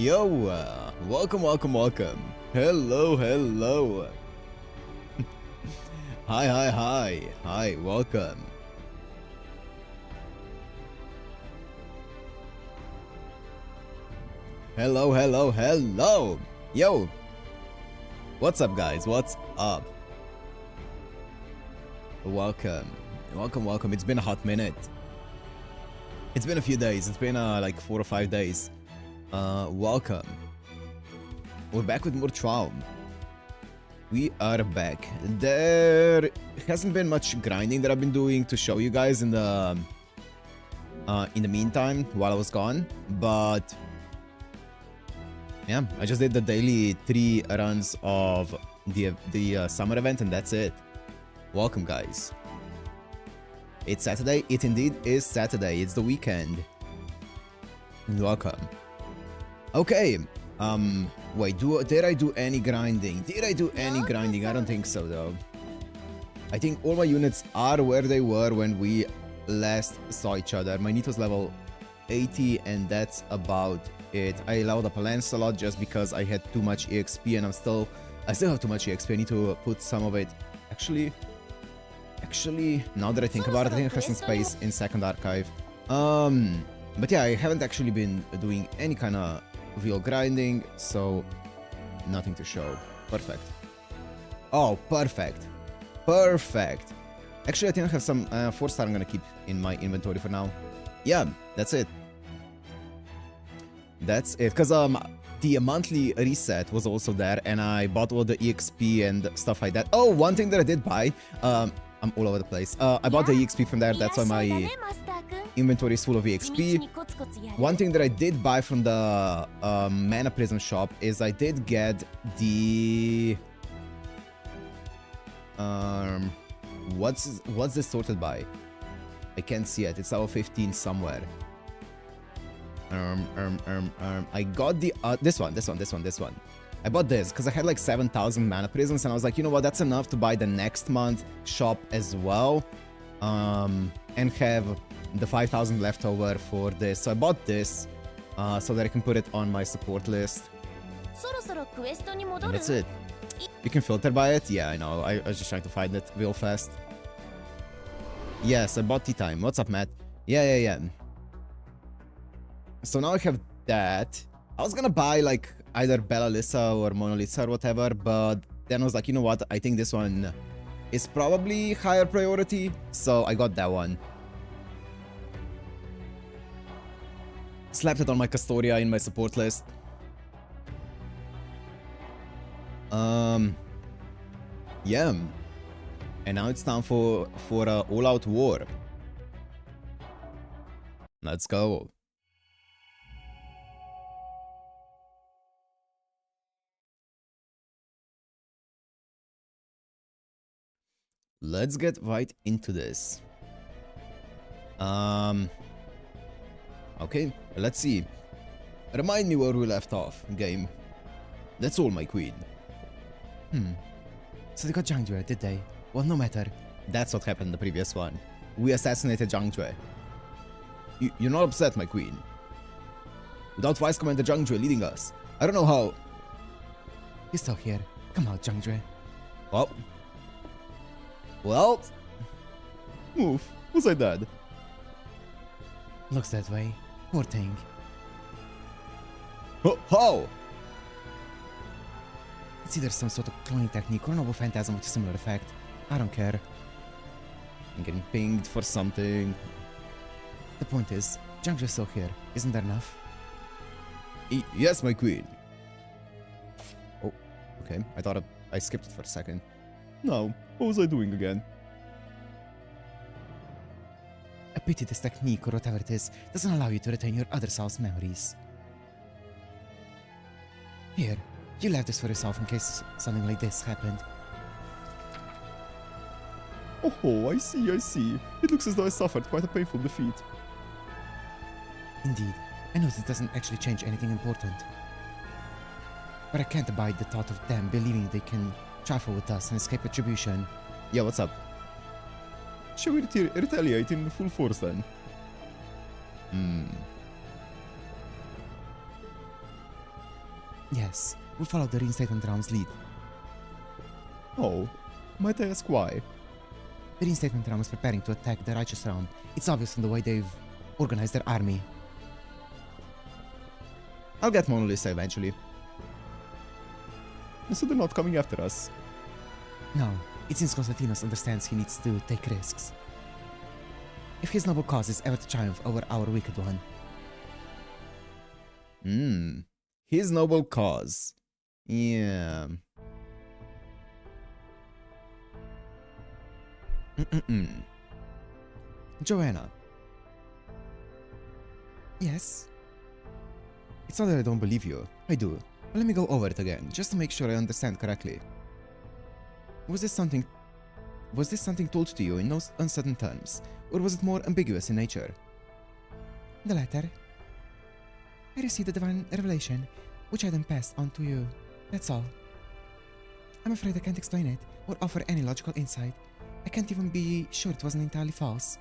Yo, welcome, welcome, welcome. Hello, hello. Hi, hi, hi. Hi, welcome. Hello, hello, hello. Yo. What's up, guys? What's up? Welcome. Welcome, welcome. It's been a hot minute. It's been a few days. It's been like 4 or 5 days. Welcome. We're back with more Traum. We are back. There hasn't been much grinding that I've been doing to show you guys in the meantime while I was gone, but yeah, I just did the daily 3 runs of the summer event, and that's it. Welcome, guys. It's Saturday. It indeed is Saturday. It's the weekend. Welcome. Okay. Wait, did I do any grinding? Did I do any grinding? I don't think so, though. I think all my units are where they were when we last saw each other. My Neat was level 80, and that's about it. I leveled up a Lancelot just because I had too much EXP, and I still have too much EXP. I need to put some of it. Actually, now that I think about it, I think I have some space in second archive. But yeah, I haven't actually been doing any kind of real grinding, so nothing to show. Perfect. Oh, perfect. Perfect. Actually, I think I have some 4-star I'm gonna keep in my inventory for now. Yeah, that's it. That's it, because the monthly reset was also there, and I bought all the EXP and stuff like that. Oh, one thing that I did buy, I'm all over the place. I bought the EXP from there, that's why my inventory is full of EXP. One thing that I did buy from the Mana Prism shop is I did get the... what's this sorted by? I can't see it. It's level 15 somewhere. I got the this one. I bought this because I had like 7,000 mana prisms, and I was like, you know what, that's enough to buy the next month shop as well, and have the 5,000 left over for this. So I bought this so that I can put it on my support list. And that's it. You can filter by it. Yeah, I know. I was just trying to find it real fast. Yes, I bought tea time. What's up, Matt? Yeah. So now I have that. I was gonna buy like either Bella Lisa or Mona Lisa or whatever, but then I was like, you know what? I think this one is probably higher priority, so I got that one. Slapped it on my Custodia in my support list. Yeah. And now it's time for all-out war. Let's go. Let's get right into this. Okay, let's see. Remind me where we left off, game. That's all, my queen. So they got Zhang Jue, did they? Well, no matter. That's what happened in the previous one. We assassinated Zhang Jue. You're not upset, my queen. Without Vice Commander Zhang Jue leading us, I don't know how... You're still here. Come out, Zhang Jue. Well... Move. Was I dead? Looks that way. Poor thing. How? It's either some sort of cloning technique or noble phantasm with a similar effect. I don't care. I'm getting pinged for something. The point is, Zhang Jue's still here. Isn't that enough? Yes, my queen. Oh, okay. I thought I skipped it for a second. No, what was I doing again? A pity this technique, or whatever it is, doesn't allow you to retain your other self's memories. Here, you left this for yourself in case something like this happened. Oh, I see. It looks as though I suffered quite a painful defeat. Indeed. I know this doesn't actually change anything important. But I can't abide the thought of them believing they can trifle with us and escape retribution. Yeah, what's up? Shall we retaliate in full force then? Yes, we'll follow the reinstatement round's lead. Oh, might I ask why? The reinstatement round is preparing to attack the righteous realm. It's obvious from the way they've organized their army. I'll get Mona Lisa eventually. So they're not coming after us. No, it seems Constantinos understands he needs to take risks. If his noble cause is ever to triumph over our wicked one. His noble cause. Yeah. Joanna. Yes? It's not that I don't believe you. I do. But let me go over it again, just to make sure I understand correctly. Was this something told to you in no uncertain terms, or was it more ambiguous in nature? The latter. I received a divine revelation, which I then passed on to you. That's all. I'm afraid I can't explain it, or offer any logical insight. I can't even be sure it wasn't entirely false.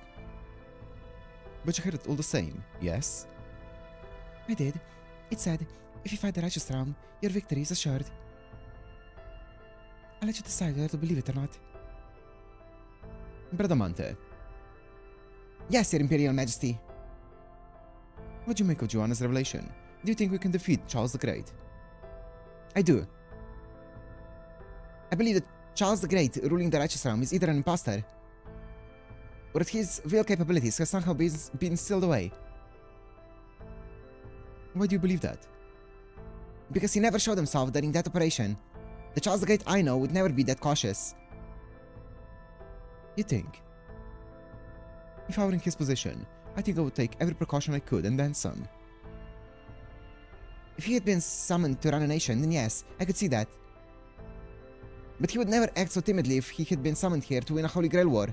But you heard it all the same, yes? I did. It said, if you fight the righteous realm, your victory is assured. I'll let you decide whether to believe it or not. Bradamante. Yes, Your Imperial Majesty. What do you make of Joanna's revelation? Do you think we can defeat Charles the Great? I do. I believe that Charles the Great, ruling the righteous realm, is either an imposter, or that his real capabilities have somehow been sealed away. Why do you believe that? Because he never showed himself during that operation. The Charles the Great I know would never be that cautious. You think? If I were in his position, I think I would take every precaution I could and then some. If he had been summoned to run a nation, then yes, I could see that. But he would never act so timidly if he had been summoned here to win a Holy Grail war.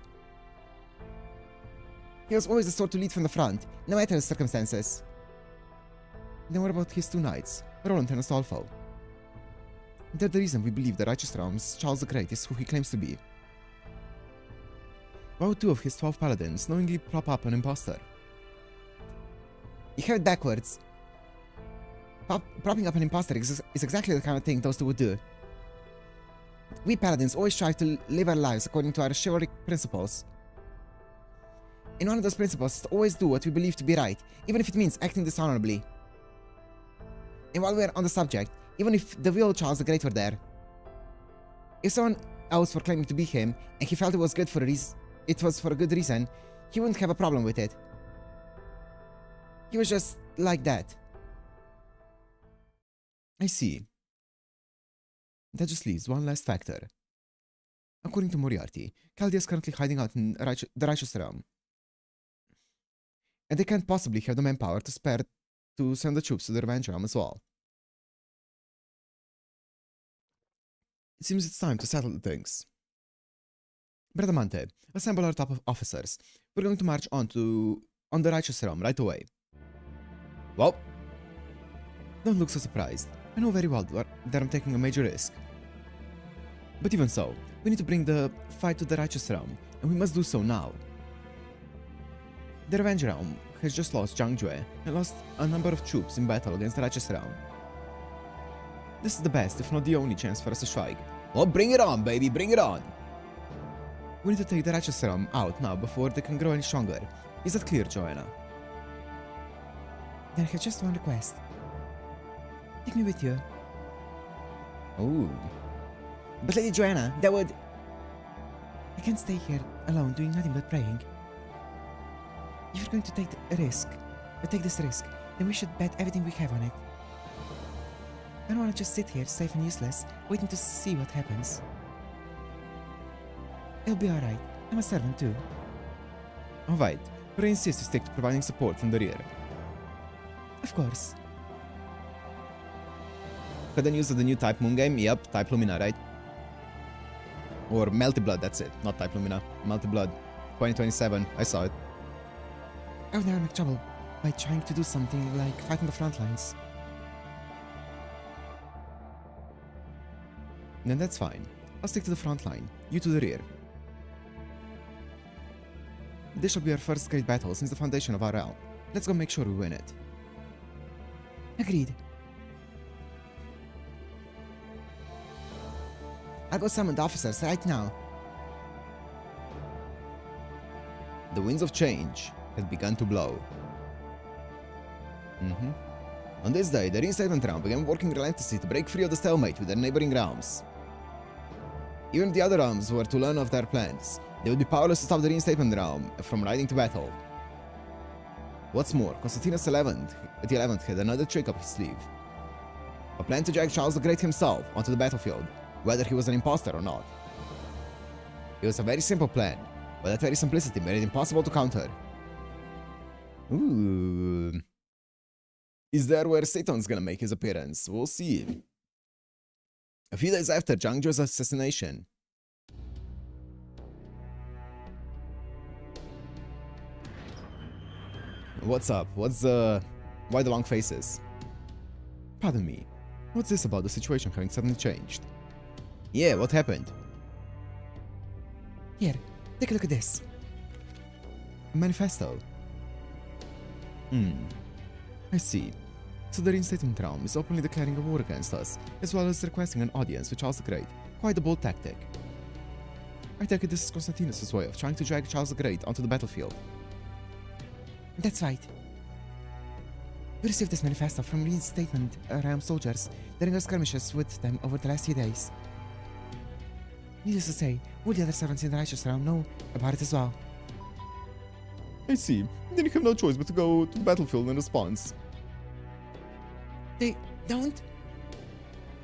He was always the sort to lead from the front, no matter the circumstances. Then what about his two knights, Roland and Astolfo? They're the reason we believe the righteous realms Charles the Great is who he claims to be. Why would two of his 12 paladins knowingly prop up an imposter? You have it backwards. Propping up an imposter is exactly the kind of thing those two would do. We paladins always strive to live our lives according to our chivalric principles. And one of those principles is to always do what we believe to be right, even if it means acting dishonorably. And while we're on the subject, even if the real Charles the Great were there, if someone else were claiming to be him, and he felt it was for a good reason, he wouldn't have a problem with it. He was just like that. I see. That just leaves one last factor. According to Moriarty, Chaldea is currently hiding out in the Righteous Realm. And they can't possibly have the manpower to spare to send the troops to the Revenge Realm as well. It seems it's time to settle things. Bradamante, assemble our top of officers. We're going to march on the Righteous Realm right away. Well, don't look so surprised. I know very well that I'm taking a major risk. But even so, we need to bring the fight to the Righteous Realm, and we must do so now. The Revenge Realm has just lost Zhang Jue and lost a number of troops in battle against the Righteous Realm. This is the best, if not the only chance for us to strike. Well, bring it on, baby, bring it on! We need to take the Righteous Realm out now before they can grow any stronger. Is that clear, Joanna? Then I have just one request. Take me with you. Ooh. But Lady Joanna, that would... I can't stay here alone doing nothing but praying. If you're going to take this risk, then we should bet everything we have on it. I don't want to just sit here safe and useless, waiting to see what happens. It'll be alright. I'm a servant too. Alright, but I insist you stick to providing support from the rear. Of course. Got the news of the new Type Moon game? Yep, Type Lumina, right? Or Melty Blood, that's it. Not Type Lumina. Melty Blood. 2027, I saw it. I would never make trouble by trying to do something like fighting the front lines. Then that's fine. I'll stick to the front line, you to the rear. This shall be our first great battle since the foundation of our realm. Let's go make sure we win it. Agreed. I'll go summon the officers right now. The winds of change had begun to blow. On this day, the reinstatement realm began working relentlessly to break free of the stalemate with their neighboring realms. Even if the other realms were to learn of their plans, they would be powerless to stop the reinstatement realm from riding to battle. What's more, Constantinus the 11th had another trick up his sleeve. A plan to drag Charles the Great himself onto the battlefield, whether he was an imposter or not. It was a very simple plan, but that very simplicity made it impossible to counter. Ooh. Is there where Satan's gonna make his appearance? We'll see. A few days after Zhang Zhuo's assassination, what's up? Why the long faces? Pardon me. What's this about the situation having suddenly changed? Yeah, what happened? Here, take a look at this. A manifesto. I see. So the reinstatement realm is openly declaring a war against us, as well as requesting an audience with Charles the Great. Quite a bold tactic. I take it this is Constantinus' way of trying to drag Charles the Great onto the battlefield. That's right. We received this manifesto from reinstatement realm soldiers during our skirmishes with them over the last few days. Needless to say, all the other servants in the righteous realm know about it as well. I see. Then you have no choice but to go to the battlefield in response. They don't?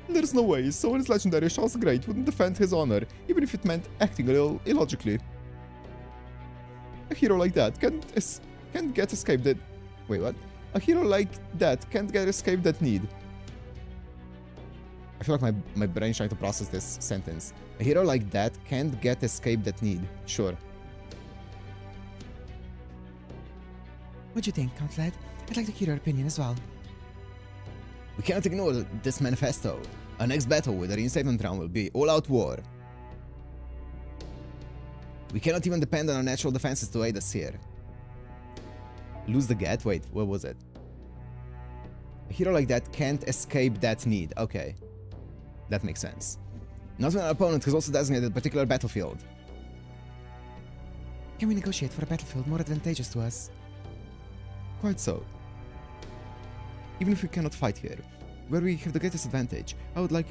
There's no way someone as legendary as Charles the Great wouldn't defend his honor, even if it meant acting a little illogically. A hero like that can't get escaped that... Wait, what? A hero like that can't get escaped that need. I feel like my brain's trying to process this sentence. A hero like that can't get escaped that need. Sure. What do you think, Count Lad? I'd like to hear your opinion as well. We cannot ignore this manifesto. Our next battle with the reinstatement realm will be all-out war. We cannot even depend on our natural defenses to aid us here. Lose the get? Wait, what was it? A hero like that can't escape that need. Okay. That makes sense. Not when our opponent has also designated a particular battlefield. Can we negotiate for a battlefield more advantageous to us? Quite so. Even if we cannot fight here, where we have the greatest advantage, I would like...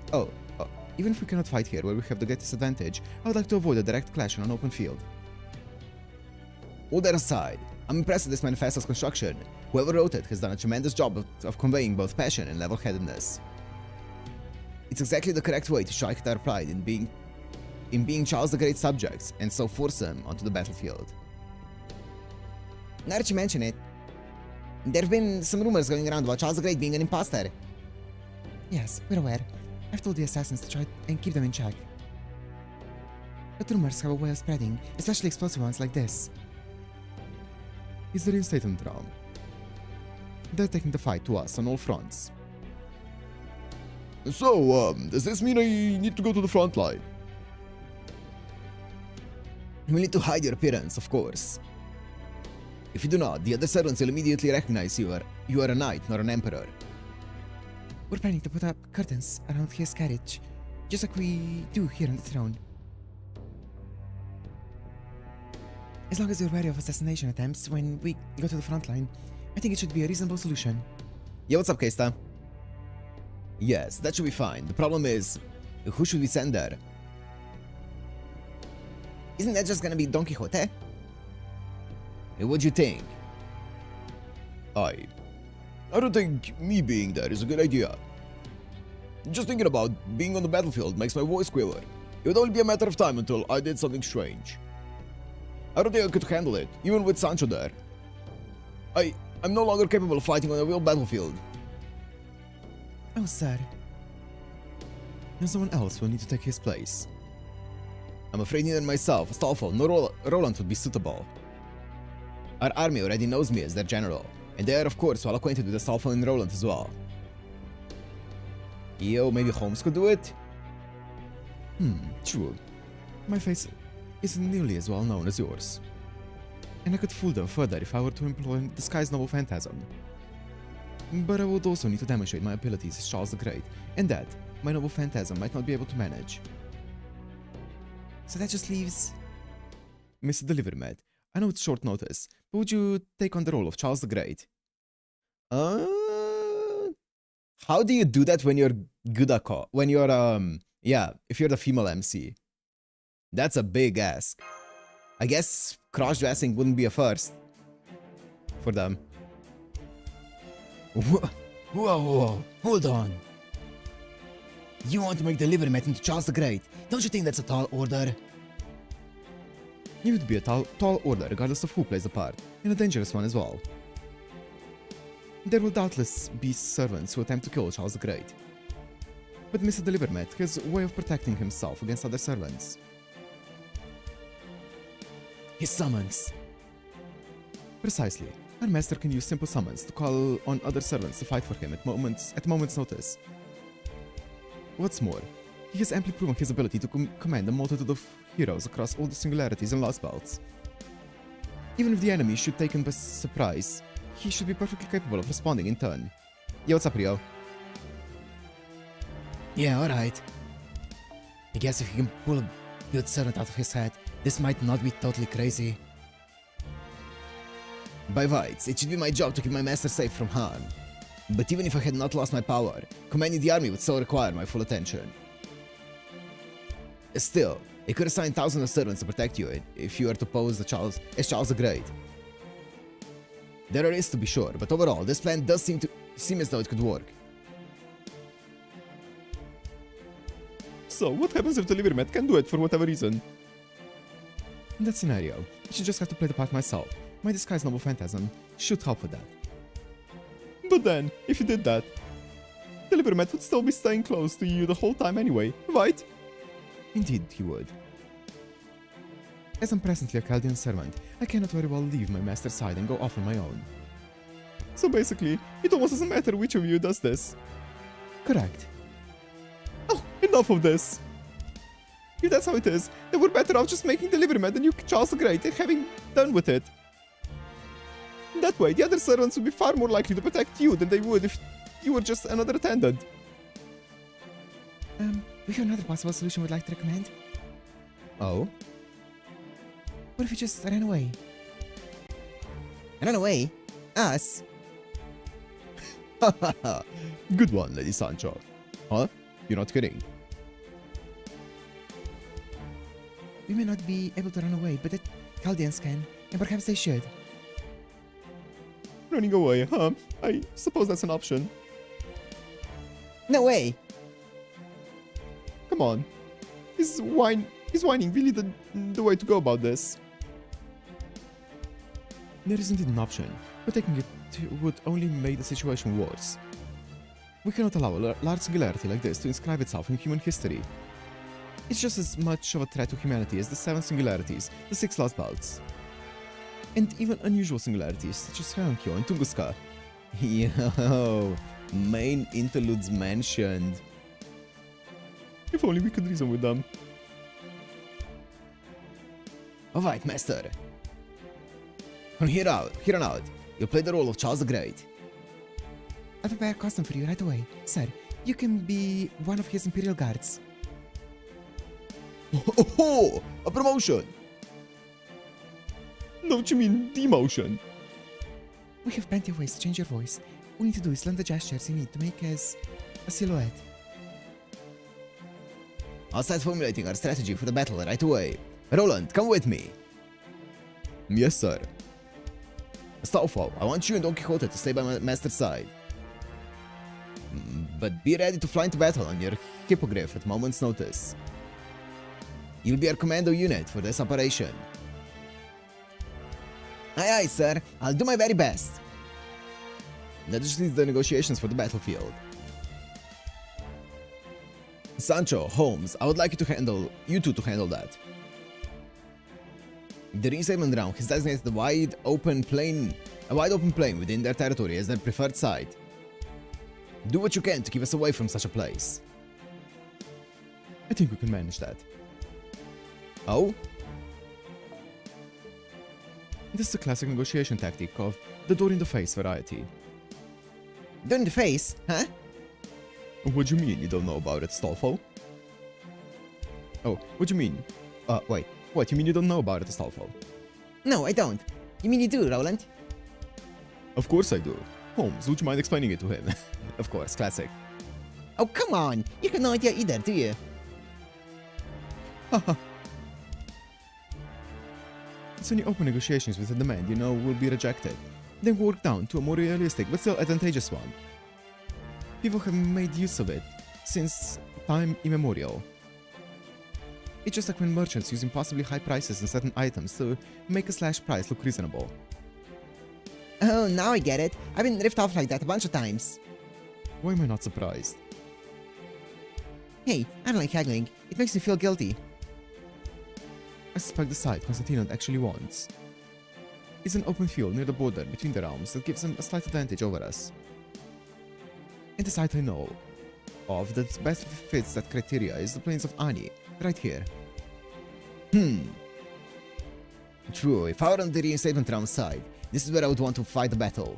even if we cannot fight here, where we have the greatest advantage, I would like to avoid a direct clash on an open field. All that aside, I'm impressed with this manifesto's construction. Whoever wrote it has done a tremendous job of conveying both passion and level-headedness. It's exactly the correct way to strike at our pride in being Charles the Great's subjects, and so force him onto the battlefield. Now that you mention it, there have been some rumors going around about Charles the Great being an imposter. Yes, we're aware. I've told the assassins to try and keep them in check. But rumors have a way of spreading, especially explosive ones like this. Is the reinstatement realm? They're taking the fight to us on all fronts. So, does this mean I need to go to the front line? You will need to hide your appearance, of course. If you do not, the other servants will immediately recognize you are a knight, not an emperor. We're planning to put up curtains around his carriage, just like we do here on the throne. As long as you're wary of assassination attempts when we go to the front line, I think it should be a reasonable solution. Yeah, what's up, Keista? Yes, that should be fine. The problem is, who should we send there? Isn't that just gonna be Don Quixote? Hey, what do you think? I don't think me being there is a good idea. Just thinking about being on the battlefield makes my voice quiver. It would only be a matter of time until I did something strange. I don't think I could handle it, even with Sancho there. I'm no longer capable of fighting on a real battlefield. Oh, sir. Then someone else will need to take his place. I'm afraid neither myself, Astolfo, nor Roland would be suitable. Our army already knows me as their general, and they are of course well acquainted with Astolfo and Roland as well. Yo, maybe Holmes could do it? True. My face isn't nearly as well known as yours. And I could fool them further if I were to employ disguised noble phantasm. But I would also need to demonstrate my abilities as Charles the Great, and that my noble phantasm might not be able to manage. So that just leaves... Mr. Delivermat, I know it's short notice, but would you take on the role of Charles the Great? How do you do that when you're good at when you're, yeah, if you're the female MC? That's a big ask. I guess cross-dressing wouldn't be a first for them. Whoa, hold on. You want to make the Delivermat into Charles the Great? Don't you think that's a tall order? It would be a tall order regardless of who plays the part, and a dangerous one as well. There will doubtless be servants who attempt to kill Charles the Great. But Mr. Delivermat has a way of protecting himself against other servants. His summons. Precisely. Our master can use simple summons to call on other servants to fight for him at moment's notice. What's more, he has amply proven his ability to command a multitude of heroes across all the singularities and lost belts. Even if the enemy should take him by surprise, he should be perfectly capable of responding in turn. Yo, what's up, Rio? Yeah, alright. I guess if he can pull a good servant out of his head, this might not be totally crazy. By rights, it should be my job to keep my master safe from harm. But even if I had not lost my power, commanding the army would still require my full attention. Still, I could assign thousands of servants to protect you if you were to pose Charles the Great. There are risks to be sure, but overall, this plan does seem as though it could work. So, what happens if the Delivermat can't do it for whatever reason? In that scenario, I should just have to play the part myself. My disguised noble phantasm should help with that. But then, if you did that, the Delivermat would still be staying close to you the whole time anyway, right? Indeed he would. As I'm presently a Chaldean servant, I cannot very well leave my master's side and go off on my own. So basically, it almost doesn't matter which of you does this. Correct. Oh, enough of this! If that's how it is, then we're better off just making the Delivermat the new Charles the Great and having done with it. That way, the other servants would be far more likely to protect you than they would if you were just another attendant. We have another possible solution we'd like to recommend. Oh? What if we just ran away? Run away? Us? Good one, Lady Sancho. Huh? You're not kidding. We may not be able to run away, but the Chaldeans can, and perhaps they should. Running away, huh? I suppose that's an option. No way! Come on. Is whining really the way to go about this? There is indeed an option, but taking it would only make the situation worse. We cannot allow a large singularity like this to inscribe itself in human history. It's just as much of a threat to humanity as the 7 singularities, the 6 lost belts. And even unusual singularities such as Heonkyo and Tunguska. Yo, main interludes mentioned. If only we could reason with them. Alright, master. From here on out, you'll play the role of Charles the Great. I'll prepare a costume for you right away. Sir, you can be one of his Imperial Guards. Oh, a promotion! Don't you mean demotion? We have plenty of ways to change your voice. All you need to do is learn the gestures you need to make as a silhouette. I'll start formulating our strategy for the battle right away. Roland, come with me. Yes, sir. Astolfo, I want you and Don Quixote to stay by my master's side. But be ready to fly into battle on your hippogriff at moment's notice. You'll be our commando unit for this operation. Aye, aye, sir. I'll do my very best. That just leaves the negotiations for the battlefield. Sancho, Holmes, I would like you two to handle that. The Reaffirming round has designated a wide open plain within their territory as their preferred site. Do what you can to keep us away from such a place. I think we can manage that. Oh? This is a classic negotiation tactic of the door in the face variety. Door in the face? Huh? What do you mean you don't know about it, Stolfo? Oh, what do you mean? Wait. What, you mean you don't know about Astolfo? No, I don't. You mean you do, Roland? Of course I do. Holmes, would you mind explaining it to him? Of course, classic. Oh, come on! You have no idea either, do you? Haha. It's when you open negotiations with a demand you know will be rejected, then work down to a more realistic but still advantageous one. People have made use of it since time immemorial. It's just like when merchants use impossibly high prices on certain items to make a slash price look reasonable. Oh, now I get it. I've been ripped off like that a bunch of times. Why am I not surprised? Hey, I don't like haggling. It makes me feel guilty. I suspect the site Constantino actually wants is an open field near the border between the realms that gives him a slight advantage over us. And the site I know of that best fits that criteria is the plains of Ani, right here. True, if I were on the reinstatement realm side, this is where I would want to fight the battle.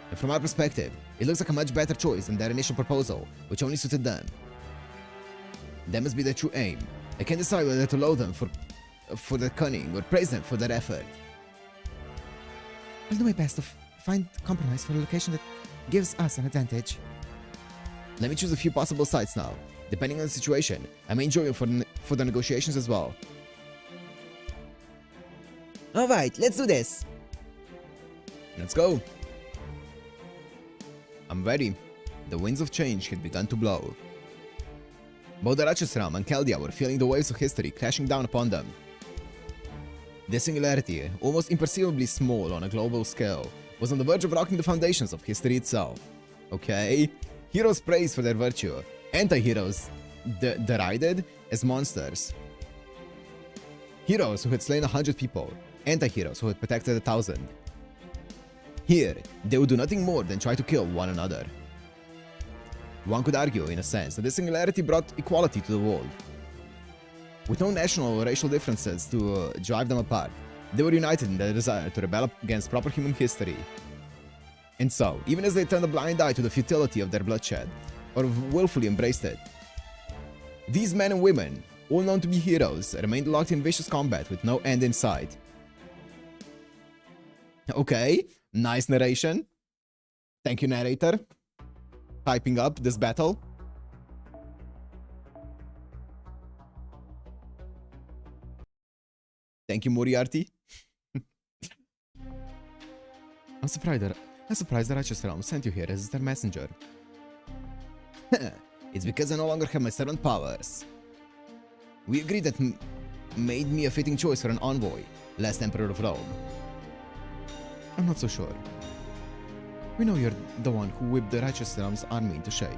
And from our perspective, it looks like a much better choice than their initial proposal, which only suited them. That must be their true aim. I can't decide whether to loathe them for their cunning or praise them for their effort. I'll do my best to find compromise for a location that gives us an advantage. Let me choose a few possible sites now. Depending on the situation, I may join you for the negotiations as well. Alright, let's do this! Let's go! I'm ready. The winds of change had begun to blow. Both the Righteous Realm and Chaldea were feeling the waves of history crashing down upon them. The singularity, almost imperceivably small on a global scale, was on the verge of rocking the foundations of history itself. Okay? Heroes praised for their virtue, anti-heroes derided as monsters. Heroes who had slain 100 people, anti-heroes who had protected 1,000. Here, they would do nothing more than try to kill one another. One could argue, in a sense, that the singularity brought equality to the world. With no national or racial differences to drive them apart, they were united in their desire to rebel against proper human history. And so, even as they turned a blind eye to the futility of their bloodshed, or willfully embraced it, these men and women, all known to be heroes, remained locked in vicious combat with no end in sight. Okay, nice narration. Thank you, narrator. Hyping up this battle. Thank you, Moriarty. I'm surprised the Righteous Realm sent you here as their messenger. It's because I no longer have my servant powers. We agreed that made me a fitting choice for an envoy, last Emperor of Rome. I'm not so sure. We know you're the one who whipped the Righteous Realm's army into shape.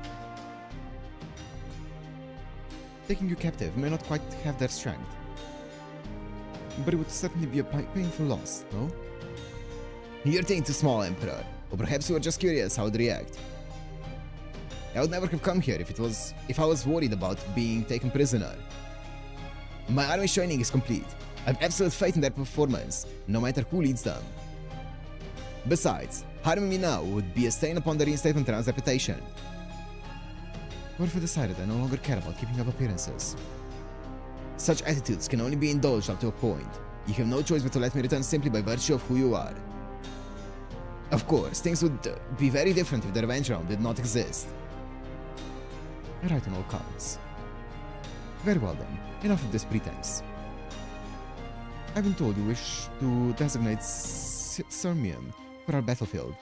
Taking you captive may not quite have their strength. But it would certainly be a painful loss, no? You're thinking too small, Emperor. Or perhaps you were just curious how I'd react. I would never have come here if I was worried about being taken prisoner. My army's training is complete. I have absolute faith in their performance, no matter who leads them. Besides, harming me now would be a stain upon the reinstatement round's reputation. What if I decided I no longer care about keeping up appearances? Such attitudes can only be indulged up to a point. You have no choice but to let me return simply by virtue of who you are. Of course, things would be very different if the revenge round did not exist. Right on all counts. Very well then, enough of this pretense. I've been told you wish to designate Sirmium for our battlefield,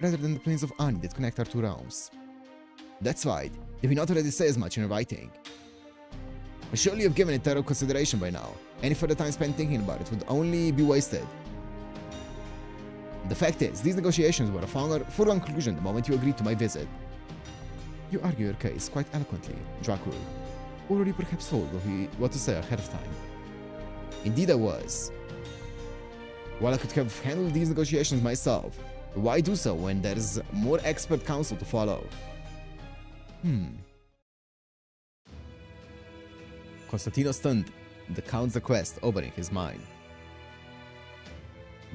rather than the plains of Ani that connect our two realms. That's right, did we not already say as much in writing? Surely you've given it thorough consideration by now. Any further time spent thinking about it would only be wasted. The fact is, these negotiations were a foregone conclusion the moment you agreed to my visit. You argue your case quite eloquently, Dracul. Already perhaps told what to say ahead of time. Indeed I was. While I could have handled these negotiations myself, why do so when there's more expert counsel to follow? Constantino stunned the Count's request over in his mind.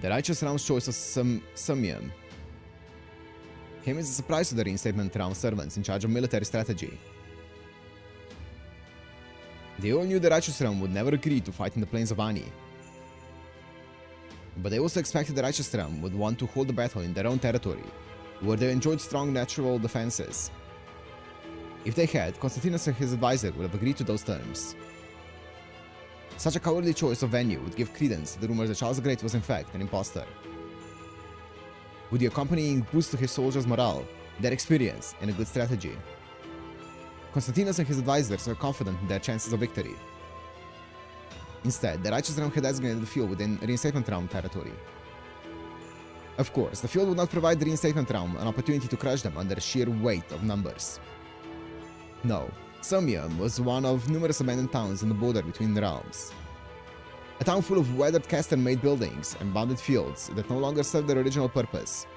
The Righteous Realm's choice of Summium came as a surprise to the reinstatement realm servants in charge of military strategy. They all knew the Righteous Realm would never agree to fight in the plains of Ani. But they also expected the Righteous Realm would want to hold the battle in their own territory, where they enjoyed strong natural defenses. If they had, Constantinos and his advisor would have agreed to those terms. Such a cowardly choice of venue would give credence to the rumors that Charles the Great was in fact an imposter. With the accompanying boost to his soldiers' morale, their experience, and a good strategy. Constantinos and his advisors were confident in their chances of victory. Instead, the Righteous Realm had designated the field within Reinstatement Realm territory. Of course, the field would not provide the Reinstatement Realm an opportunity to crush them under sheer weight of numbers. No, Sirmium was one of numerous abandoned towns on the border between the realms. A town full of weathered cast-and-made buildings and bounded fields that no longer served their original purpose.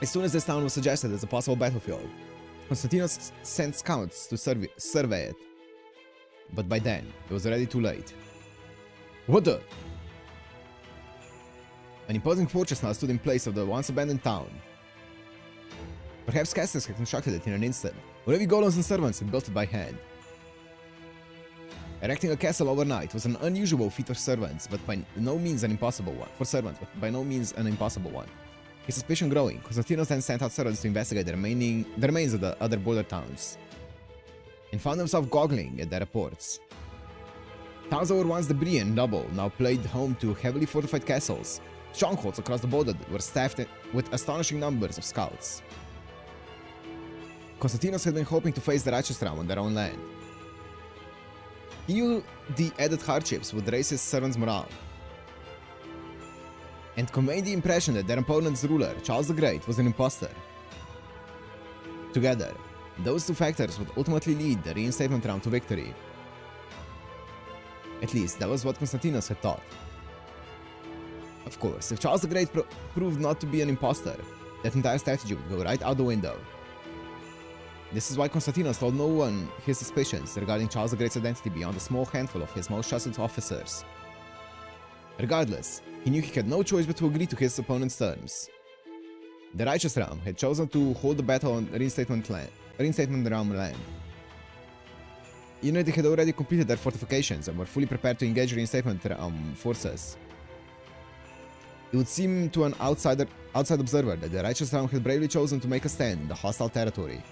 As soon as this town was suggested as a possible battlefield, Constantinos sent scouts to survey it. But by then, it was already too late. What the? An imposing fortress now stood in place of the once abandoned town. Perhaps casters had constructed it in an instant, or maybe golems and servants had built it by hand. Erecting a castle overnight was an unusual feat for servants, but by no means an impossible one. His suspicion growing, Constantinos then sent out servants to investigate the remains of the other border towns, and found himself goggling at their reports. Towns that were once debris and rubble now played home to heavily fortified castles. Strongholds across the border were staffed with astonishing numbers of scouts. Constantinos had been hoping to face the Righteous Realm on their own land. He knew the added hardships would raise his servants' morale, and conveyed the impression that their opponent's ruler, Charles the Great, was an imposter. Together, those two factors would ultimately lead the Reinstatement Realm to victory. At least, that was what Constantinos had thought. Of course, if Charles the Great proved not to be an imposter, that entire strategy would go right out the window. This is why Constantinos told no one his suspicions regarding Charles the Great's identity beyond a small handful of his most trusted officers. Regardless, he knew he had no choice but to agree to his opponent's terms. The Righteous Realm had chosen to hold the battle on Reinstatement Realm land. Even they had already completed their fortifications and were fully prepared to engage Reinstatement Realm forces. It would seem to an outside observer that the Righteous Realm had bravely chosen to make a stand in the hostile territory.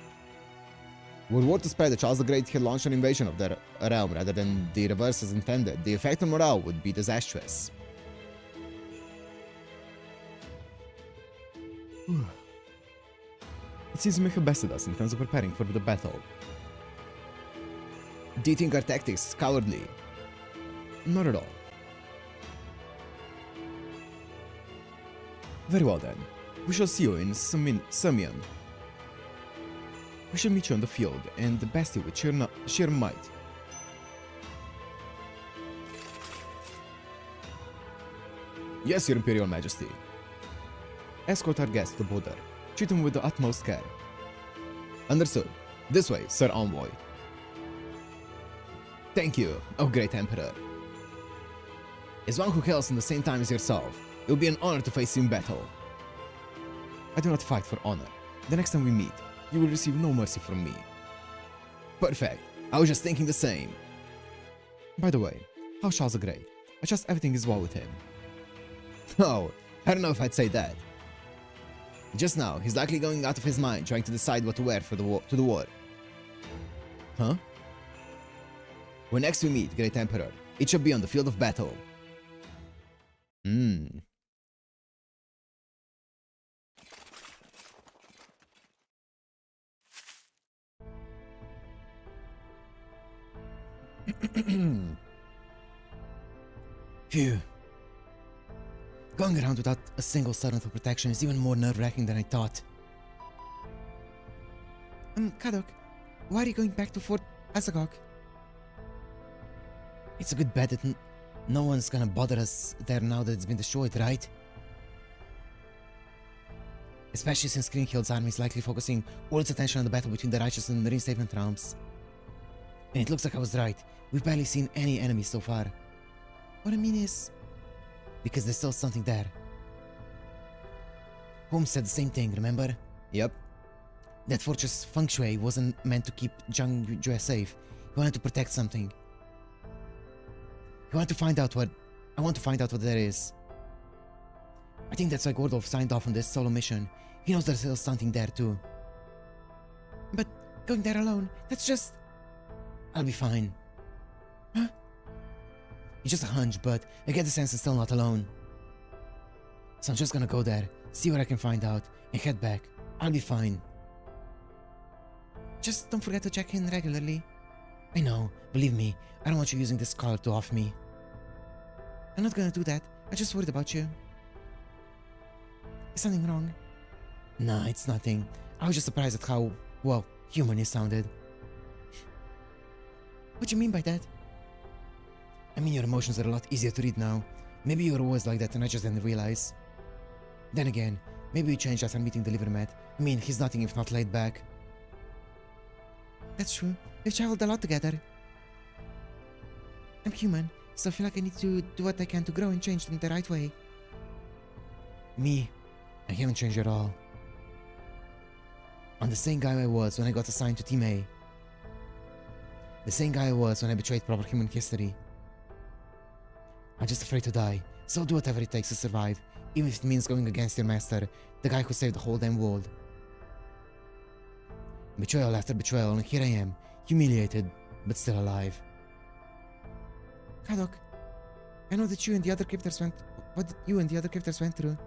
Were word to spread that Charles the Great had launched an invasion of their realm rather than the reverse as intended, the effect on morale would be disastrous. It seems we have bested us in terms of preparing for the battle. Do you think our tactics cowardly? Not at all. Very well then. We shall see you in Sirmium. We shall meet you on the field and best you with sheer might. Yes, Your Imperial Majesty. Escort our guest to the border. Treat him with the utmost care. Understood. This way, Sir Envoy. Thank you, O Great Emperor. As one who hails in the same time as yourself, it will be an honor to face you in battle. I do not fight for honor. The next time we meet, you will receive no mercy from me. Perfect. I was just thinking the same. By the way, how's Charles the Great? I trust everything is well with him. Oh, I don't know if I'd say that. Just now, he's likely going out of his mind trying to decide what to wear for the war. Huh? When next we meet, Great Emperor, it shall be on the field of battle. Phew. Going around without a single servant of protection is even more nerve-wracking than I thought. Kadok, why are you going back to Fort Azagok? It's a good bet that no one's gonna bother us there now that it's been destroyed, right? Especially since Kriemhild's army is likely focusing all its attention on the battle between the Righteous and the Reinstatement Realms. And it looks like I was right. We've barely seen any enemies so far. What I mean is, because there's still something there. Holmes said the same thing, remember? Yep. That fortress feng shui wasn't meant to keep Zhang Jue safe. He wanted to protect something. He wanted to find out what... I want to find out what that is. I think that's why Gordolf signed off on this solo mission. He knows there's still something there too. But going there alone, that's just... I'll be fine. Huh? It's just a hunch, but I get the sense I'm still not alone. So I'm just gonna go there, see what I can find out, and head back. I'll be fine. Just don't forget to check in regularly. I know, believe me, I don't want you using this collar to off me. I'm not gonna do that, I just worried about you. Is something wrong? Nah, it's nothing. I was just surprised at how, well, human you sounded. What do you mean by that? I mean your emotions are a lot easier to read now. Maybe you were always like that and I just didn't realize. Then again, maybe you changed after meeting the livermat. I mean, he's nothing if not laid back. That's true. We've traveled a lot together. I'm human, so I feel like I need to do what I can to grow and change in the right way. Me, I haven't changed at all. I'm the same guy I was when I got assigned to Team A. The same guy I was when I betrayed proper human history. I'm just afraid to die, so I'll do whatever it takes to survive, even if it means going against your master, the guy who saved the whole damn world. Betrayal after betrayal, and here I am, humiliated, but still alive. Haddock, I know that you and the other cryptors went through.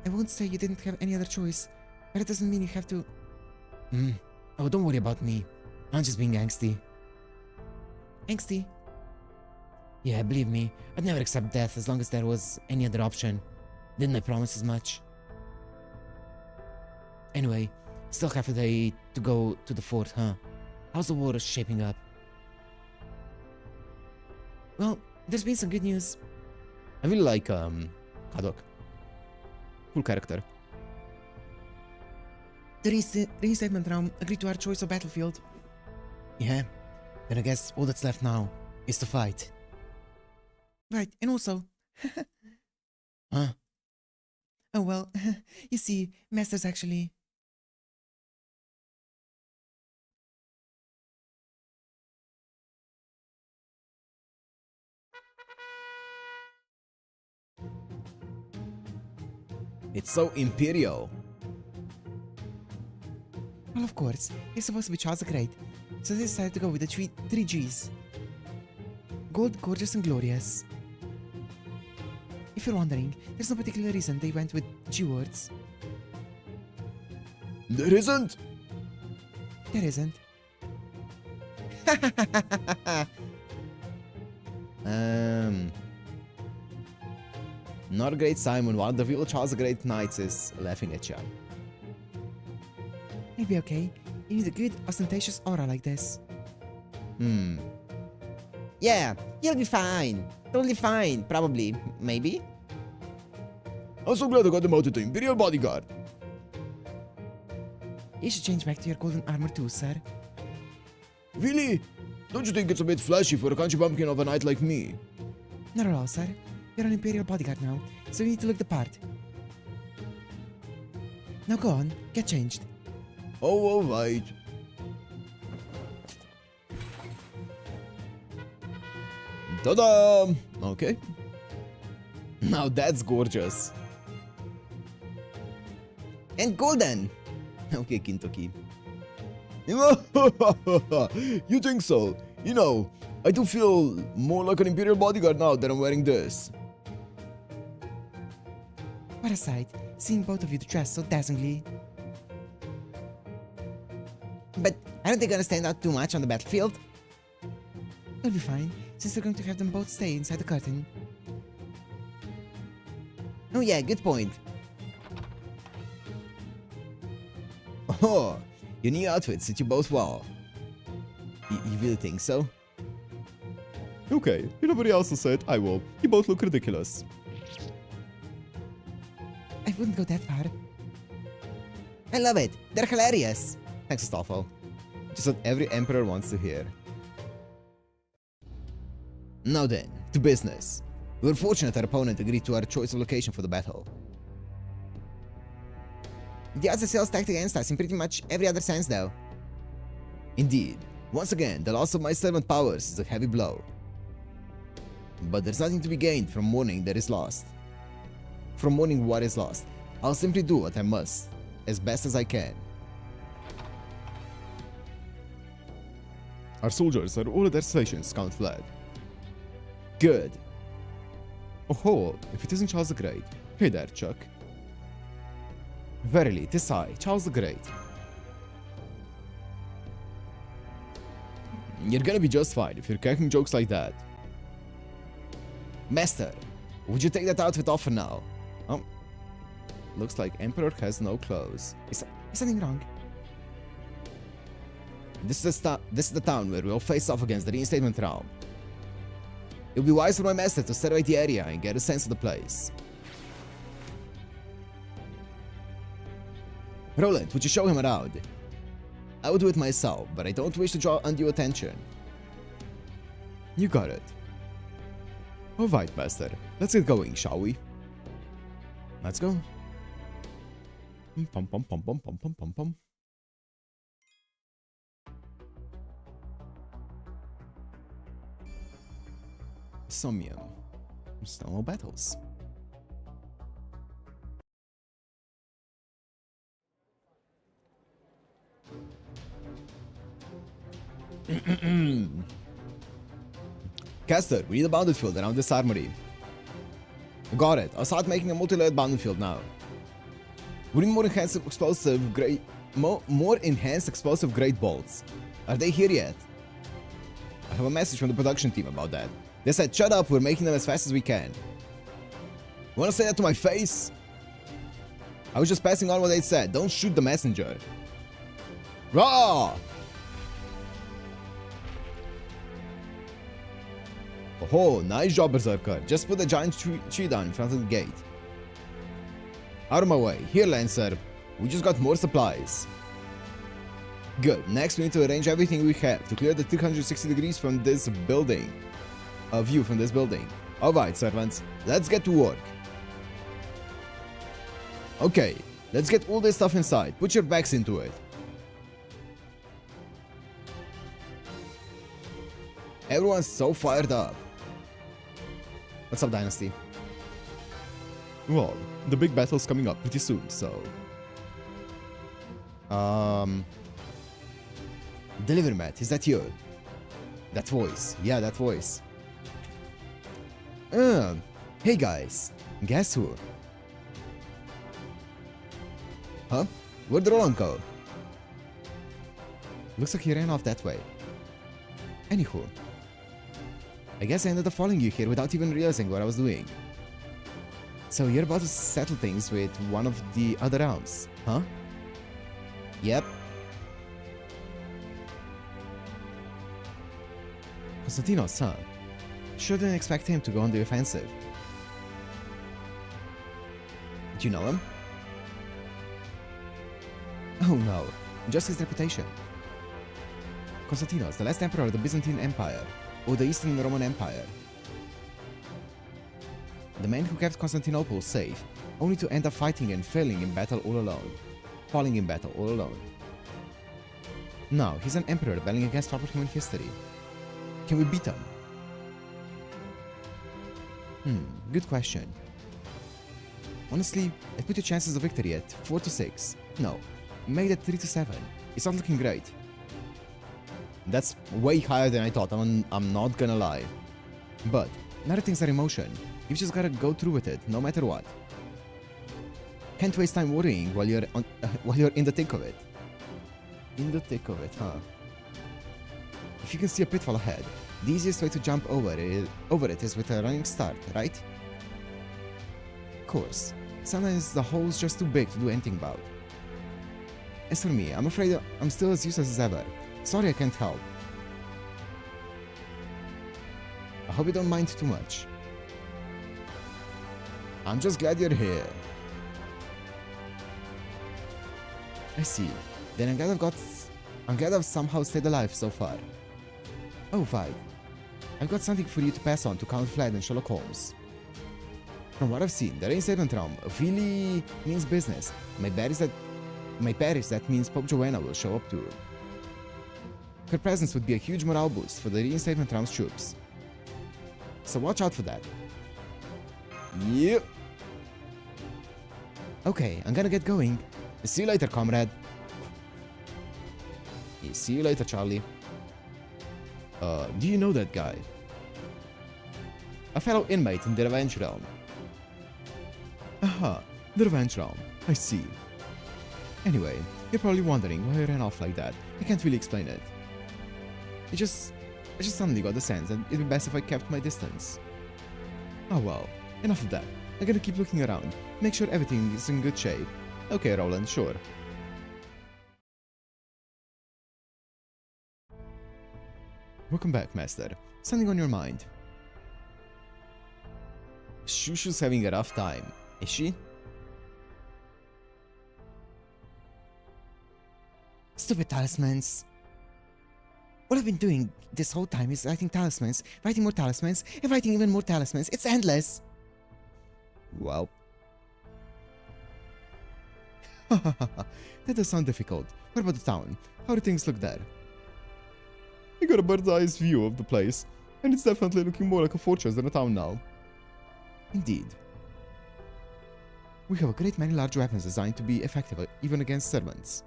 I won't say you didn't have any other choice, but it doesn't mean you have to... Oh, don't worry about me. I'm just being angsty. Angsty? Yeah, believe me, I'd never accept death as long as there was any other option. Didn't I promise as much? Anyway, still half a day to go to the fort, huh? How's the war shaping up? Well, there's been some good news. I really like, Haddock. Cool character. The reinstatement realm agreed to our choice of battlefield. Yeah, then I guess all that's left now is to fight. Right, and also... Huh? Oh well, you see, Master's actually... It's so imperial. Well, of course, you're supposed to be Charles the Great, so they decided to go with the three G's. Gold, gorgeous, and glorious. If you're wondering, there's no particular reason they went with G words. There isn't? There isn't. Not great Simon, one of the real Charles the Great Knights is laughing at you. You'll be okay. You need a good, ostentatious aura like this. Yeah, you'll be fine. Totally fine, probably. Maybe? I'm so glad I got them out of the Imperial Bodyguard. You should change back to your golden armor too, sir. Really? Don't you think it's a bit flashy for a country bumpkin of a knight like me? Not at all, sir. You're an Imperial bodyguard now, so you need to look the part. Now go on, get changed. Oh, alright. Ta-da! Okay. Now that's gorgeous. And golden! Okay, Kintoki. You think so? You know, I do feel more like an Imperial bodyguard now that I'm wearing this. What a sight, seeing both of you dressed so dazzlingly. But aren't they gonna stand out too much on the battlefield? They'll be fine, since we're going to have them both stay inside the curtain. Oh yeah, good point. Oh, your new outfits suit you both well. You really think so? Okay, if nobody else will say it, I will. You both look ridiculous. I wouldn't go that far. I love it. They're hilarious. Thanks, Stoffel. Just what every emperor wants to hear. Now then, to business. We were fortunate our opponent agreed to our choice of location for the battle. The odds are still stacked against us in pretty much every other sense, though. Indeed, once again, the loss of my servant powers is a heavy blow. But there's nothing to be gained from mourning that is lost. From mourning what is lost. I'll simply do what I must, as best as I can. Our soldiers are all at their stations, Count Vlad. Good. Oh, if it isn't Charles the Great. Hey there, Chuck. Verily, 'tis I, Charles the Great. You're gonna be just fine if you're cracking jokes like that. Master, would you take that outfit off for now? Looks like Emperor has no clothes. Is something wrong? This is the town where we'll face off against the reinstatement realm. It would be wise for my master to survey the area and get a sense of the place. Roland, would you show him around? I would do it myself, but I don't wish to draw undue attention. You got it. Alright, master. Let's get going, shall we? Let's go. Pum pum pum pum pum pum pum pum. Somnium. Still battles. Caster, we need a bounded field around this armory. Got it. I'll start making a multi-layered bounded field now. We need more enhanced explosive great bolts. Are they here yet? I have a message from the production team about that. They said, shut up, we're making them as fast as we can. You wanna say that to my face? I was just passing on what they said. Don't shoot the messenger. Raw! Oh, nice job, Berserker. Just put the giant tree down in front of the gate. Out of my way. Here, Lancer. We just got more supplies. Good. Next, we need to arrange everything we have to clear the 360 degrees from this building. A view from this building. Alright, servants. Let's get to work. Okay. Let's get all this stuff inside. Put your backs into it. Everyone's so fired up. What's up, Dynasty? Well, the big battle's coming up pretty soon, so... Deliver, Matt, is that you? That voice. Yeah, that voice. Hey guys. Guess who? Huh? Where'd Roland go? Looks like he ran off that way. Anywho. I guess I ended up following you here without even realizing what I was doing. So you're about to settle things with one of the other realms, huh? Yep. Konstantinos, huh? Sure didn't expect him to go on the offensive. Do you know him? Oh no, just his reputation. Konstantinos, the last emperor of the Byzantine Empire, or the Eastern Roman Empire. The man who kept Constantinople safe, only to end up fighting and failing in battle all alone. Falling in battle all alone. Now, he's an emperor rebelling against proper human history. Can we beat him? Good question. Honestly, I put your chances of victory at 4 to 6. No, make that 3 to 7. It's not looking great. That's way higher than I thought, I'm not gonna lie. But, other things are emotion. You've just gotta go through with it, no matter what. Can't waste time worrying while you're in the thick of it. In the thick of it, huh? If you can see a pitfall ahead, the easiest way to jump over it is with a running start, right? Of course, sometimes the hole's just too big to do anything about. As for me, I'm afraid I'm still as useless as ever. Sorry I can't help. I hope you don't mind too much. I'm just glad you're here. I see. Then I'm glad I've somehow stayed alive so far. Oh, right. I've got something for you to pass on to Count Vlad and Sherlock Holmes. From what I've seen, the reinstatement realm really means business. My bet is that means Pope Joanna will show up too. Her presence would be a huge morale boost for the reinstatement round's troops. So watch out for that. Yep. Okay, I'm gonna get going. See you later, comrade. See you later, Charlie. Do you know that guy? A fellow inmate in the Revenge Realm. Aha, the Revenge Realm. I see. Anyway, you're probably wondering why I ran off like that. I can't really explain it. I just suddenly got the sense that it'd be best if I kept my distance. Oh well, enough of that. I'm gonna keep looking around, make sure everything is in good shape. Okay, Roland, sure. Welcome back, Master. Something on your mind? Shushu's having a rough time. Is she? Stupid talismans. All I've been doing this whole time is writing talismans, writing more talismans, and writing even more talismans. It's endless. Well. That does sound difficult. What about the town? How do things look there? I got a bird's eye view of the place, and it's definitely looking more like a fortress than a town now. Indeed. We have a great many large weapons designed to be effective even against servants.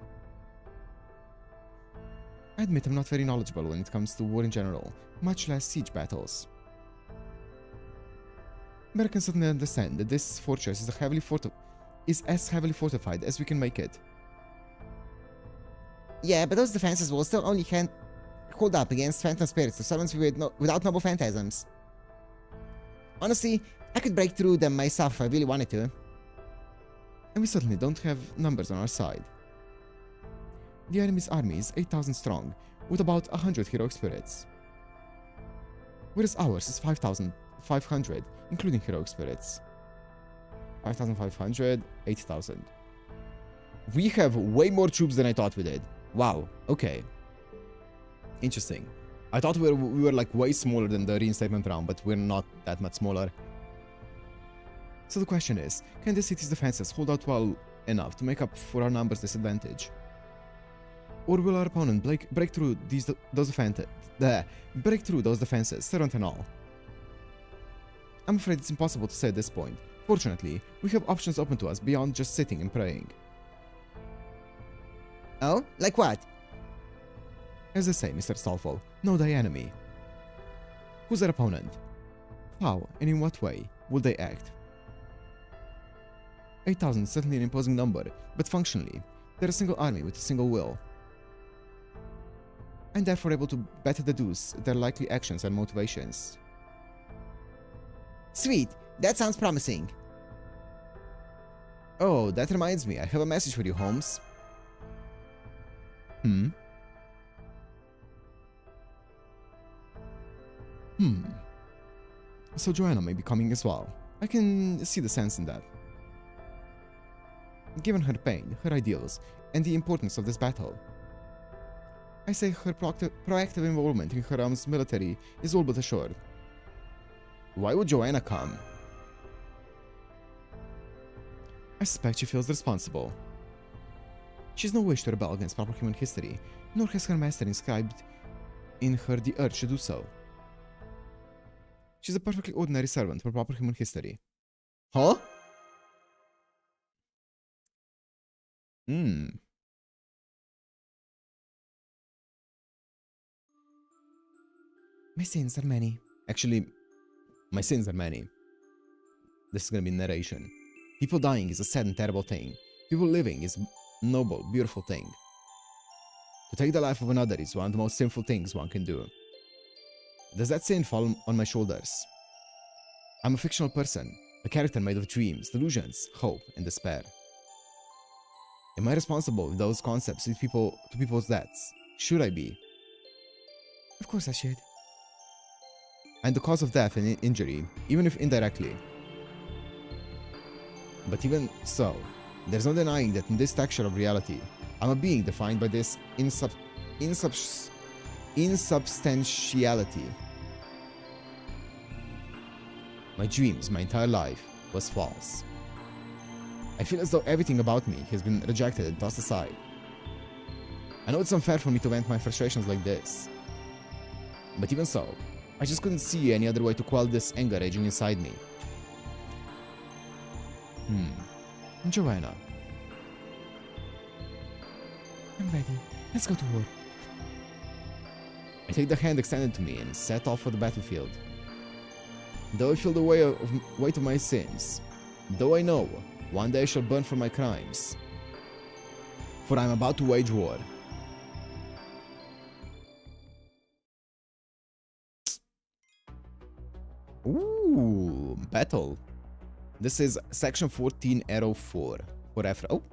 I admit I'm not very knowledgeable when it comes to war in general, much less siege battles. But I can certainly understand that this fortress is as heavily fortified as we can make it. Yeah, but those defenses will still only hold up against phantom spirits or servants without noble phantasms. Honestly, I could break through them myself if I really wanted to. And we certainly don't have numbers on our side. The enemy's army is 8,000 strong, with about 100 heroic spirits. Whereas ours is 5,500, including heroic spirits. 5,500, 8,000. We have way more troops than I thought we did. Wow, okay. Interesting. I thought we were like way smaller than the reinstatement round, but we're not that much smaller. So the question is, can the city's defenses hold out well enough to make up for our numbers disadvantage? Or will our opponent break through those defenses, servant and all? I'm afraid it's impossible to say at this point. Fortunately, we have options open to us beyond just sitting and praying. Oh? Like what? As I say, Mr. Stallfall, know thy enemy. Who's their opponent? How and in what way will they act? 8,000 is certainly an imposing number, but functionally, they're a single army with a single will. I'm therefore able to better deduce their likely actions and motivations. Sweet, that sounds promising. Oh, that reminds me, I have a message for you, Holmes. So Joanna may be coming as well. I can see the sense in that. Given her pain, her ideals, and the importance of this battle, I say her proactive involvement in her realm's military is all but assured. Why would Joanna come? I suspect she feels responsible. She has no wish to rebel against proper human history, nor has her master inscribed in her the urge to do so. She's a perfectly ordinary servant for proper human history. Huh? My sins are many. Actually, my sins are many. This is gonna be narration. People dying is a sad and terrible thing. People living is a noble, beautiful thing. To take the life of another is one of the most sinful things one can do. Does that sin fall on my shoulders? I'm a fictional person, a character made of dreams, delusions, hope, and despair. Am I responsible if those concepts lead people to people's deaths? Should I be? Of course I should. I'm the cause of death and injury, even if indirectly. But even so, there's no denying that in this texture of reality, I'm a being defined by this insubstantiality. My dreams, my entire life, was false. I feel as though everything about me has been rejected and tossed aside. I know it's unfair for me to vent my frustrations like this. But even so, I just couldn't see any other way to quell this anger raging inside me. Joanna. I'm ready. Let's go to war. I take the hand extended to me and set off for the battlefield. Though I feel the weight of my sins, though I know one day I shall burn for my crimes, for I am about to wage war. Ooh, battle. This is section 14, arrow 4. Oh.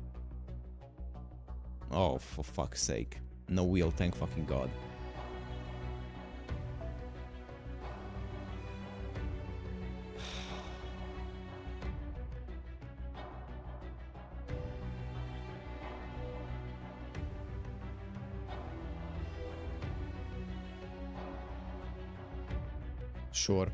Oh, for fuck's sake. No wheel, thank fucking god. Sure.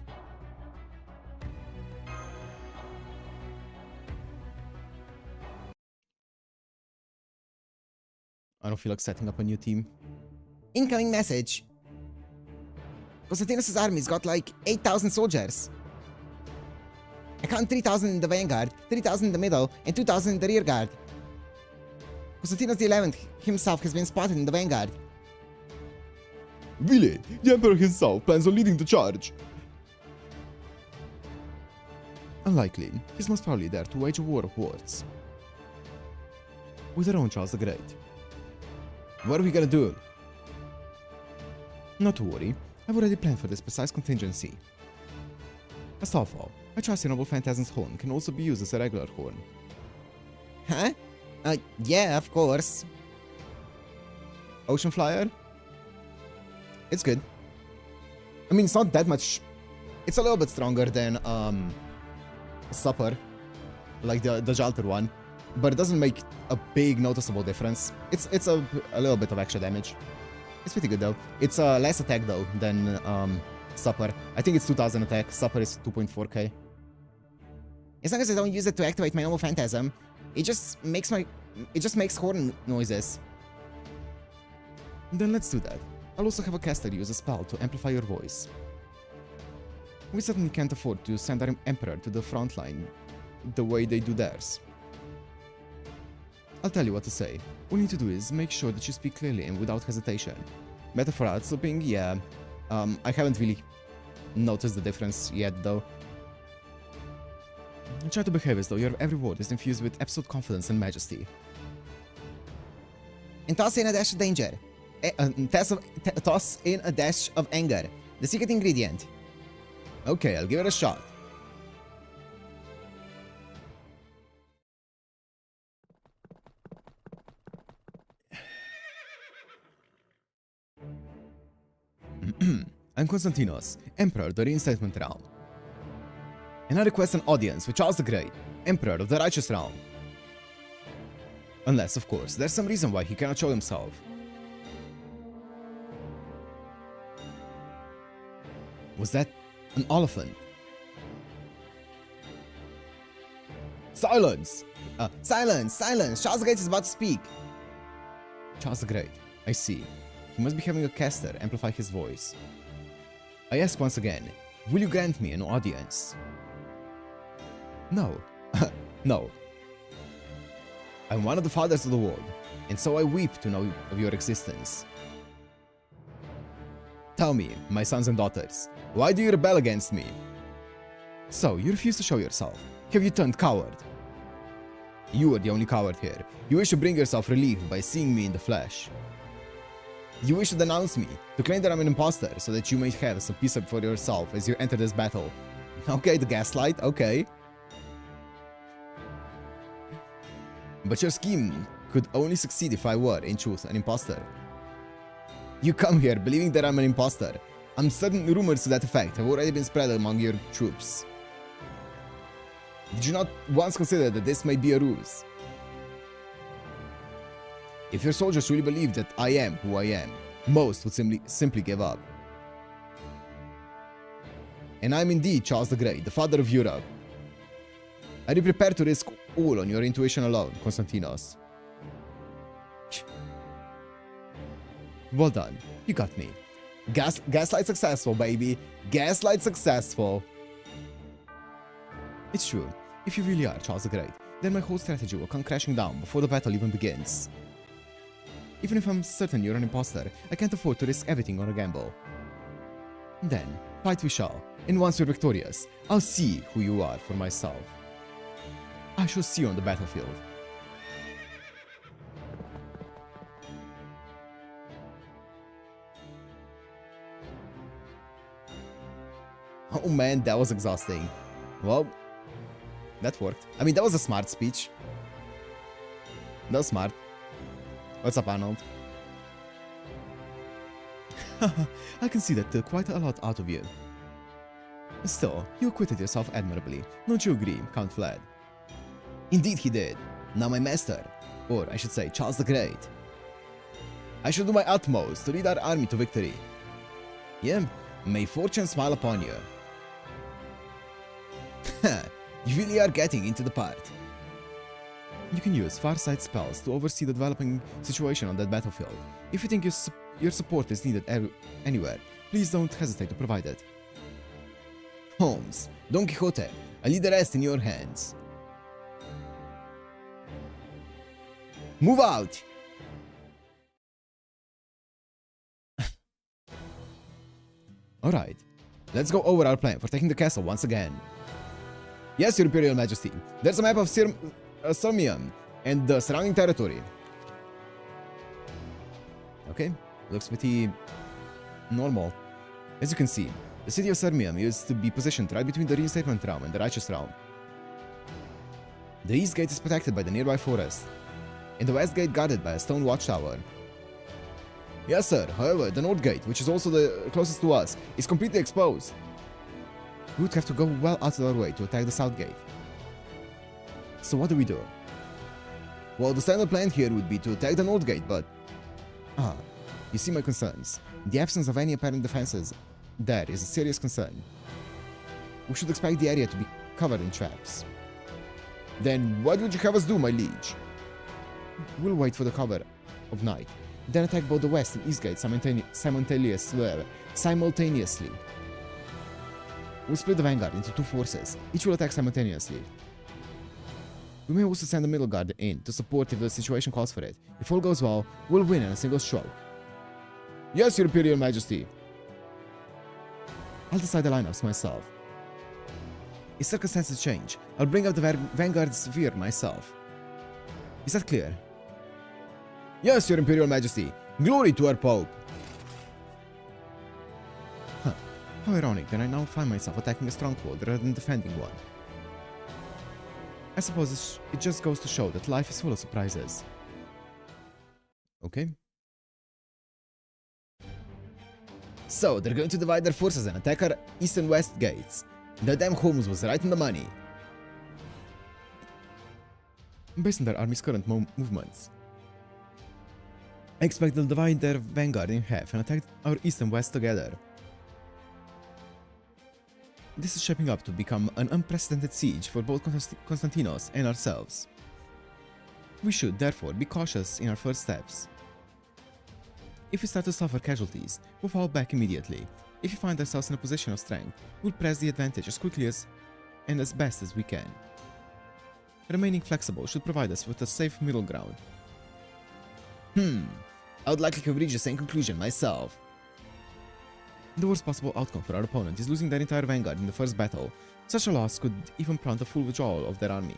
I don't feel like setting up a new team. Incoming message. Constantinos' army's got like 8,000 soldiers. I count 3,000 in the vanguard, 3,000 in the middle, and 2,000 in the rear guard. Constantinos the 11th himself has been spotted in the vanguard. Really? The Emperor himself plans on leading the charge. Unlikely. He's most probably there to wage a war of words. With their own Charles the Great. What are we gonna do? Not to worry. I've already planned for this precise contingency. Astolfo, I trust your noble phantasm's horn can also be used as a regular horn. Huh? Yeah, of course. Ocean Flyer? It's good. I mean, it's not that much. It's a little bit stronger than, Supper. Like the Jalter one. But it doesn't make a big noticeable difference. It's a little bit of extra damage. It's pretty good though. It's less attack though than Supper. I think it's 2000 attack. Supper is 2.4k. As long as I don't use it to activate my normal phantasm, it just makes horn noises. Then let's do that. I'll also have a caster use a spell to amplify your voice. We certainly can't afford to send our Emperor to the front line the way they do theirs. I'll tell you what to say. All you need to do is make sure that you speak clearly and without hesitation. Metaphor outslooping, yeah. I haven't really noticed the difference yet, though. Try to behave as though your every word is infused with absolute confidence and majesty. And toss in a dash of danger. Toss in a dash of anger. The secret ingredient. Okay, I'll give it a shot. I'm Constantinos, Emperor of the Reinstatement Realm. And I request an audience with Charles the Great, Emperor of the Righteous Realm. Unless, of course, there's some reason why he cannot show himself. Was that an elephant? Silence! Silence! Silence! Charles the Great is about to speak. Charles the Great, I see. He must be having a caster amplify his voice. I ask once again, will you grant me an audience? No. No. I'm one of the fathers of the world, and so I weep to know of your existence. Tell me, my sons and daughters, why do you rebel against me? So, you refuse to show yourself. Have you turned coward? You are the only coward here. You wish to bring yourself relief by seeing me in the flesh. You wish to denounce me, to claim that I'm an imposter, so that you may have some peace for yourself as you enter this battle. Okay, the gaslight, okay. But your scheme could only succeed if I were, in truth, an imposter. You come here believing that I'm an imposter. I'm certain rumors to that effect have already been spread among your troops. Did you not once consider that this may be a ruse? If your soldiers really believe that I am who I am, most would simply give up. And I'm indeed Charles the Great, the father of Europe. Are you prepared to risk all on your intuition alone, Constantinos? Well done. You got me. Gaslight successful, baby. Gaslight successful. It's true. If you really are Charles the Great, then my whole strategy will come crashing down before the battle even begins. Even if I'm certain you're an imposter, I can't afford to risk everything on a gamble. Then, fight we shall, and once you're victorious, I'll see who you are for myself. I shall see you on the battlefield. Oh man, that was exhausting. Well, that worked. I mean, that was a smart speech. That was smart. What's up, Arnold? I can see that took quite a lot out of you. Still, you acquitted yourself admirably. Don't you agree, Count Vlad? Indeed he did. Now my master, or I should say Charles the Great. I shall do my utmost to lead our army to victory. Yeah, may fortune smile upon you. You really are getting into the part. You can use farsight spells to oversee the developing situation on that battlefield. If you think your support is needed anywhere, please don't hesitate to provide it. Holmes, Don Quixote, I leave the rest in your hands. Move out! Alright, let's go over our plan for taking the castle once again. Yes, Your Imperial Majesty, there's a map of Sirmium and the surrounding territory. Okay, looks pretty normal. As you can see, the city of Sirmium used to be positioned right between the Reinstatement Realm and the Righteous Realm. The east gate is protected by the nearby forest, and the west gate guarded by a stone watchtower. Yes, sir. However, the north gate, which is also the closest to us, is completely exposed. We would have to go well out of our way to attack the south gate. So what do we do? Well, the standard plan here would be to attack the north gate, but... you see my concerns. The absence of any apparent defenses there is a serious concern. We should expect the area to be covered in traps. Then what would you have us do, my liege? We'll wait for the cover of night, then attack both the west and east gates simultaneously. We'll split the vanguard into two forces, each will attack simultaneously. We may also send the middle guard in to support if the situation calls for it. If all goes well, we'll win in a single stroke. Yes, Your Imperial Majesty. I'll decide the lineups myself. If circumstances change, I'll bring up the vanguard sphere myself. Is that clear? Yes, Your Imperial Majesty. Glory to our Pope. How ironic that I now find myself attacking a stronghold rather than defending one. I suppose it just goes to show that life is full of surprises. Okay. So, they're going to divide their forces and attack our east and west gates. The damn Holmes was right in the money. Based on their army's current movements, I expect they'll divide their vanguard in half and attack our east and west together. This is shaping up to become an unprecedented siege for both Constantinos and ourselves. We should, therefore, be cautious in our first steps. If we start to suffer casualties, we'll fall back immediately. If we find ourselves in a position of strength, we'll press the advantage as quickly and as best as we can. Remaining flexible should provide us with a safe middle ground. I would likely have reached the same conclusion myself. The worst possible outcome for our opponent is losing their entire vanguard in the first battle. Such a loss could even prompt a full withdrawal of their army.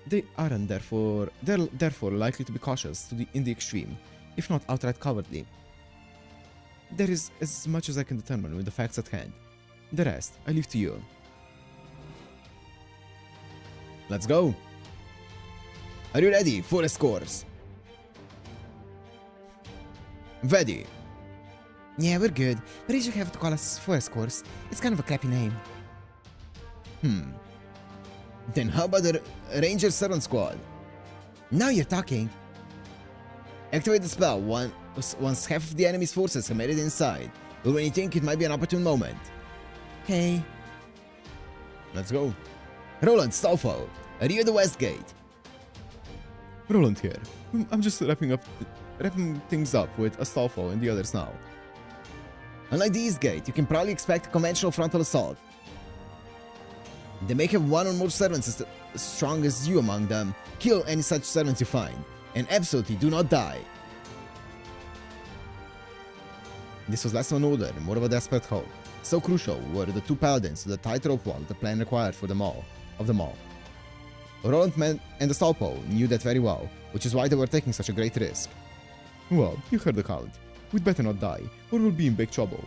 They're therefore likely to be cautious in the extreme, if not outright cowardly. There is as much as I can determine with the facts at hand. The rest, I leave to you. Let's go! Are you ready, Forest Corps? Ready! Yeah, we're good, but you have to call us Forest Corps. It's kind of a crappy name. Then how about the Ranger Servant Squad? Now you're talking. Activate the spell once half of the enemy's forces have made it inside, but when you think it might be an opportune moment. Okay. Let's go. Roland, Stoffel, are you at the west gate? Roland here. I'm just wrapping up wrapping things up with Astolfo and the others now. Unlike the East Gate, you can probably expect a conventional frontal assault. They may have one or more servants as strong as you among them. Kill any such servants you find, and absolutely do not die. This was less of an order and more of a desperate hope. So crucial were the two paladins to the tightrope wall the plan required for them all. Roland and Astolfo knew that very well, which is why they were taking such a great risk. Well, you heard the count. We'd better not die, or we'll be in big trouble.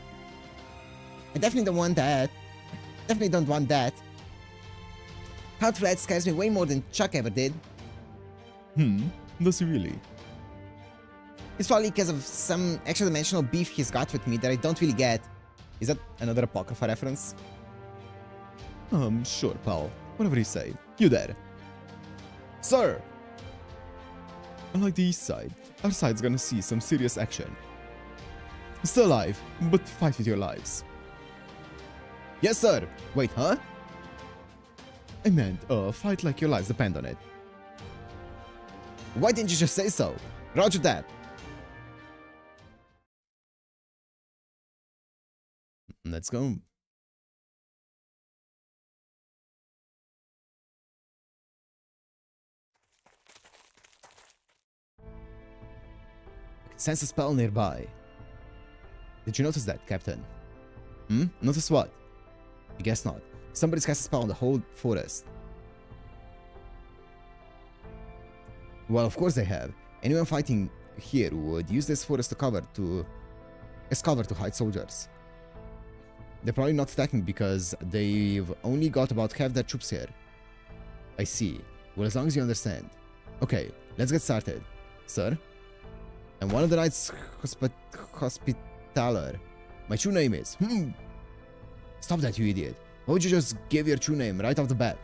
I definitely don't want that. Definitely don't want that. Count Flat scares me way more than Chuck ever did. Does he really? It's probably because of some extra dimensional beef he's got with me that I don't really get. Is that another Apocrypha reference? Sure, pal. Whatever you say. You there? Sir! Unlike the East Side, our side's gonna see some serious action. Still alive, but fight with your lives. Yes, sir! Wait, huh? I meant, fight like your lives depend on it. Why didn't you just say so? Roger that. Let's go. I can sense a spell nearby. Did you notice that, Captain? Notice what? I guess not. Somebody's cast a spell on the whole forest. Well, of course they have. Anyone fighting here would use this forest as cover to hide soldiers. They're probably not attacking because they've only got about half their troops here. I see. Well, as long as you understand. Okay, let's get started. Sir? I'm one of the Knights Hospitaller. My true name is... Stop that, you idiot. Why would you just give your true name right off the bat?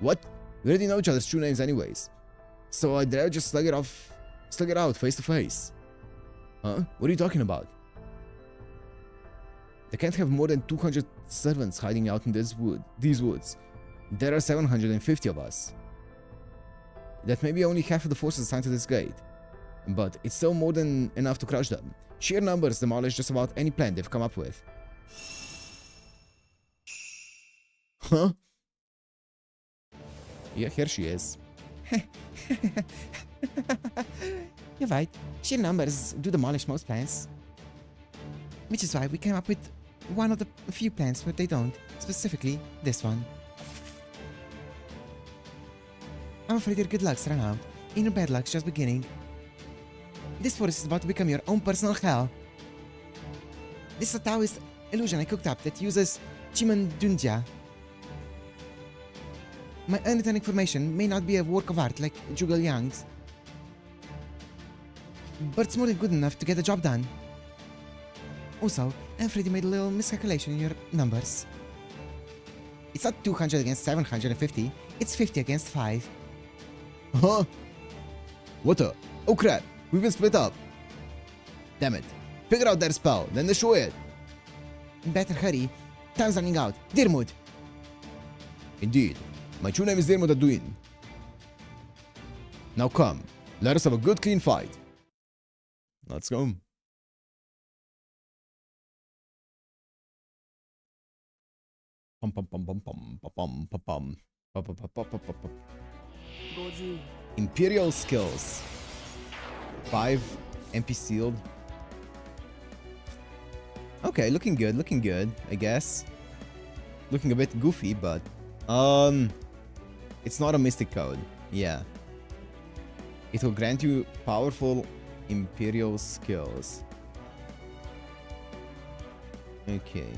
What? We already know each other's true names anyways. So I'd rather just slug it out face to face. Huh? What are you talking about? They can't have more than 200 servants hiding out in these woods. There are 750 of us. That may be only half of the forces assigned to this gate. But it's still more than enough to crush them. Sheer numbers demolish just about any plan they've come up with. Huh? Yeah, here she is. You're right. Sheer numbers do demolish most plans. Which is why we came up with one of the few plans where they don't. Specifically, this one. I'm afraid your good luck's run out, and your bad luck's just beginning. This forest is about to become your own personal hell. This is a Taoist illusion I cooked up that uses Chimandunja. My unintended formation may not be a work of art like Zhuge Liang's, but it's more than good enough to get the job done. Also, I'm afraid you made a little miscalculation in your numbers. It's not 200 against 750, it's 50 against 5. Huh? What the? Oh crap, we've been split up. Damn it. Figure out their spell, then destroy it. Better hurry. Time's running out. Dirmud! Indeed. My true name is Dirmud Aduin. Now come, let us have a good clean fight. Let's go. Pum pum pum pum pum pum pum pum pum. Imperial skills. 5 MP sealed. Okay, looking good, I guess. Looking a bit goofy, but it's not a mystic code. Yeah. It will grant you powerful Imperial skills. Okay.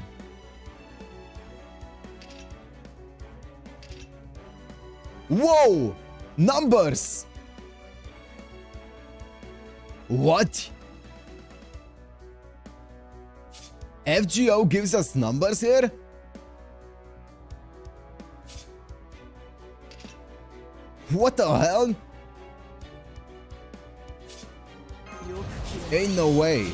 Whoa! Numbers! What? FGO gives us numbers here? What the hell? Ain't no way.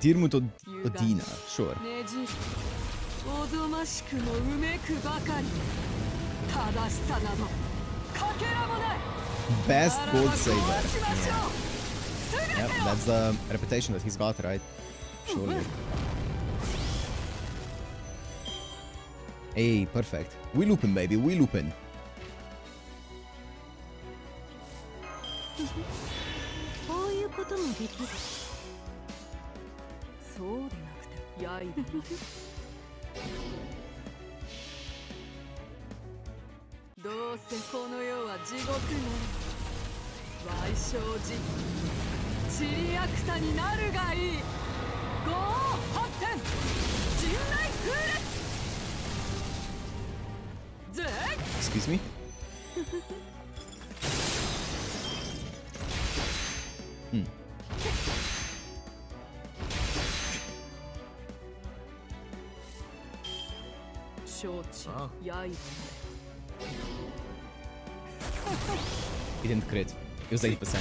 Dirmut Odina, sure. Best gold saber. Yeah. Yep, that's the reputation that he's got, right? Surely. Hey, perfect. We looping, baby, we looping. Excuse me? He didn't crit. It was 80%.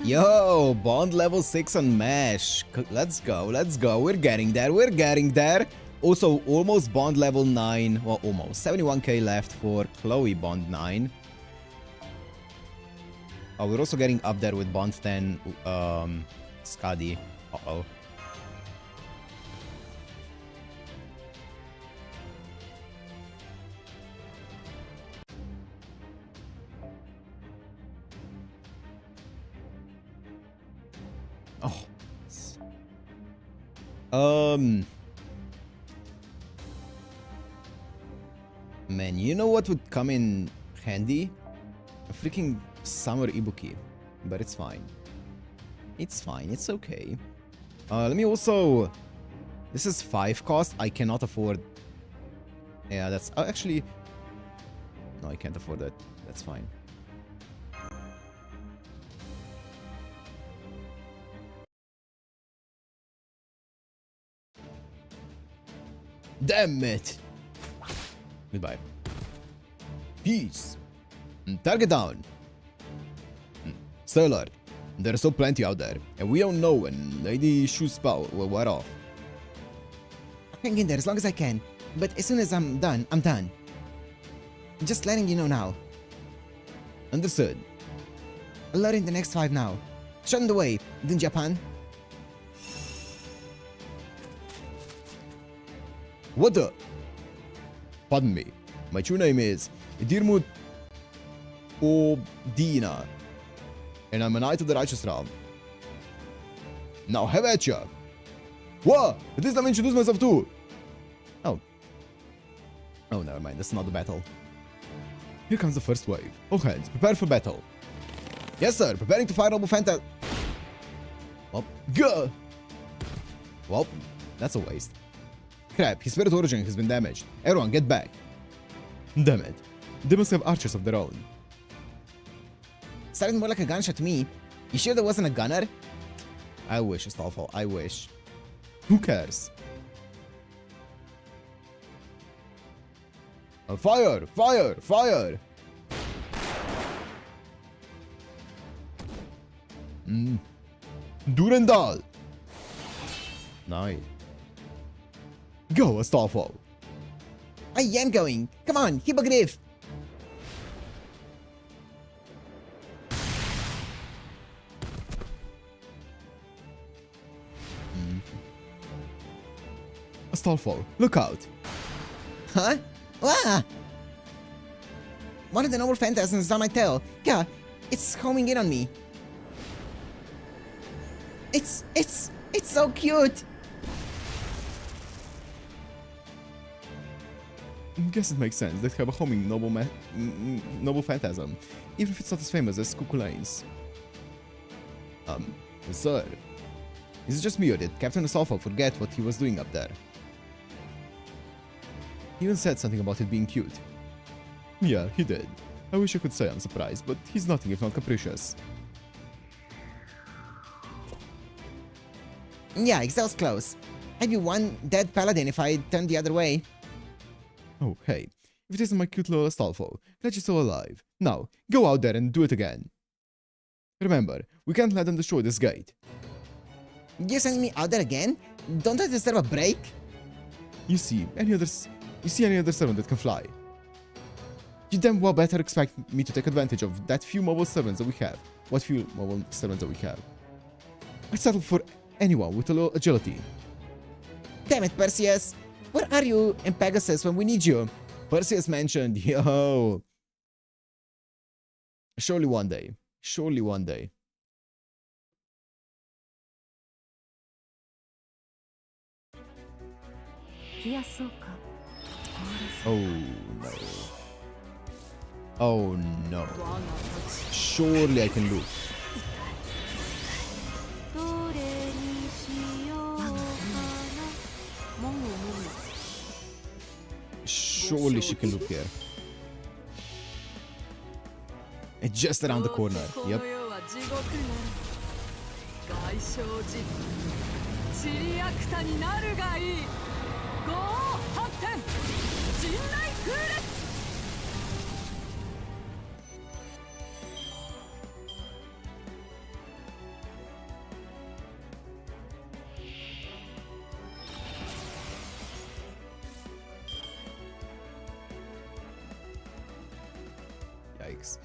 Yo, bond level 6 on mesh. Let's go, let's go. We're getting there, we're getting there. Also, almost bond level 9. Well, almost. 71k left for Chloe bond 9. Oh, we're also getting up there with bond 10, Skadi. Uh-oh. Oh. Man, you know what would come in handy? A freaking summer Ibuki. But it's fine. It's fine, it's okay. Let me also... This is 5 cost, I cannot afford... Yeah, that's... actually... No, I can't afford that. That's fine. Damn it! Goodbye. Peace. Target down. Stay alert. There's still plenty out there, and we don't know when Lady Shu spell will wear off. I'll hang in there as long as I can, but as soon as I'm done, I'm done. Just letting you know now. Understood. Alerting the next 5 now. Show them the way, Dun Japan. What the? Pardon me. My true name is Dirmut Odina, and I'm a knight of the righteous realm. Now have at ya. What? At least I've introduced myself too. Oh. Oh, never mind. That's not the battle. Here comes the first wave. All hands, prepare for battle. Yes, sir. Preparing to fire Noble Fanta. Well, gah. Well, that's a waste. Crap, his spirit origin has been damaged. Everyone, get back. Damn it. They must have archers of their own. Started more like a gunshot to me. You sure there wasn't a gunner? I wish, Astolfo. I wish. Who cares? Fire! Fire! Fire! Durandal! Nice. Go, Astolfo. I am going. Come on, Hippogriff. Astolfo, look out. Huh? Ah! One of the noble phantasms is on my tail. Yeah, it's homing in on me. It's so cute. Guess it makes sense. They have a homing noble phantasm, even if it's not as famous as Kukulain's. Sir, is it just me or did Captain Astolfo forget what he was doing up there? He even said something about it being cute. Yeah, he did. I wish I could say I'm surprised, but he's nothing if not capricious. Yeah, that was close. I'd be one dead paladin if I turned the other way. Oh, hey. If it isn't my cute little Astolfo, glad you're still alive. Now, go out there and do it again. Remember, we can't let them destroy this gate. You're sending me out there again? Don't I deserve a break? You see any other servant that can fly? You damn well better expect me to take advantage of that few mobile servants that we have. What few mobile servants that we have? I'd settle for anyone with a little agility. Damn it, Perseus! Where are you in Pegasus when we need you? Perseus mentioned, yo. Surely one day. Surely one day. Oh no. Oh no. Surely I can lose. Surely she can look here. It's just around the corner. Yep. Yikes.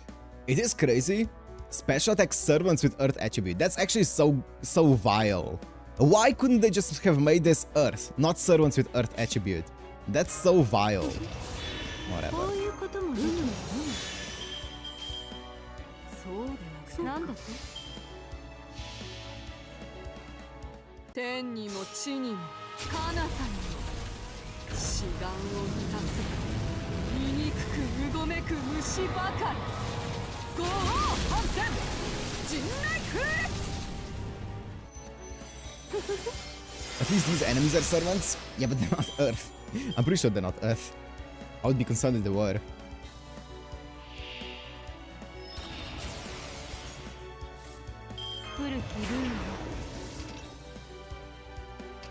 It is crazy. Special attack servants with earth attribute. That's actually so vile. Why couldn't they just have made this earth, not servants with earth attribute? That's so vile. Whatever. At least these enemies are servants? Yeah, but they're not Earth. I'm pretty sure they're not Earth. I would be concerned if they were.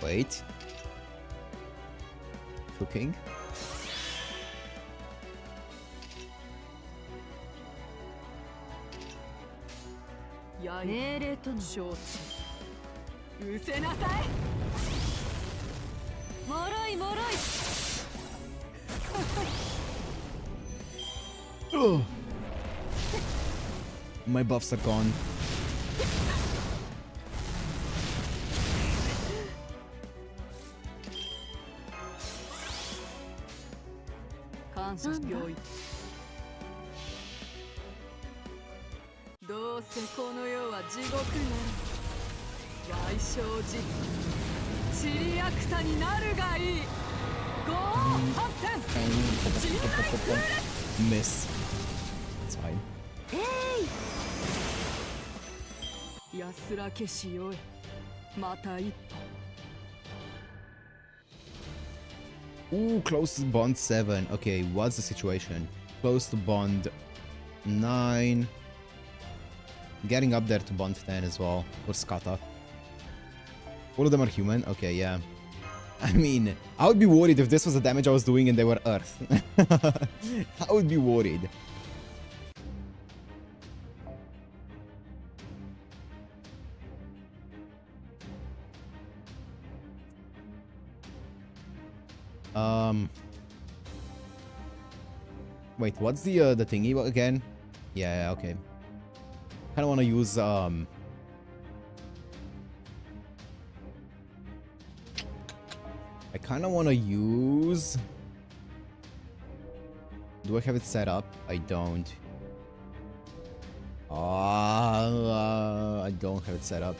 Wait. Cooking? Oh. My buffs are gone. Miss. It's fine. Ooh, close to bond 7. Okay, what's the situation? Close to bond 9. Getting up there to bond 10 as well for Skata. All of them are human? Okay, yeah. I mean, I would be worried if this was the damage I was doing and they were Earth. I would be worried. Wait, what's the thingy again? Yeah, okay. Kinda wanna use, I kinda wanna use... Do I have it set up? I don't. I don't have it set up.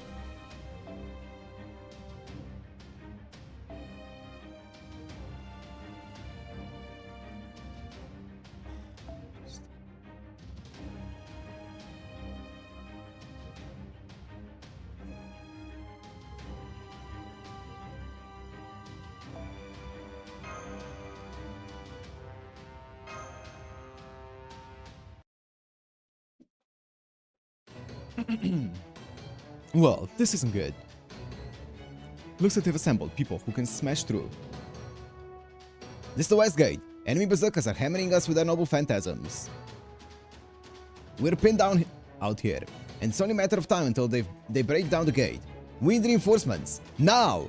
Well, this isn't good. Looks like they've assembled people who can smash through. This is the West Gate. Enemy berserkers are hammering us with their noble phantasms. We're pinned down out here, and it's only a matter of time until they break down the gate. We need reinforcements. Now!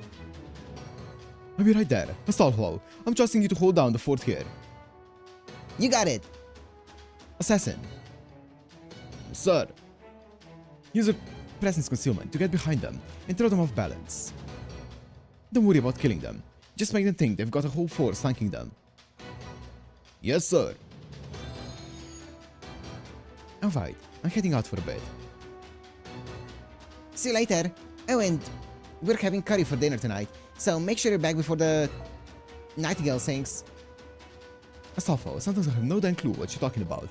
I'll be right there. Astolfo, I'm trusting you to hold down the fort here. You got it. Assassin. Sir. Use your presence concealment to get behind them and throw them off balance. Don't worry about killing them. Just make them think they've got a whole force flanking them. Yes, sir. Alright, I'm heading out for a bit. See you later. Oh, and we're having curry for dinner tonight, so make sure you're back before the nightingale sings. Astolfo, sometimes I have no damn clue what you're talking about.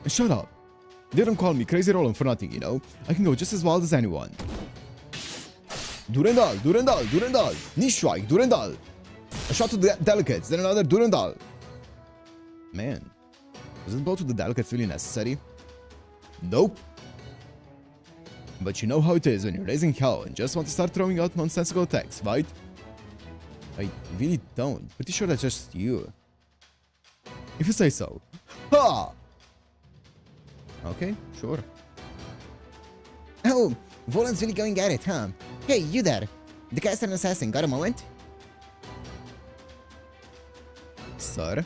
Shut up. They don't call me Crazy Roland for nothing, you know? I can go just as wild as anyone. Durandal, Durandal, Durandal! Knee strike, Durandal! A shot to the delicates, then another Durandal! Man, wasn't both of the delicates really necessary? Nope. But you know how it is when you're raising hell and just want to start throwing out nonsensical attacks, right? I really don't. Pretty sure that's just you. If you say so. Ha! Okay, sure. Oh, Volan's really going at it, huh? Hey, you there. The caster and assassin, got a moment? Sir?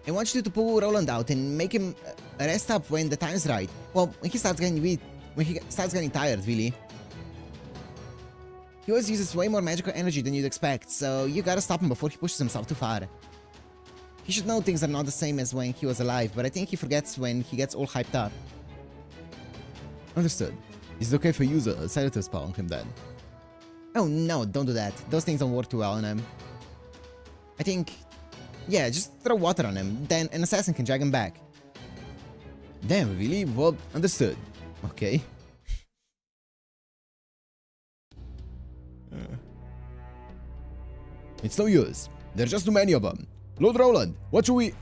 I want you to pull Roland out and make him rest up when the time's right. Well, when he starts getting tired, really. He always uses way more magical energy than you'd expect, so you gotta stop him before he pushes himself too far. He should know things are not the same as when he was alive, but I think he forgets when he gets all hyped up. Understood. Is it okay if I use a sedative spell on him then? Oh no, don't do that. Those things don't work too well on him. I think... yeah, just throw water on him, then an assassin can drag him back. Damn, really? Well, understood. Okay. It's no use. There's just too many of them. Lord Roland, what should we...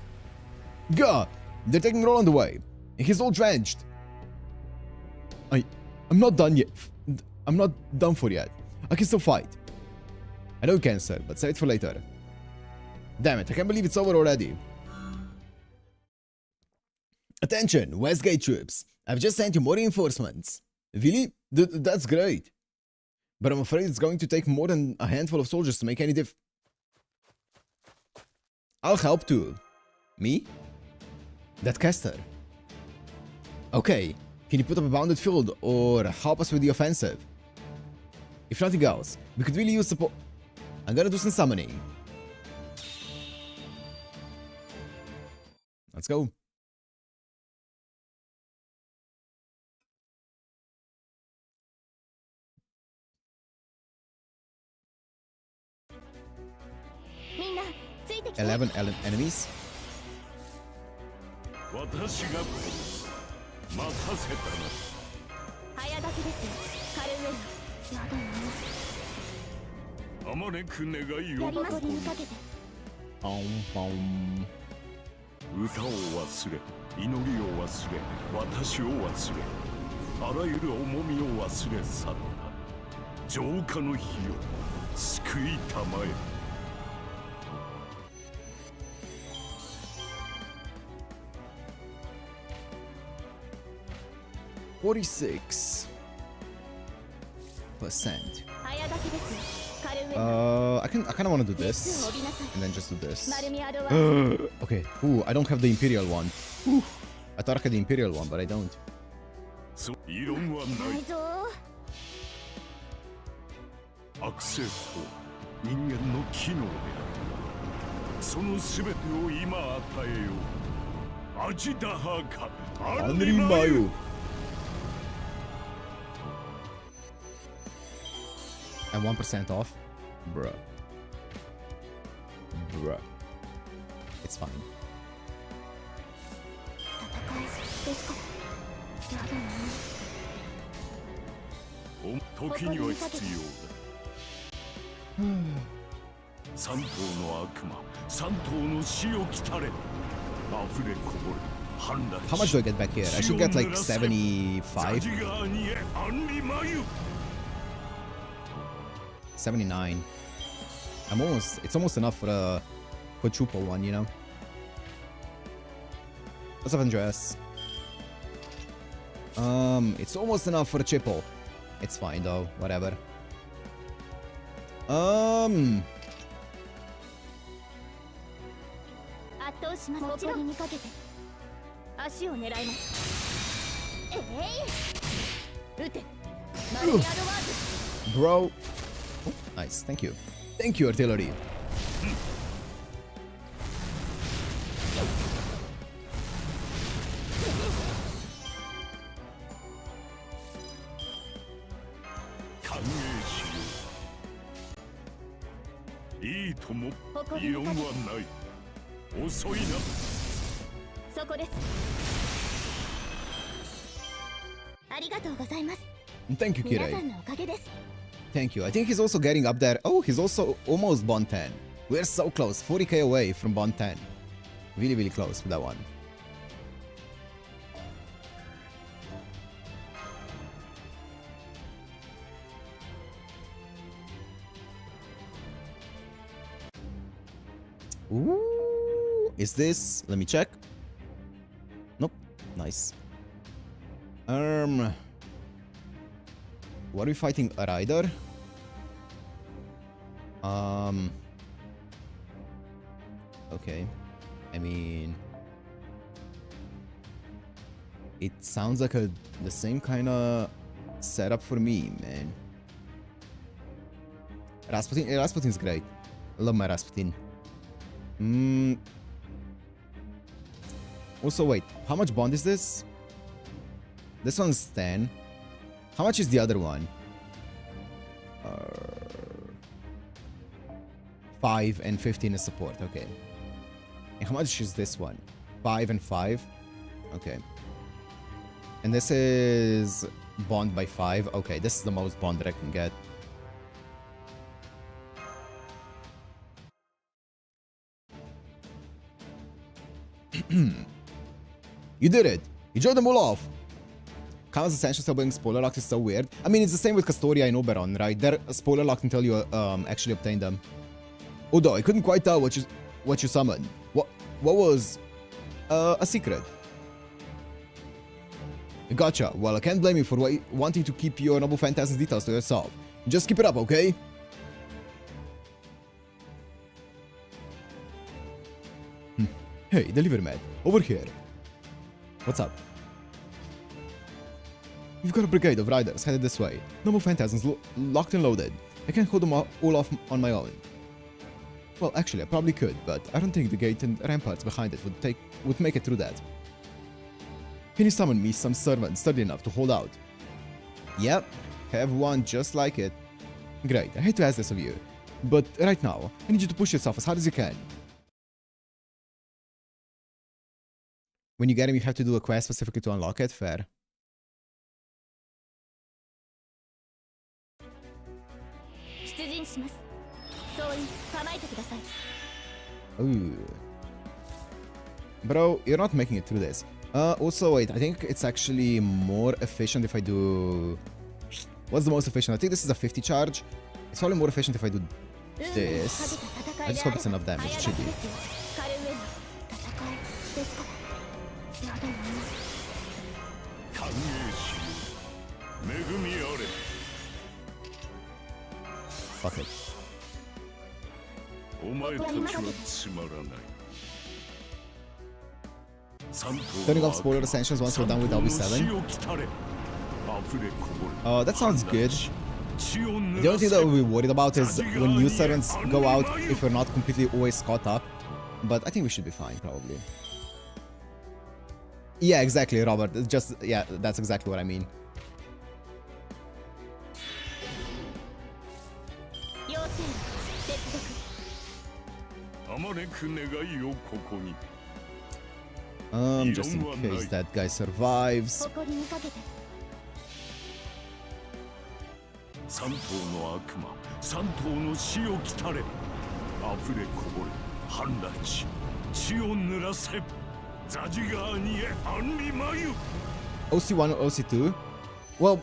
Gah! They're taking Roland away. He's all drenched. I'm not done yet. I'm not done for yet. I can still fight. I know you can, sir, but save it for later. Damn it, I can't believe it's over already. Attention, Westgate troops. I've just sent you more reinforcements. Really? That's great. But I'm afraid it's going to take more than a handful of soldiers to make any I'll help too. Me? That caster. Okay, can you put up a bounded field or help us with the offensive? If nothing else, we could really use support. I'm gonna do some summoning. Let's go. Eleven enemies. $46%. I kind of want to do this and then just do this. Okay. Ooh, I don't have the Imperial one. Ooh, I thought I had the Imperial one, but I don't. And 1% off? Bruh. Bruh. It's fine. How much do I get back here? I should get like 75? 79. It's almost enough for a quadruple one, you know? What's up, Andreas? It's almost enough for a triple. It's fine though, whatever. Bro. Oh, nice, thank you. Thank you, artillery. Thank you, Kirei. Thank you. I think he's also getting up there. Oh, he's also almost Bond 10. We're so close. 40k away from Bond 10. Really, really close with that one. Ooh, is this? Let me check. Nope. Nice. What are we fighting? A rider? Okay. I mean, it sounds like the same kind of setup for me, man. Rasputin's great. I love my Rasputin. Also, wait, how much bond is this? This one's 10. How much is the other one? 5 and 15 is support, okay. And how much is this one? 5 and 5? Okay. And this is bond by 5. Okay, this is the most bond that I can get. You did it! You drove them all off! Kama's Ascension still being spoiler locked is so weird. I mean, it's the same with Castoria and Oberon, right? They're spoiler locked until you actually obtain them. Although I couldn't quite tell what you summoned. What was a secret? Gotcha. Well, I can't blame you for wanting to keep your Noble Phantasm's details to yourself. Just keep it up, okay? Hey, Deliver Man, over here. What's up? You've got a brigade of riders headed this way. Noble Phantasms locked and loaded. I can't hold them all off on my own. Well, actually, I probably could, but I don't think the gate and ramparts behind it would make it through that. Can you summon me some servants sturdy enough to hold out? Yep, have one just like it. Great, I hate to ask this of you, but right now, I need you to push yourself as hard as you can. When you get him, you have to do a quest specifically to unlock it? Fair. Ooh. Bro, you're not making it through this. Also, wait, I think it's actually more efficient if I do... What's the most efficient? I think this is a 50 charge. It's probably more efficient if I do this. I just hope it's enough damage. It should be. Fuck it. Turning off spoiler ascensions once we're done with LB7. That sounds good. The only thing that we'll be worried about is when new servants go out if we're not completely always caught up. But I think we should be fine, probably. Yeah, exactly, Robert. It's just, yeah, that's exactly what I mean. Just in case that guy survives. OC1 or OC2? Well,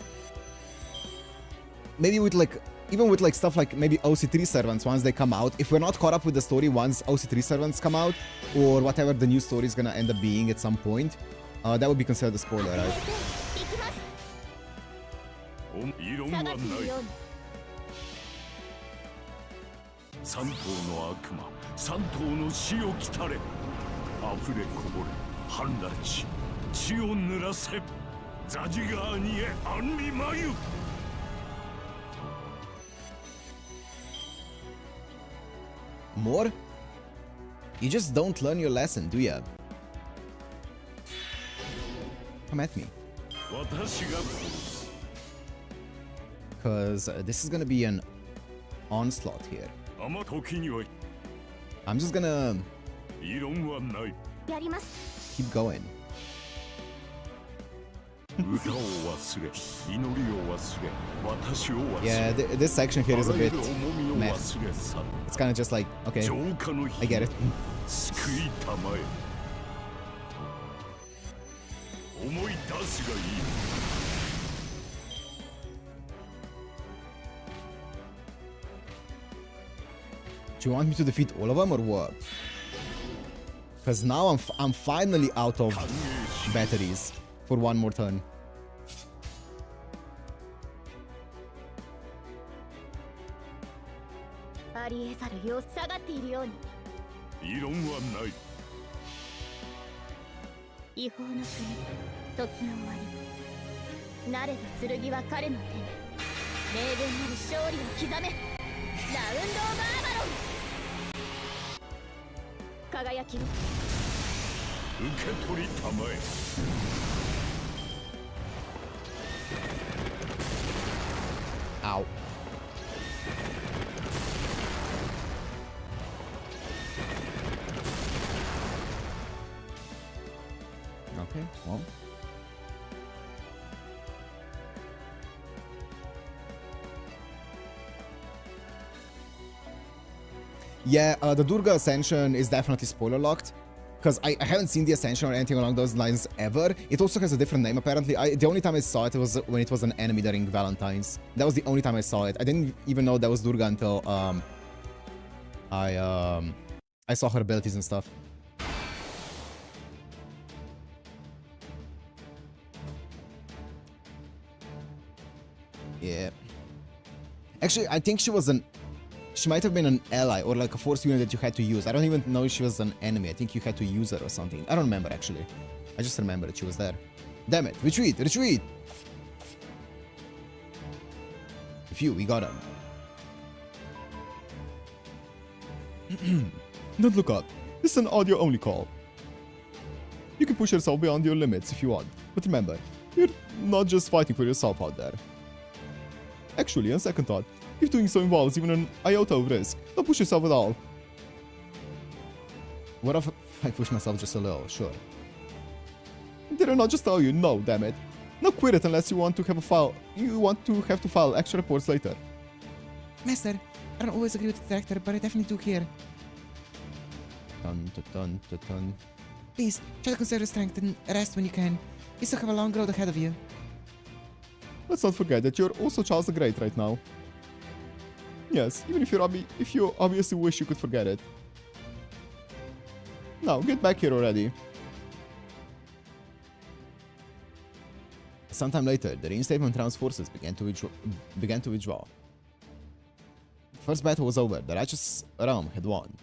maybe with like, even with like stuff like maybe OC3 servants once they come out, if we're not caught up with the story once OC3 servants come out, or whatever the new story is gonna end up being at some point, that would be considered a spoiler, right? 三頭の悪魔、三頭の死を来たれ。溢れこぼれ、氾濫し、血を濡らせ。ザジガーニへアンリマユ。More? You just don't learn your lesson, do ya? Come at me. Because this is gonna be an onslaught here. I'm just gonna keep going. Yeah, this section here is a bit meh. It's kind of just like, okay, I get it. Do you want me to defeat all of them or what? Because now I'm finally out of batteries for one more turn. Ow. Okay, well. Yeah, the Durga Ascension is definitely spoiler locked. Because I haven't seen the Ascension or anything along those lines ever. It also has a different name, apparently. The only time I saw it was when it was an enemy during Valentine's. That was the only time I saw it. I didn't even know that was Durga until I saw her abilities and stuff. Yeah. Actually, I think she might have been an ally or like a force unit that you had to use. I don't even know if she was an enemy. I think you had to use her or something. I don't remember actually. I just remember that she was there. Damn it. Retreat! Retreat! Phew, we got him. Don't look up. This is an audio only call. You can push yourself beyond your limits if you want. But remember, you're not just fighting for yourself out there. Actually, on second thought, if doing so involves even an iota of risk, don't push yourself at all. What if I push myself just a little? Sure. Did I not just tell you? No, damn it. Now quit it unless you want to have to file extra reports later. Master, I don't always agree with the director, but I definitely do here. Dun, dun, dun, dun. Please, try to conserve your strength and rest when you can. You still have a long road ahead of you. Let's not forget that you're also Charles the Great right now. Yes, even if you obviously wish you could forget it. Now, get back here already. Sometime later, the reinstatement round's forces began to withdraw. The first battle was over. The righteous realm had won.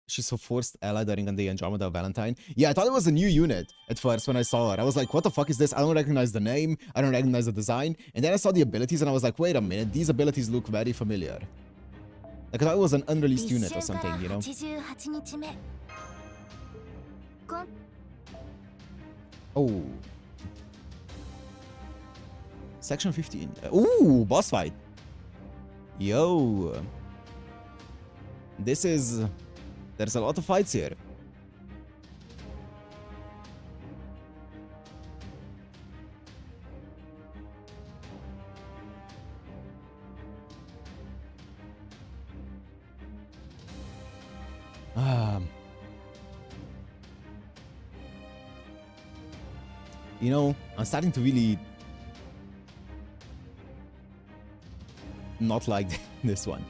She's a forced ally during the Andromeda Valentine. Yeah, I thought it was a new unit at first when I saw it. I was like, what the fuck is this? I don't recognize the name. I don't recognize the design. And then I saw the abilities and I was like, wait a minute. These abilities look very familiar. Like, I thought it was an unreleased unit or something, you know? Oh. Section 15. Ooh, boss fight. Yo. This is... There's a lot of fights here. Um, you know, I'm starting to really not like this one.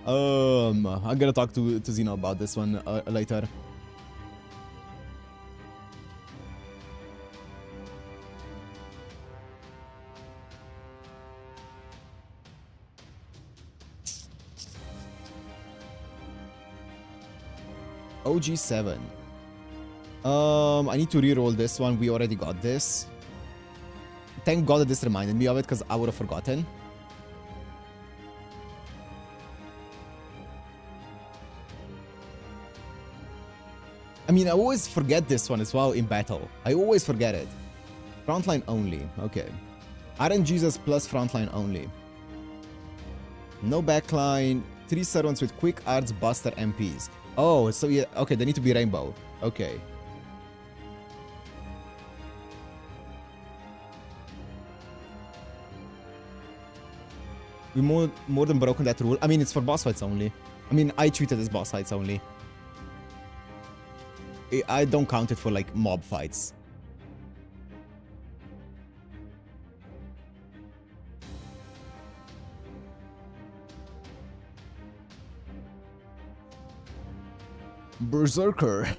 I'm gonna talk to Zeno about this one later. OG7. I need to reroll this one. We already got this. Thank God that this reminded me of it, because I would have forgotten. I mean, I always forget this one as well in battle. I always forget it. Frontline only. Okay. Iron Jesus plus frontline only. No backline. 3 servants with quick arts, buster, MPs. Oh, so yeah. Okay, they need to be rainbow. Okay. We more than broken that rule. I mean, it's for boss fights only. I mean, I treat it as boss fights only. I don't count it for, like, mob fights. Berserker.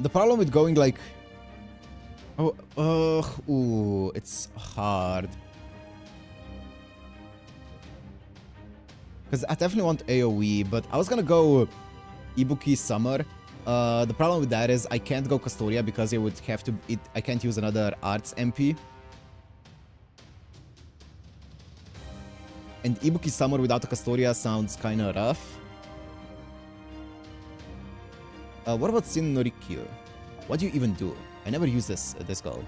The problem with going like... ooh, it's hard. Because I definitely want AoE, but I was gonna go Ibuki Summer. The problem with that is I can't go Custodia because it would have to... I can't use another Arts MP. And Ibuki Summer without a Custodia sounds kinda rough. What about Sin Norikyu? What do you even do? I never use this girl.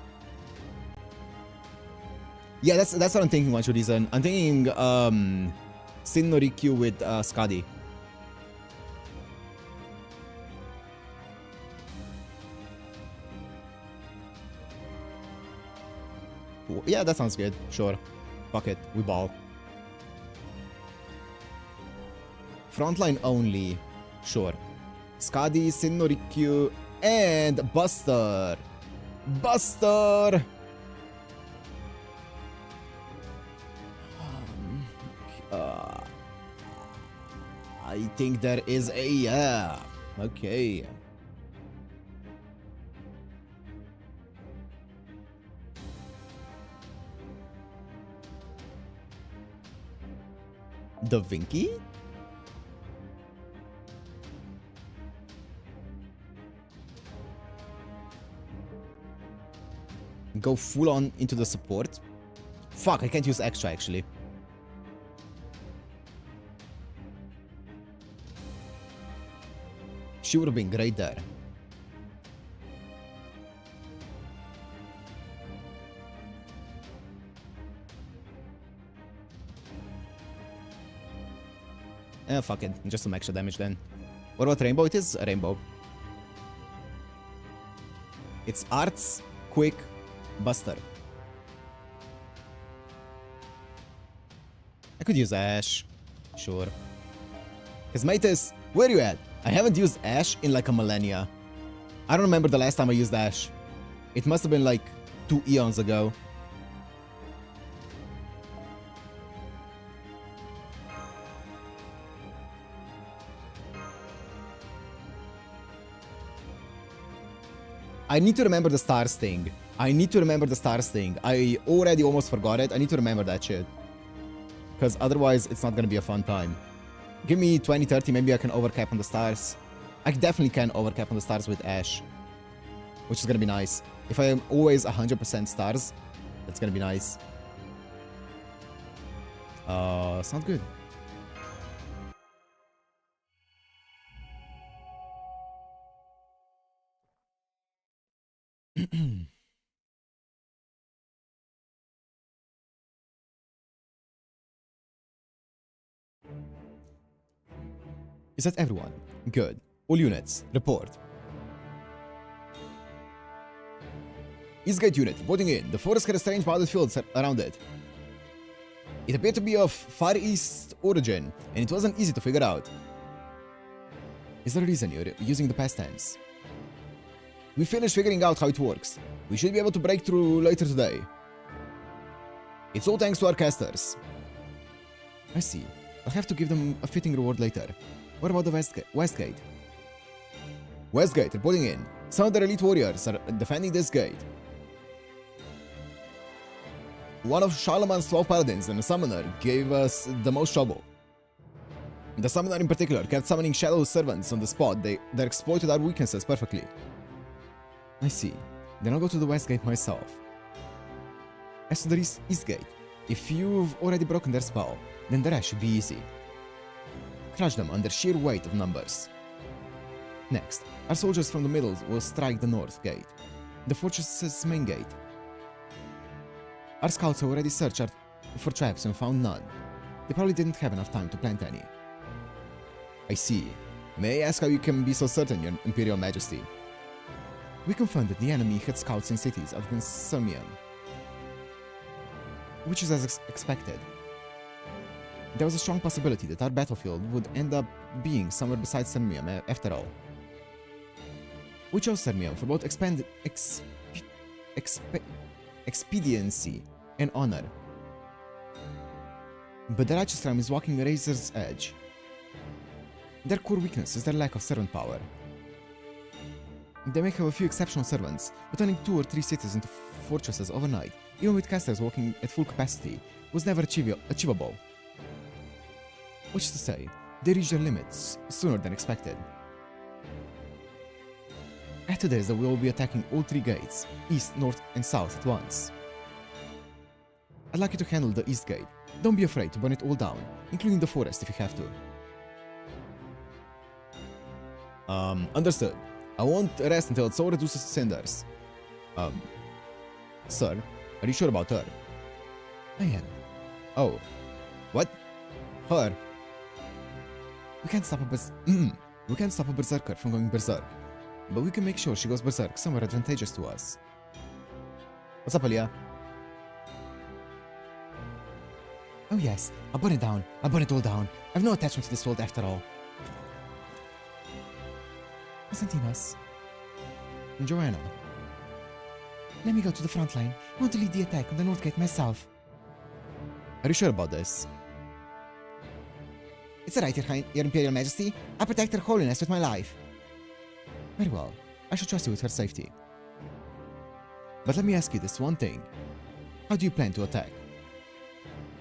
Yeah, that's what I'm thinking, one reason. I'm thinking Sin Norikyu with Skadi. Yeah, that sounds good. Sure. Fuck it. We ball. Frontline only. Sure. Skadi, Sin Norikyu, and Buster. Buster! I think there is a... yeah. Okay. The Vinky? Go full on into the support. Fuck, I can't use extra actually. She would have been great there. Fuck it. Just some extra damage then. What about Rainbow? It is a Rainbow. It's Arts, Quick, Buster. I could use Ash. Sure. Because Matus, where are you at? I haven't used Ash in like a millennia. I don't remember the last time I used Ash. It must have been like 2 eons ago. I need to remember the stars thing. I need to remember the stars thing. I already almost forgot it. I need to remember that shit. Because otherwise, it's not going to be a fun time. Give me 20, 30, maybe I can overcap on the stars. I definitely can overcap on the stars with Ash. Which is going to be nice. If I am always 100% stars, that's going to be nice. It's not good. Is that everyone? Good. All units, report. Eastgate unit, reporting in. The forest had a strange mounted field around it. It appeared to be of Far East origin, and it wasn't easy to figure out. Is there a reason you're using the past tense? We finished figuring out how it works. We should be able to break through later today. It's all thanks to our casters. I see. I'll have to give them a fitting reward later. What about the Westgate? Westgate, reporting in. Some of their elite warriors are defending this gate. One of Charlemagne's 12 paladins and a summoner gave us the most trouble. The summoner in particular kept summoning shadow servants on the spot. They exploited our weaknesses perfectly. I see. Then I'll go to the Westgate myself. As to the Eastgate, if you've already broken their spell, then the rest should be easy. Crush them under sheer weight of numbers. Next, our soldiers from the middle will strike the north gate, the fortress's main gate. Our scouts already searched for traps and found none. They probably didn't have enough time to plant any. I see. May I ask how you can be so certain, Your Imperial Majesty? We confirmed that the enemy had scouts in cities other than Sirmium, which is as expected. There was a strong possibility that our battlefield would end up being somewhere besides Sirmium after all. We chose Sirmium for both expediency and honor. But the Righteous Realm is walking a razor's edge. Their core weakness is their lack of servant power. They may have a few exceptional servants, but turning 2 or 3 cities into fortresses overnight, even with casters working at full capacity, was never achievable. Which is to say, they reached their limits sooner than expected. After this, we will be attacking all 3 gates, east, north, and south at once. I'd like you to handle the east gate. Don't be afraid to burn it all down, including the forest if you have to. Understood. I won't rest until it's all reduced to cinders. Sir, are you sure about her? I am. Oh. What? Her? We can't stop a berserker from going berserk, but we can make sure she goes berserk somewhere advantageous to us. What's up, Alia? Oh yes, I'll burn it down. I'll burn it all down. I've no attachment to this world after all. Constantinos. And Joanna. Let me go to the front line. I want to lead the attack on the north gate myself. Are you sure about this? It's alright, Your Imperial Majesty. I'll protect Her Holiness with my life. Very well. I shall trust you with her safety. But let me ask you this one thing. How do you plan to attack?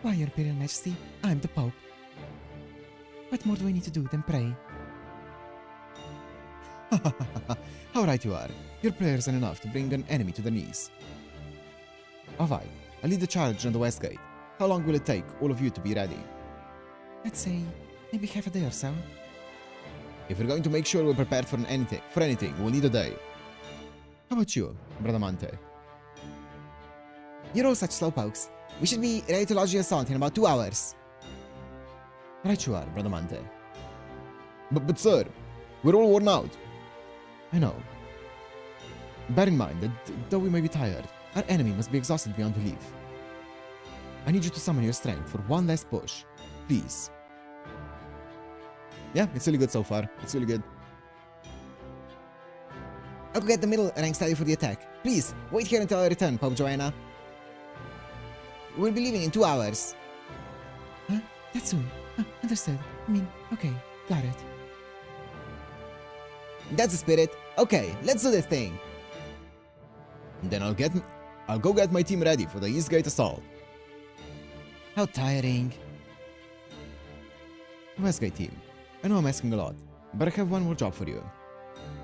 Why, Your Imperial Majesty? I'm the Pope. What more do I need to do than pray? How right you are. Your prayers are enough to bring an enemy to their knees. Alright, I'll lead the charge on the west gate. How long will it take all of you to be ready? Let's say, maybe half a day or so. If we're going to make sure we're prepared for anything, we'll need a day. How about you, Bradamante? You're all such slowpokes. We should be ready to launch the assault in about 2 hours. Right you are, Bradamante. But sir, we're all worn out. I know. Bear in mind that though we may be tired, our enemy must be exhausted beyond belief. I need you to summon your strength for one last push. Please. Yeah, it's really good so far. It's really good. I'll go get the middle ranks ready for the attack. Please, wait here until I return, Pope Joanna. We'll be leaving in 2 hours. Huh? That soon? Understood. Okay, got it. That's the spirit. Okay, let's do this thing. Then I'll go get my team ready for the East Gate assault. How tiring. Westgate team. I know I'm asking a lot, but I have one more job for you.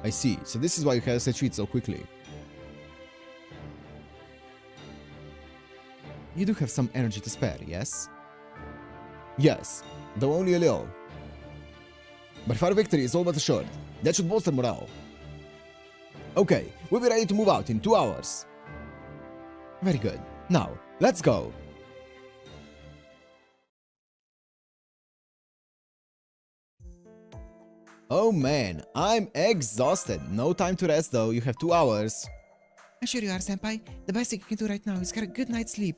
I see, so this is why you had us retreat so quickly. You do have some energy to spare, yes? Yes, though only a little. But if our victory is all but assured, that should bolster morale. Okay, we'll be ready to move out in 2 hours. Very good. Now, let's go! Oh man, I'm exhausted. No time to rest though, you have 2 hours. I'm sure you are, Senpai. The best thing you can do right now is get a good night's sleep.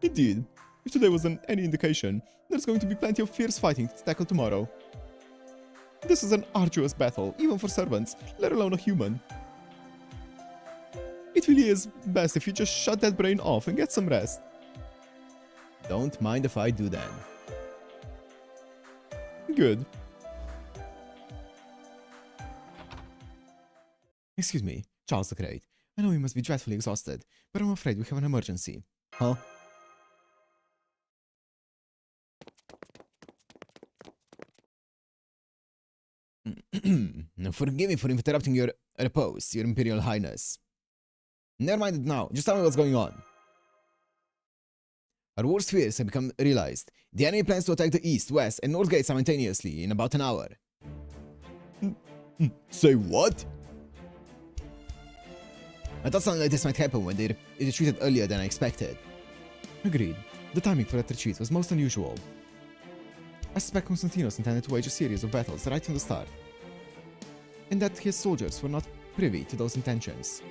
Indeed. If today wasn't any indication, there's going to be plenty of fierce fighting to tackle tomorrow. This is an arduous battle, even for servants, let alone a human. It really is best if you just shut that brain off and get some rest. Don't mind if I do then. Good. Excuse me, Charles the Great. I know you must be dreadfully exhausted, but I'm afraid we have an emergency. Huh? Forgive me for interrupting your repose, your Imperial Highness. Never mind it now, just tell me what's going on. Our worst fears have become realized. The enemy plans to attack the east, west, and north gate simultaneously in about an hour. Say what? I thought something like this might happen when they retreated earlier than I expected. Agreed. The timing for that retreat was most unusual. I suspect Constantinos intended to wage a series of battles right from the start, and that his soldiers were not privy to those intentions.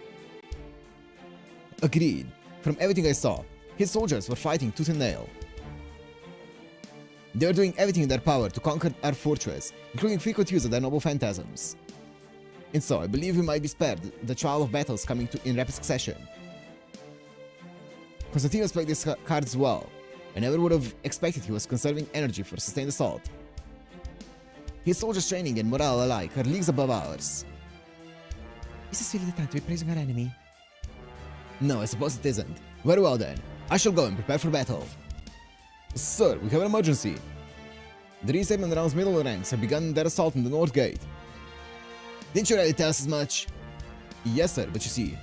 Agreed. From everything I saw, his soldiers were fighting tooth and nail. They were doing everything in their power to conquer our fortress, including frequent use of their noble phantasms. And so, I believe we might be spared the trial of battles coming in rapid succession. Constantinos played these cards well. I never would have expected he was conserving energy for sustained assault. His soldiers' training and morale alike are leagues above ours. Is this really the time to be praising our enemy? No, I suppose it isn't. Very well then. I shall go and prepare for battle. Sir, we have an emergency. The reinstatement round's middle ranks have begun their assault on the north gate. Didn't you really tell us as much? Yes, sir, but you see,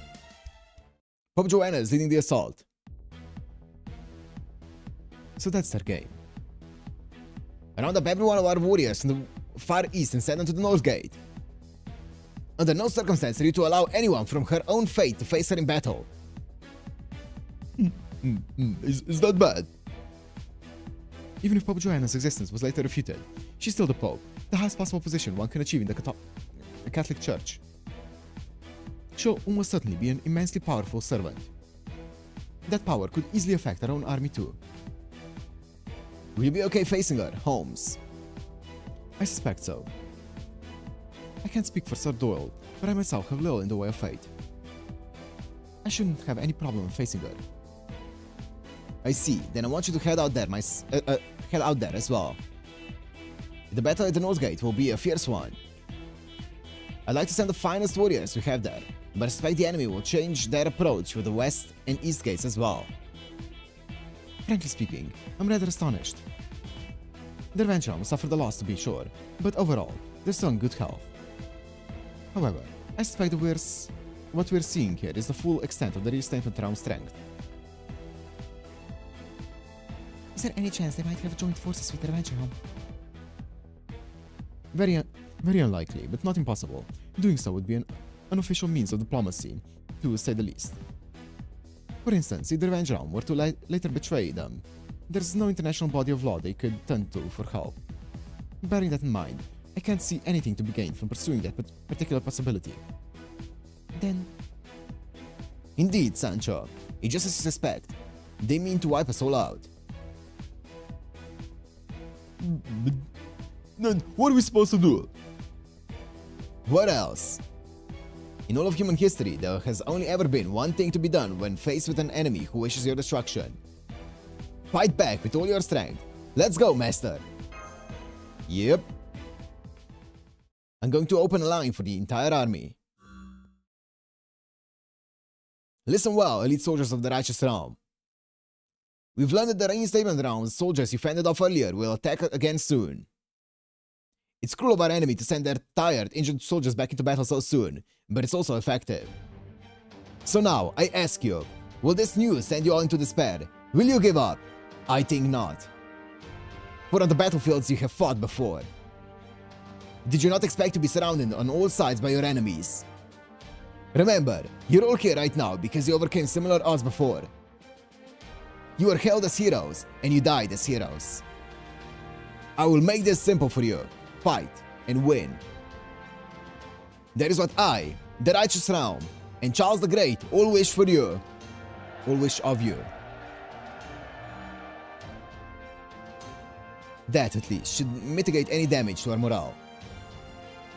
Pope Joanna is leading the assault. So that's their game. Round up every one of our warriors from the far east and send them to the north gate. Under no circumstance are you to allow anyone from her own fate to face her in battle. Is that bad? Even if Pope Joanna's existence was later refuted, she's still the Pope, the highest possible position one can achieve in the Catholic Church. She'll almost certainly be an immensely powerful servant. That power could easily affect our own army too. Will you be okay facing her, Holmes? I suspect so. I can't speak for Sir Doyle, but I myself have little in the way of fate. I shouldn't have any problem facing her. I see. Then I want you to head out there, head out there as well. The battle at the North Gate will be a fierce one. I'd like to send the finest warriors we have there, but I suspect the enemy will change their approach with the West and East Gates as well. Frankly speaking, I'm rather astonished. Their venture suffered a loss to be sure, but overall, they're still in good health. However, I suspect what we're seeing here is the full extent of the reinstatement round strength. Is there any chance they might have joined forces with their venture home? Very unlikely, but not impossible. Doing so would be an unofficial means of diplomacy, to say the least. For instance, if the Revenge Realm were to later betray them, there's no international body of law they could turn to for help. Bearing that in mind, I can't see anything to be gained from pursuing that particular possibility. Then... Indeed, Sancho. It's just as you suspect. They mean to wipe us all out. But then, what are we supposed to do? What else? In all of human history, there has only ever been one thing to be done when faced with an enemy who wishes your destruction. Fight back with all your strength. Let's go, master. Yep. I'm going to open a line for the entire army. Listen well, elite soldiers of the Righteous Realm. We've learned that the reinstatement round soldiers you fended off earlier will attack again soon. It's cruel of our enemy to send their tired, injured soldiers back into battle so soon, but it's also effective. So now, I ask you, will this news send you all into despair? Will you give up? I think not. For on the battlefields you have fought before. Did you not expect to be surrounded on all sides by your enemies? Remember, you're all here right now because you overcame similar odds before. You were hailed as heroes, and you died as heroes. I will make this simple for you. Fight, and win. That is what I, the righteous realm, and Charles the Great all wish for you. All wish of you. That, at least, should mitigate any damage to our morale.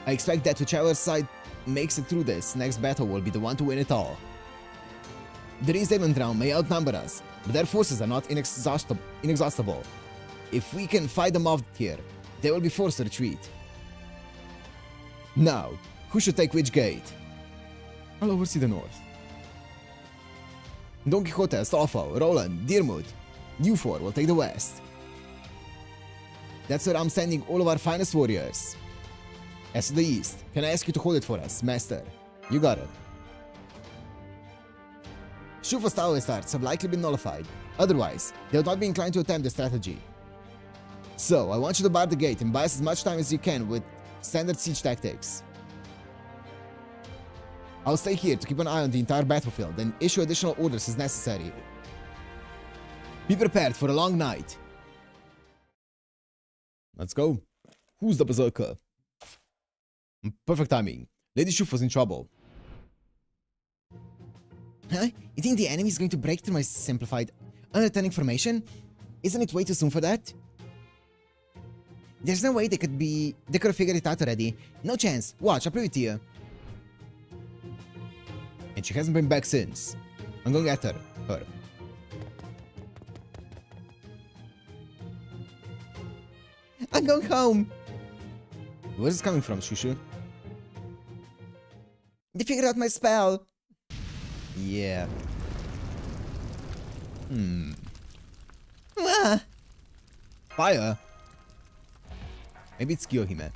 I expect that whichever side makes it through this next battle will be the one to win it all. The Reaffirming realm may outnumber us, but their forces are not inexhaustible. If we can fight them off here, they will be forced to retreat. Now, who should take which gate? I'll oversee the north. Don Quixote, Astolfo, Roland, Diarmuid, you four will take the west. That's where I'm sending all of our finest warriors. As to the east, can I ask you to hold it for us, Master? You got it. Shufa's tower starts have likely been nullified. Otherwise, they would not be inclined to attempt the strategy. So, I want you to bar the gate and buy us as much time as you can with standard siege tactics. I'll stay here to keep an eye on the entire battlefield and issue additional orders as necessary. Be prepared for a long night. Let's go. Who's the berserker? Perfect timing. Lady Shuf was in trouble. Huh? You think the enemy is going to break through my simplified, unreturning formation? Isn't it way too soon for that? There's no way they could have figured it out already. No chance. Watch, I'll prove it to you. And she hasn't been back since. I'm going after her. I'm going home. Where's this coming from, Shushu? They figured out my spell. Yeah. Ah. Fire? Maybe it's Kyohime.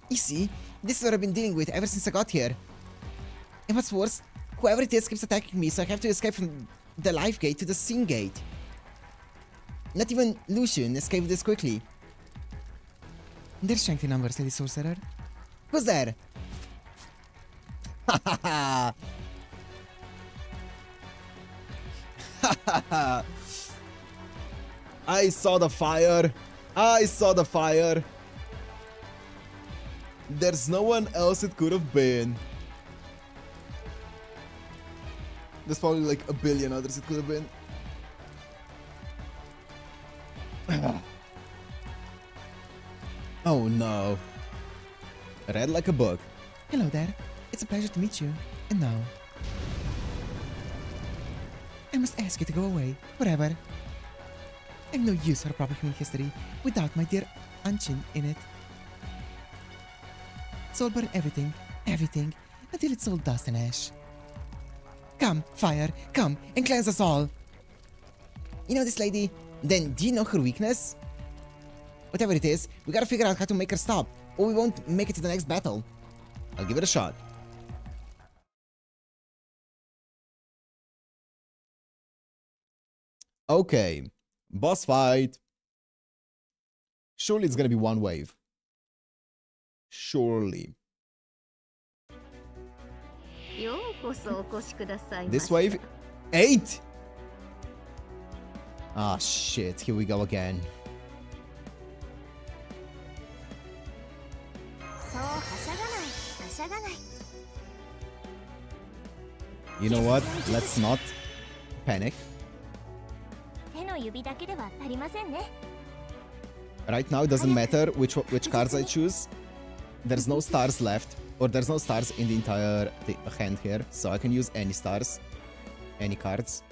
You see, this is what I've been dealing with ever since I got here. And what's worse, whoever it is keeps attacking me, so I have to escape from the life gate to the scene gate. Not even Lucian escaped this quickly. There's strength in numbers, Lady Sorcerer. Who's there? Ha ha ha! Ha ha ha! I saw the fire! I saw the fire! There's no one else it could have been. There's probably like a billion others it could have been. Oh no. Read like a book. Hello there. It's a pleasure to meet you. And now, I must ask you to go away, forever. I've no use for proper human history without my dear Anchin in it. So I'll burn everything, until it's all dust and ash. Come, fire, come and cleanse us all. You know this lady? Then do you know her weakness? Whatever it is, we gotta figure out how to make her stop, or we won't make it to the next battle. I'll give it a shot. Okay. Boss fight. Surely it's gonna be one wave. Surely. This wave? 8? Ah, shit. Here we go again. You know what? Let's not panic. Right now, it doesn't matter which cards I choose. There's no stars left, or there's no stars in the entire hand here, so I can use any stars, any cards.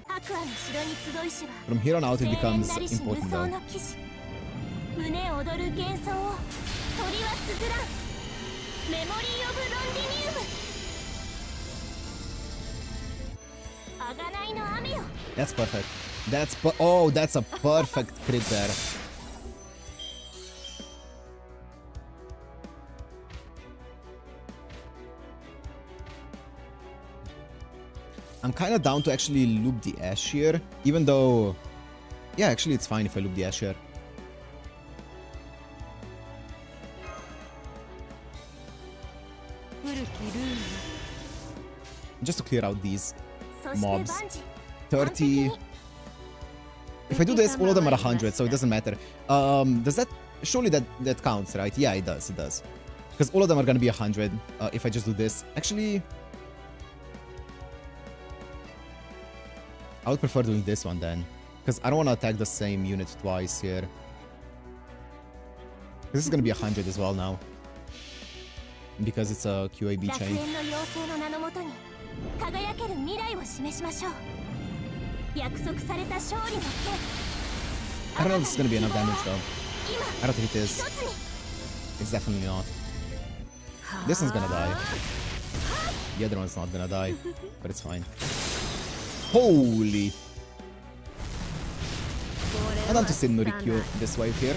From here on out, it becomes important though. That's perfect. Oh, that's a perfect crit there. I'm kind of down to actually loop the Ash here, even though... Yeah, actually it's fine if I loop the Ash here. Just to clear out these mobs. 30... If I do this, all of them are 100, so it doesn't matter. Does that... Surely that counts, right? Yeah, it does, it does. Because all of them are gonna be 100 if I just do this. Actually, I would prefer doing this one then. Because I don't want to attack the same unit twice here. This is gonna be 100 as well now. Because it's a QAB chain. I don't know if this is gonna be enough damage though. I don't think it is. It's definitely not. This one's gonna die. The other one's not gonna die, but it's fine. Holy! I want to see Norikyo this wave here.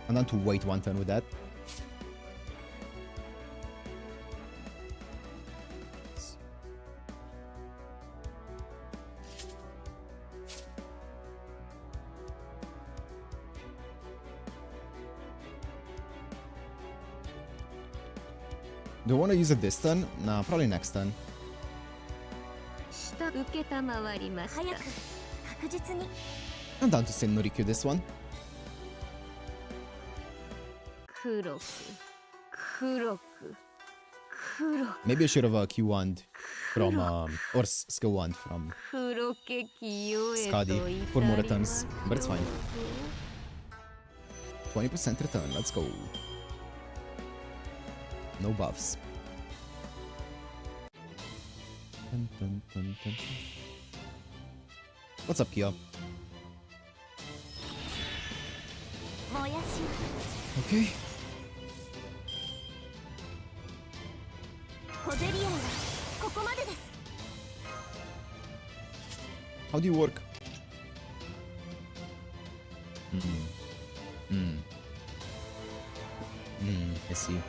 I want to wait one turn with that. Do I want to use it this turn? Nah, probably next turn. I'm down to send Norikyo this one. Maybe I should have Q1'd from, or skill 1 from Skadi for more returns, but it's fine. 20% return, let's go. No buffs. Dun, dun, dun, dun. What's up, Kia? Okay. How do you work? I see.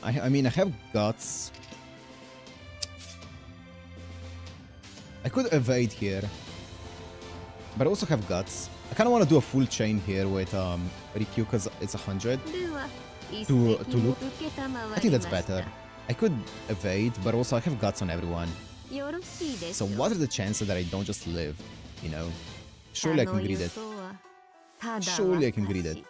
I mean, I have guts. I could evade here, but I also have guts. I kind of want to do a full chain here with Rikyu because it's 100 to loop. I think that's better. I could evade, but also I have guts on everyone. So what are the chances that I don't just live, you know? Surely I can greed it. Surely I can greed it.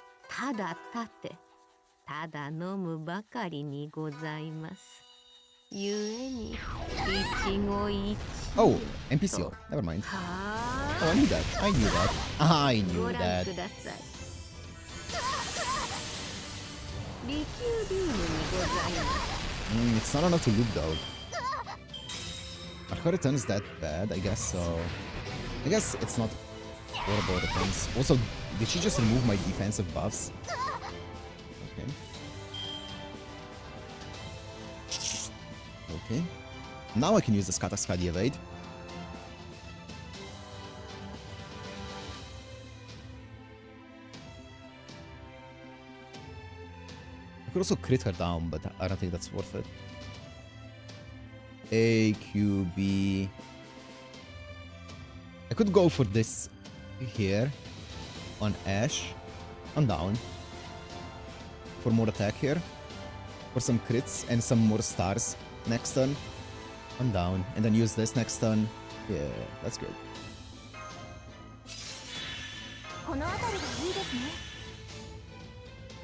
Oh, NPCO. Never mind. Oh, I knew that. I knew that. I knew that. It's not enough to loop though. Are her returns that bad? I guess so. I guess it's not horrible returns. Also, did she just remove my defensive buffs? Okay. Okay. Now I can use the Skadi evade. I could also crit her down, but I don't think that's worth it. AQB. I could go for this here on Ash. I'm down. For more attack here. For some crits and some more stars next turn. I'm down. And then use this next turn. Yeah, that's good.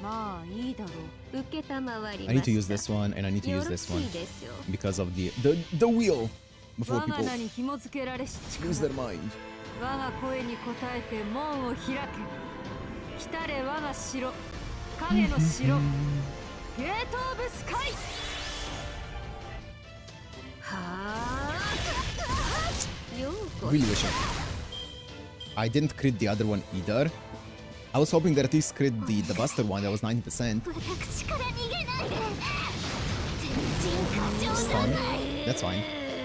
I need to use this one and I need to use this one because of the wheel before people lose their mind. Really wish I didn't crit the other one either. I was hoping that at least crit the Buster one that was 90%. Stun. That's fine. I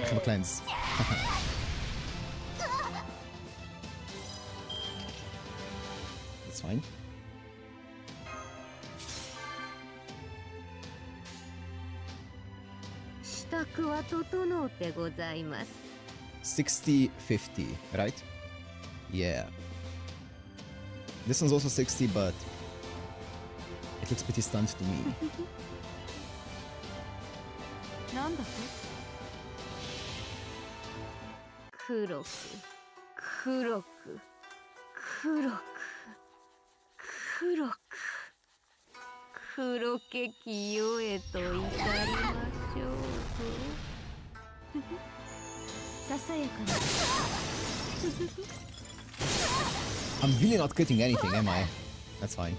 have a cleanse. That's fine. 宅は整ってございます。 60, 50, right? Yeah. This one's also 60, but it looks pretty stunned to me. なんだと？黒く黒く黒く黒く黒けきよえと至りましょう。ささやかな。I'm really not critting anything, am I? That's fine.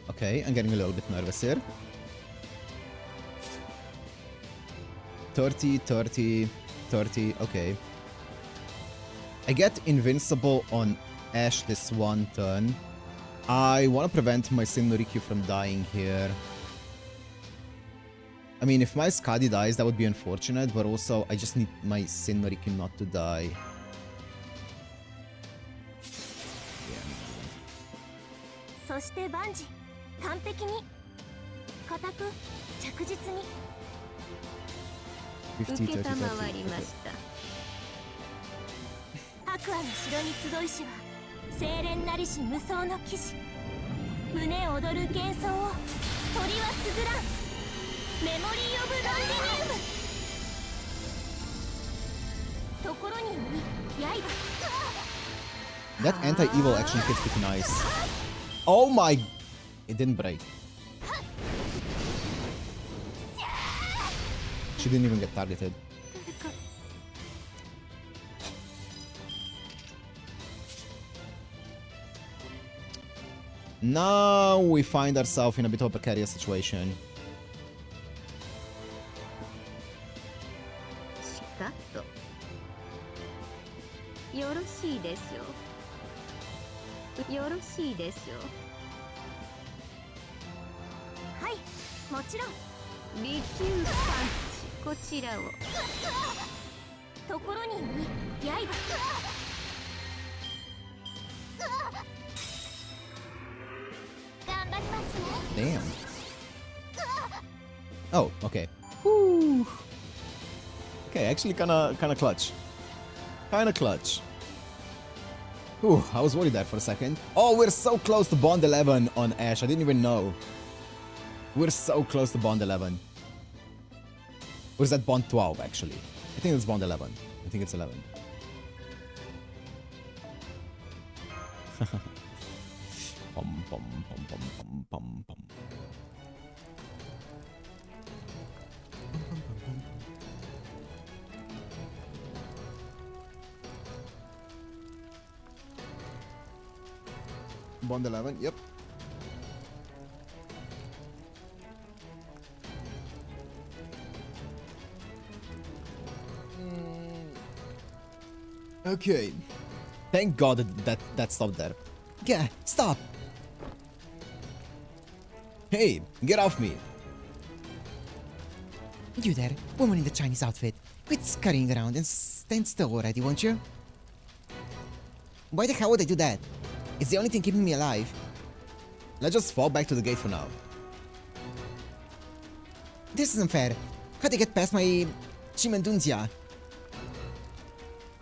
Okay, I'm getting a little bit nervous here. 30, 30, 30, okay. I get invincible on Ash this one turn. I want to prevent my Sin no Rikyu from dying here. I mean, if my Skadi dies, that would be unfortunate, but also I just need my Sin no Rikyu not to die. Yeah, そして万事完璧に固く着実に50, 受け 30, たま 30. わりました。白亜の城に集いしは清廉なりし無双の騎士胸躍る幻想を鳥は綴らんメモリー・オブ・ロンデニウムところに刃 That anti-evil action hits pretty nice. Oh my... It didn't break. She didn't even get targeted. Now we find ourselves in a bit of a precarious situation. しかとよろしいでしょう。よろしいでしょう。はいもちろん利休パンチこちらを。ところに刃頑張りますね Damn. Oh, okay. Whew. Okay, actually kinda clutch. Kinda clutch. Ooh, I was worried there for a second. Oh, we're so close to Bond 11 on Ash. I didn't even know. We're so close to Bond 11. Or is that Bond 12, actually? I think it's Bond 11. I think it's 11. Pum, pum, pum, pum, pum, pum, pum. Bond 11, yep. Okay. Thank God that stopped there. Yeah, stop! Hey, get off me! You there, woman in the Chinese outfit. Quit scurrying around and stand still already, won't you? Why the hell would I do that? It's the only thing keeping me alive. Let's just fall back to the gate for now. This isn't fair. How'd you get past my Chimandunzia?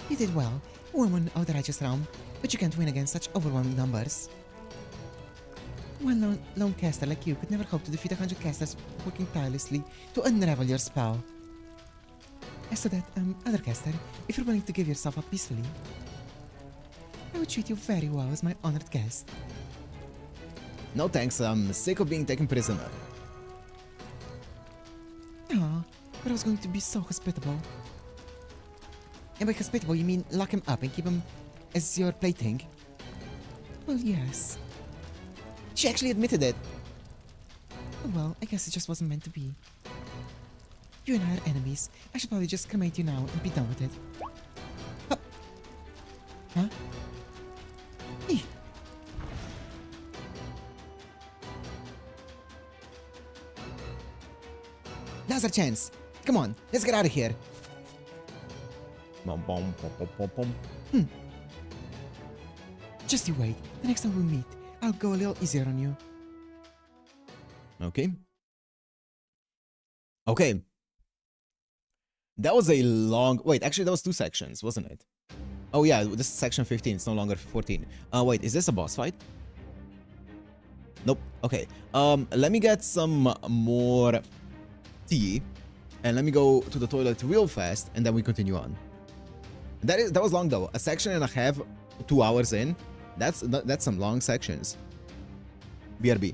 You did well. Woman of the righteous realm, but you can't win against such overwhelming numbers. One lone caster like you could never hope to defeat 100 casters working tirelessly to unravel your spell. As to that, other caster, if you're willing to give yourself up peacefully, I would treat you very well as my honored guest. No thanks, I'm sick of being taken prisoner. Aw, but I was going to be so hospitable. And by hospitable, you mean lock him up and keep him as your plaything? Well, yes. She actually admitted it. Oh, well, I guess it just wasn't meant to be. You and I are enemies. I should probably just cremate you now and be done with it. Huh? Eeh. Now's our chance. Come on, let's get out of here. Bum, bum, bum, bum, bum, bum. Just you wait. The next time we meet, I'll go a little easier on you. Okay. Okay. That was a long... Wait, actually, that was 2 sections, wasn't it? Oh, yeah, this is section 15. It's no longer 14. Wait, is this a boss fight? Nope. Okay. Let me get some more tea. And let me go to the toilet real fast, and then we continue on. That was long, though. A section and a half, 2 hours in. That's some long sections. BRB.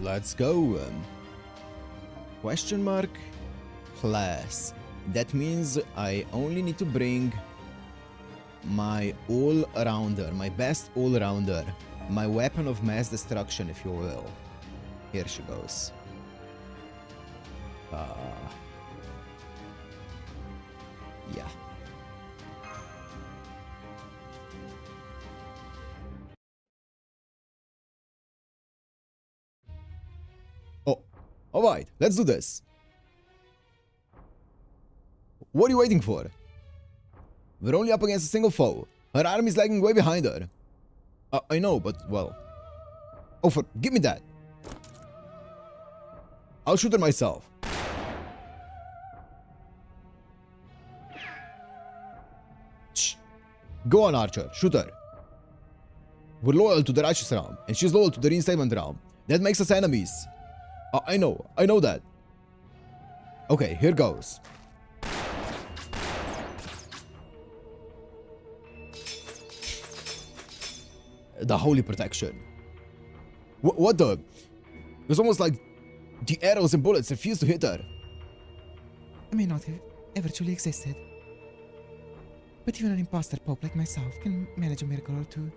Let's go. Question mark class. That means I only need to bring my all-rounder, my best all-rounder, my weapon of mass destruction, if you will. Here she goes. Yeah. Oh, alright, let's do this. What are you waiting for? We're only up against a single foe. Her army's lagging way behind her. I know, but well... Oh, give me that. I'll shoot her myself. Shh. Go on, Archer. Shoot her. We're loyal to the righteous realm, and she's loyal to the reinstatement realm. That makes us enemies. I know that. Okay, here goes. The holy protection. What the? It was almost like the arrows and bullets refused to hit her. I may not have ever truly existed, but even an imposter pope like myself can manage a miracle or two.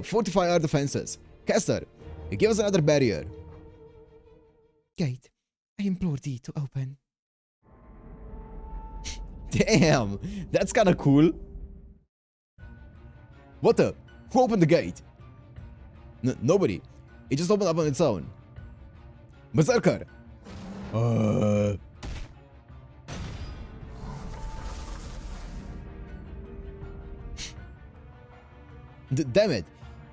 Fortify our defenses. Caster, give us another barrier. Gate, I implore thee to open. Damn, that's kinda cool. What the? Who opened the gate? Nobody. It just opened up on its own. Berserker! Damn it!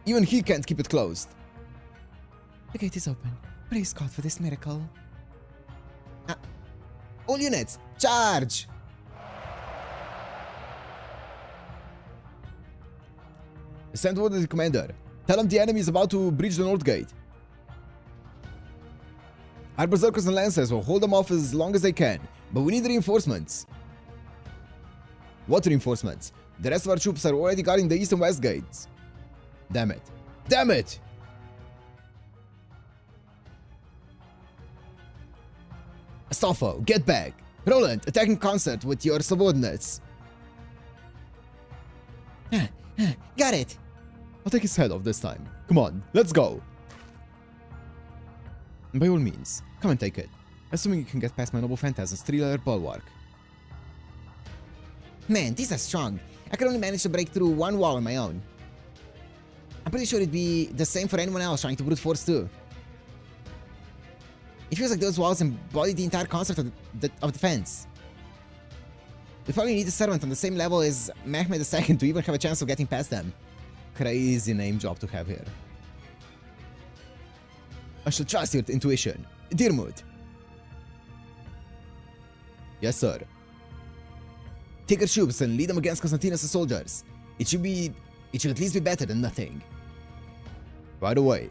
Even he can't keep it closed. The gate is open. Praise God for this miracle. All units, charge! Send word to the commander. Tell him the enemy is about to breach the north gate. Our berserkers and lancers will hold them off as long as they can, but we need reinforcements. What reinforcements? The rest of our troops are already guarding the east and west gates. Damn it. Damn it! Astolfo, get back! Roland, attack in concert with your subordinates. Got it! I'll take his head off this time. Come on, let's go! By all means, come and take it. Assuming you can get past my noble phantasm's 3-layer bulwark. Man, these are strong. I could only manage to break through one wall on my own. I'm pretty sure it'd be the same for anyone else trying to brute force too. It feels like those walls embody the entire concept of defense. We probably need a servant on the same level as Mehmed II to even have a chance of getting past them. Crazy name job to have here. I shall trust your intuition. Dirmut. Yes, sir. Take your troops and lead them against Constantinus' soldiers. It should at least be better than nothing. Right away.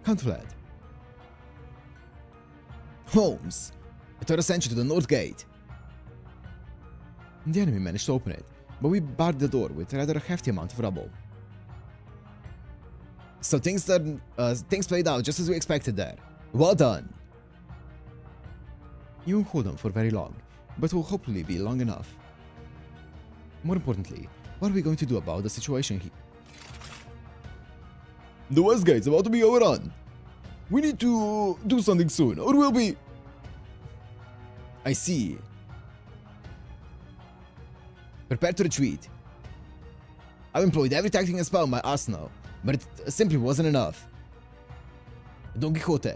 Count Vlad. Holmes. A third ascension to the north gate. The enemy managed to open it, but we barred the door with rather a hefty amount of rubble. So things played out just as we expected there. Well done. You won't hold on for very long, but will hopefully be long enough. More importantly, what are we going to do about the situation here? The west gate's about to be overrun. We need to do something soon, or we'll be... I see. Prepare to retreat. I've employed every tactic and spell in my arsenal, but it simply wasn't enough. Don Quixote.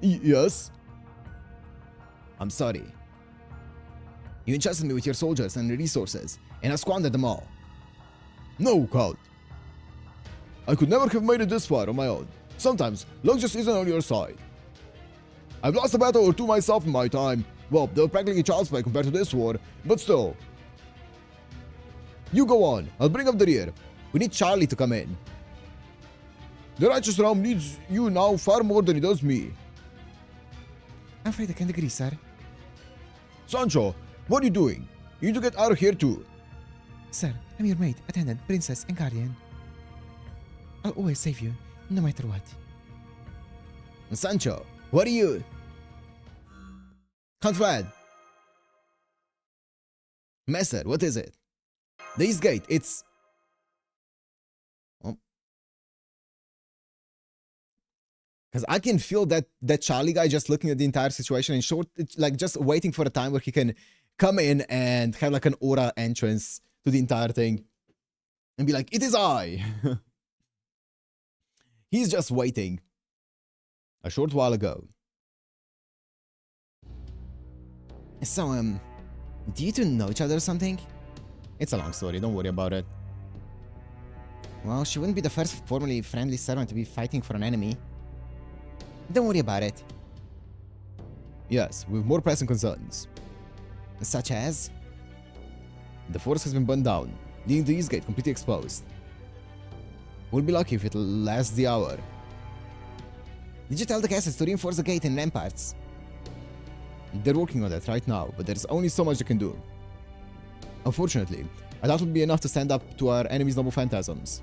Yes? I'm sorry. You entrusted me with your soldiers and resources, and I squandered them all. No, Count. I could never have made it this far on my own. Sometimes, luck just isn't on your side. I've lost a battle or two myself in my time. Well, they were practically child's play compared to this war, but still. You go on, I'll bring up the rear. We need Charlie to come in. The righteous realm needs you now far more than it does me. I'm afraid I can't agree, sir. Sancho, what are you doing? You need to get out of here too. Sir, I'm your maid, attendant, princess, and guardian. I'll always save you, no matter what. Sancho, what are you? Count Vlad. Messer, what is it? The east gate, it's... Because I can feel that Charlie guy just looking at the entire situation in short, like just waiting for a time where he can come in and have like an aura entrance to the entire thing. And be like, it is I! He's just waiting. A short while ago. So, do you two know each other or something? It's a long story, don't worry about it. Well, she wouldn't be the first formerly friendly servant to be fighting for an enemy. Don't worry about it. Yes, with more pressing concerns. Such as? The force has been burned down, leaving the east gate completely exposed. We'll be lucky if it lasts the hour. Did you tell the castles to reinforce the gate and ramparts? They're working on that right now, but there's only so much they can do. Unfortunately, I doubt it would be enough to stand up to our enemy's noble phantasms.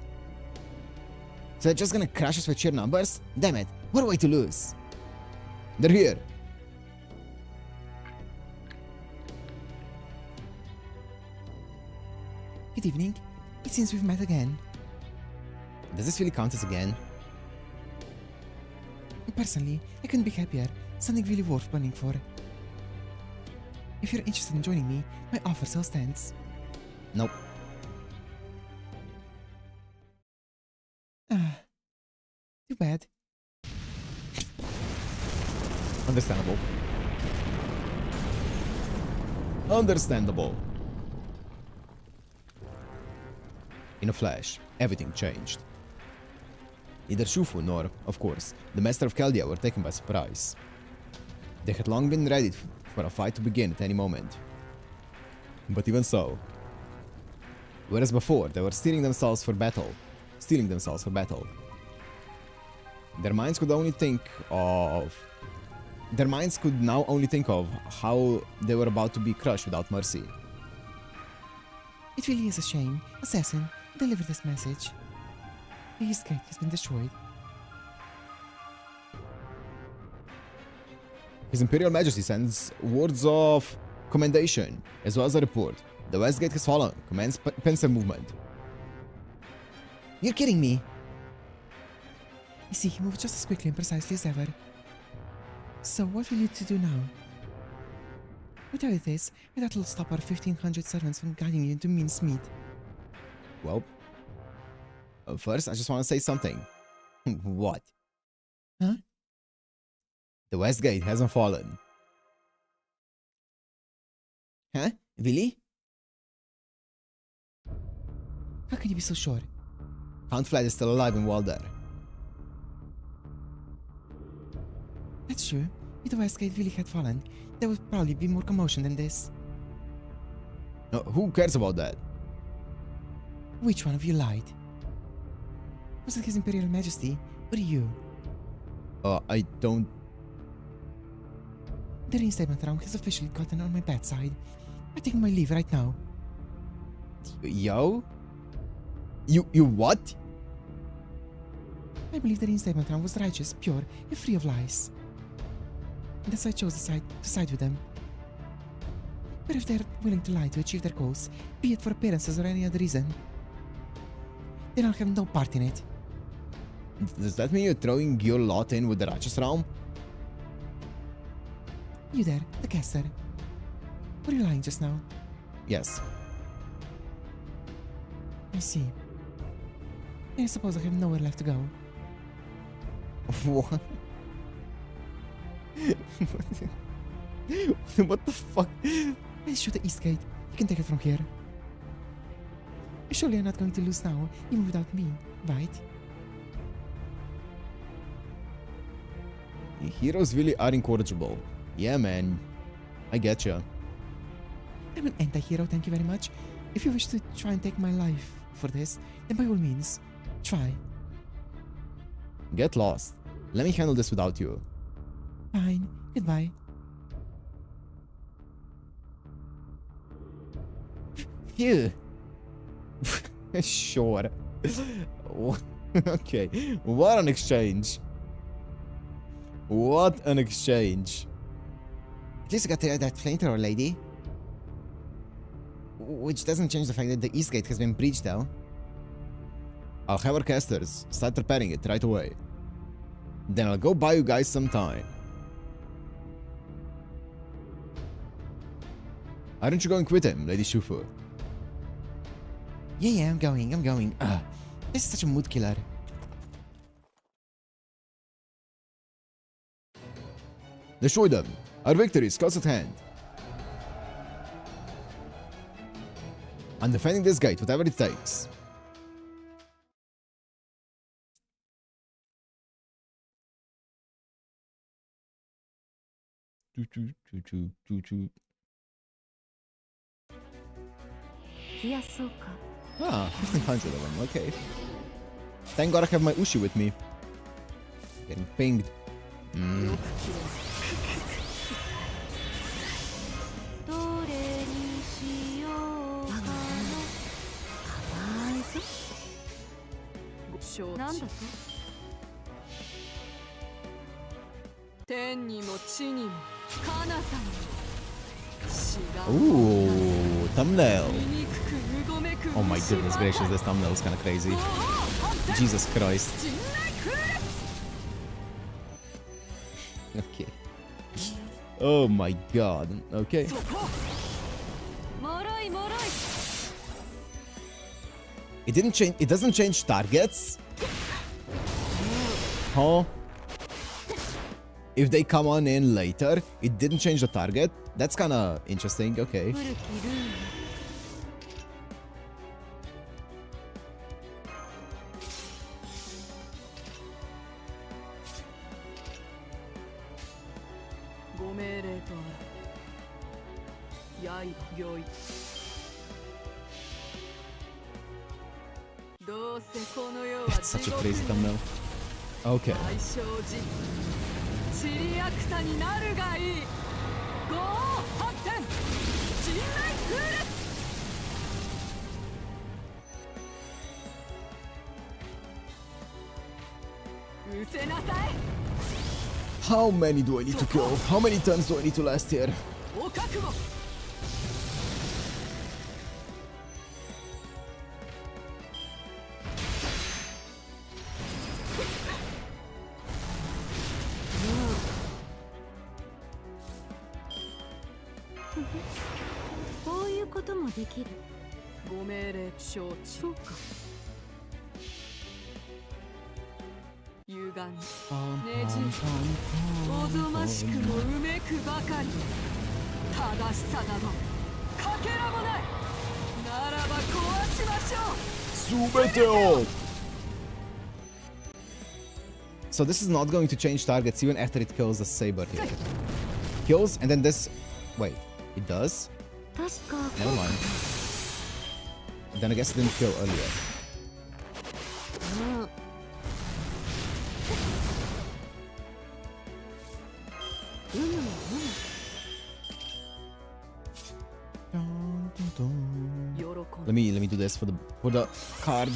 So they're just gonna crush us with sheer numbers? Damn it, what a way to lose. They're here. Good evening. It seems we've met again. Does this really count as a gain? Personally, I couldn't be happier. Something really worth burning for. If you're interested in joining me, my offer still stands. Nope. Too bad. Understandable. Understandable. In a flash, everything changed. Neither Shufu nor, of course, the Master of Chaldea were taken by surprise. They had long been ready for a fight to begin at any moment. But even so, whereas before they were steeling themselves for battle, their minds could now only think of how they were about to be crushed without mercy. It really is a shame. Assassin, deliver this message. The East Gate has been destroyed. His Imperial Majesty sends words of commendation, as well as a report. The West Gate has fallen. Commands pincer movement. You're kidding me! You see, he moved just as quickly and precisely as ever. So what will you two do now? Whatever it is, that will stop our 1,500 servants from guiding you into mincemeat. Well, first I just want to say something. What? Huh? The West Gate hasn't fallen. Huh? Really? How can you be so sure? Count Vlad is still alive in Walder. That's true. If the West Gate really had fallen, there would probably be more commotion than this. No, who cares about that? Which one of you lied? Was it His Imperial Majesty, or you? I don't... The reinstatement round has officially gotten on my bad side. I'm taking my leave right now. Yo? You what? I believe the reinstatement round was righteous, pure, and free of lies. Thus I chose to side with them. But if they're willing to lie to achieve their goals, be it for appearances or any other reason, then I'll have no part in it. Does that mean you're throwing your lot in with the righteous realm? You there, the caster. Were you lying just now? Yes. I see. I suppose I have nowhere left to go. What? What the fuck? Let's shoot the East Gate. You can take it from here. Surely you're not going to lose now, even without me, right? Heroes really are incorrigible. Yeah, man. I getcha. I'm an anti-hero, thank you very much. If you wish to try and take my life for this, then by all means, try. Get lost. Let me handle this without you. Fine. Goodbye. Phew. Sure. Okay. What an exchange. What an exchange. At least I got to hear that flamethrower lady. Which doesn't change the fact that the East Gate has been breached though. I'll have our casters start preparing it right away. Then I'll go buy you guys some time. Aren't you going with him, Lady Shufu? Yeah, I'm going. This is such a mood killer. Destroy them. Our victory is close at hand. I'm defending this gate, whatever it takes. Ah, 1500 of them, okay. Thank God I have my Ushi with me. Getting pinged. Mm. Ooh, thumbnail. Oh my goodness gracious, this thumbnail is kind of crazy. Jesus Christ. Okay. Oh my god. Okay. It didn't change. It doesn't change targets. Huh? If they come on in later, it didn't change the target. That's kind of interesting. Okay. That's such a crazy thumbnail. Okay. How many do I need to kill? How many turns do I need to last here? So this is not going to change targets even after it kills the saber here. Kills and then this... Wait, it does? Never mind. Then I guess it didn't kill earlier. Let me do this for the card.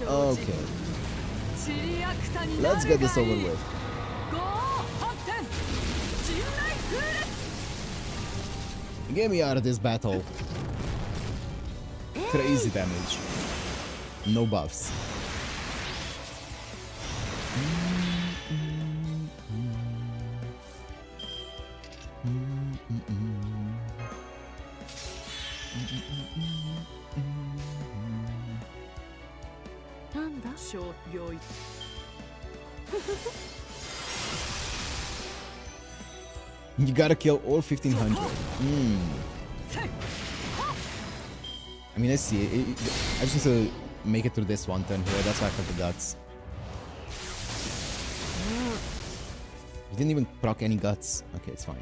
Okay. Let's get this over with. Get me out of this battle. Crazy damage. No buffs. You gotta kill all 1500. I mean, I see it. I just need to make it through this one turn here. That's why I got the guts. You didn't even proc any guts. Okay, it's fine.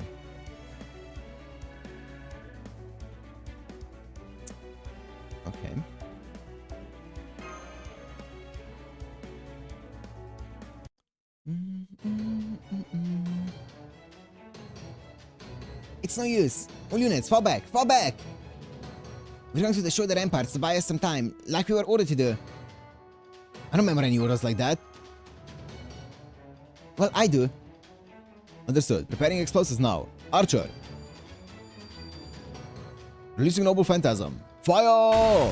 Okay. It's no use. All units, fall back, fall back! We're going to destroy the ramparts to buy us some time, like we were ordered to do. I don't remember any orders like that. Well, I do. Understood. Preparing explosives now. Archer. Releasing Noble Phantasm. Fire!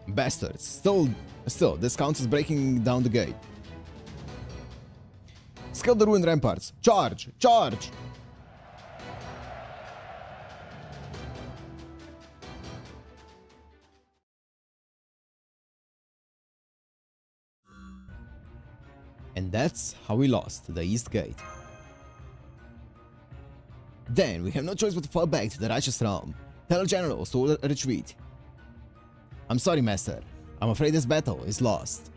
Bastards. Still, this counts as breaking down the gate. Scale the ruined ramparts. Charge! Charge! And that's how we lost the East Gate. Then we have no choice but to fall back to the Righteous Realm. Tell our generals to retreat. I'm sorry, Master. I'm afraid this battle is lost.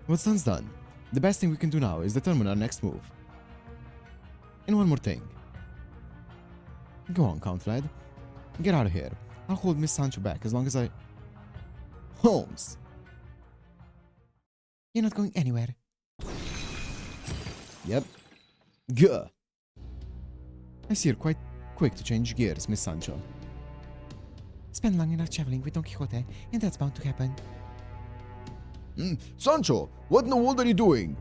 What's done's done. The best thing we can do now is determine our next move. And one more thing. Go on, Count Vlad. Get out of here. I'll hold Miss Sancho back as long as I... Holmes! You're not going anywhere. Yep. Gah. I see you're quite quick to change gears, Miss Sancho. Spend long enough traveling with Don Quixote, and that's bound to happen. Sancho, what in the world are you doing?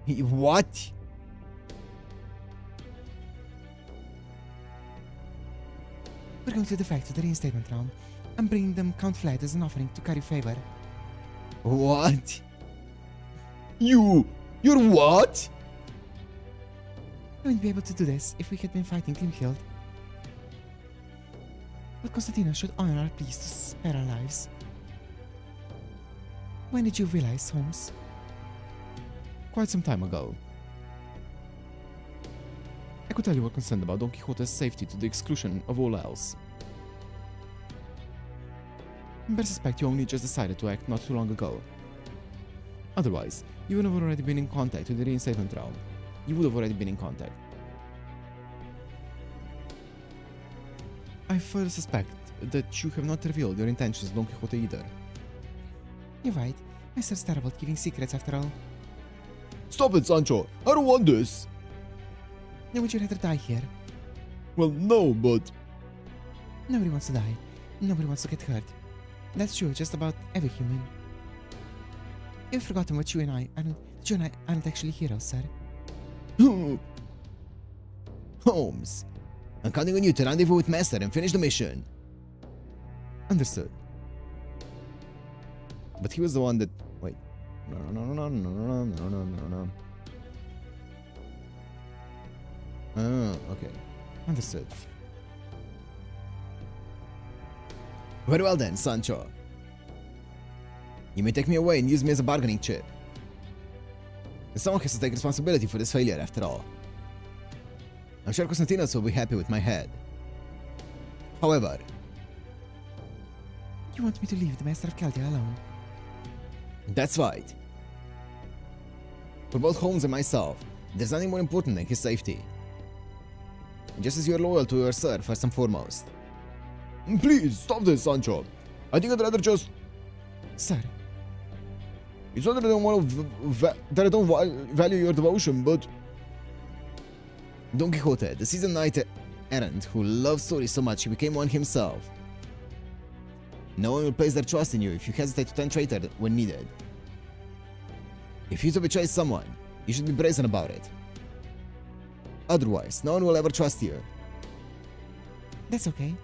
What? We're going to defect to the reinstatement realm. I'm bringing them Count Fled as an offering to carry favor. What? You're what? I wouldn't be able to do this if we had been fighting Team Killed. But Constantino should honor our pleas to spare our lives. When did you realize, Holmes? Quite some time ago. I could tell you were concerned about Don Quixote's safety to the exclusion of all else. But I suspect you only just decided to act not too long ago. Otherwise, you would have already been in contact with the reinstatement realm. You would have already been in contact. I further suspect that you have not revealed your intentions to Don Quixote either. You're right. Mister's terrible at giving secrets after all. Stop it, Sancho! I don't want this! Then would you rather die here? Well, no, but... Nobody wants to die. Nobody wants to get hurt. That's true just about every human. You've forgotten what you and I aren't actually heroes, sir. Holmes, I'm counting on you to rendezvous with Master and finish the mission. Understood. But he was the one that... Wait. No. Oh, okay. Understood. Very well then, Sancho. You may take me away and use me as a bargaining chip. Someone has to take responsibility for this failure, after all. I'm sure Constantinos will be happy with my head. However... You want me to leave the Master of Chaldea alone? That's right. For both Holmes and myself, there's nothing more important than his safety. And just as you're loyal to your sir, first and foremost. Please, stop this, Sancho. I think I'd rather just... Sir. It's not that I don't want to... value your devotion, but... Don Quixote, the seasoned knight errant who loved stories so much he became one himself. No one will place their trust in you if you hesitate to turn traitor when needed. If you to betray someone, you should be brazen about it. Otherwise, no one will ever trust you. That's okay.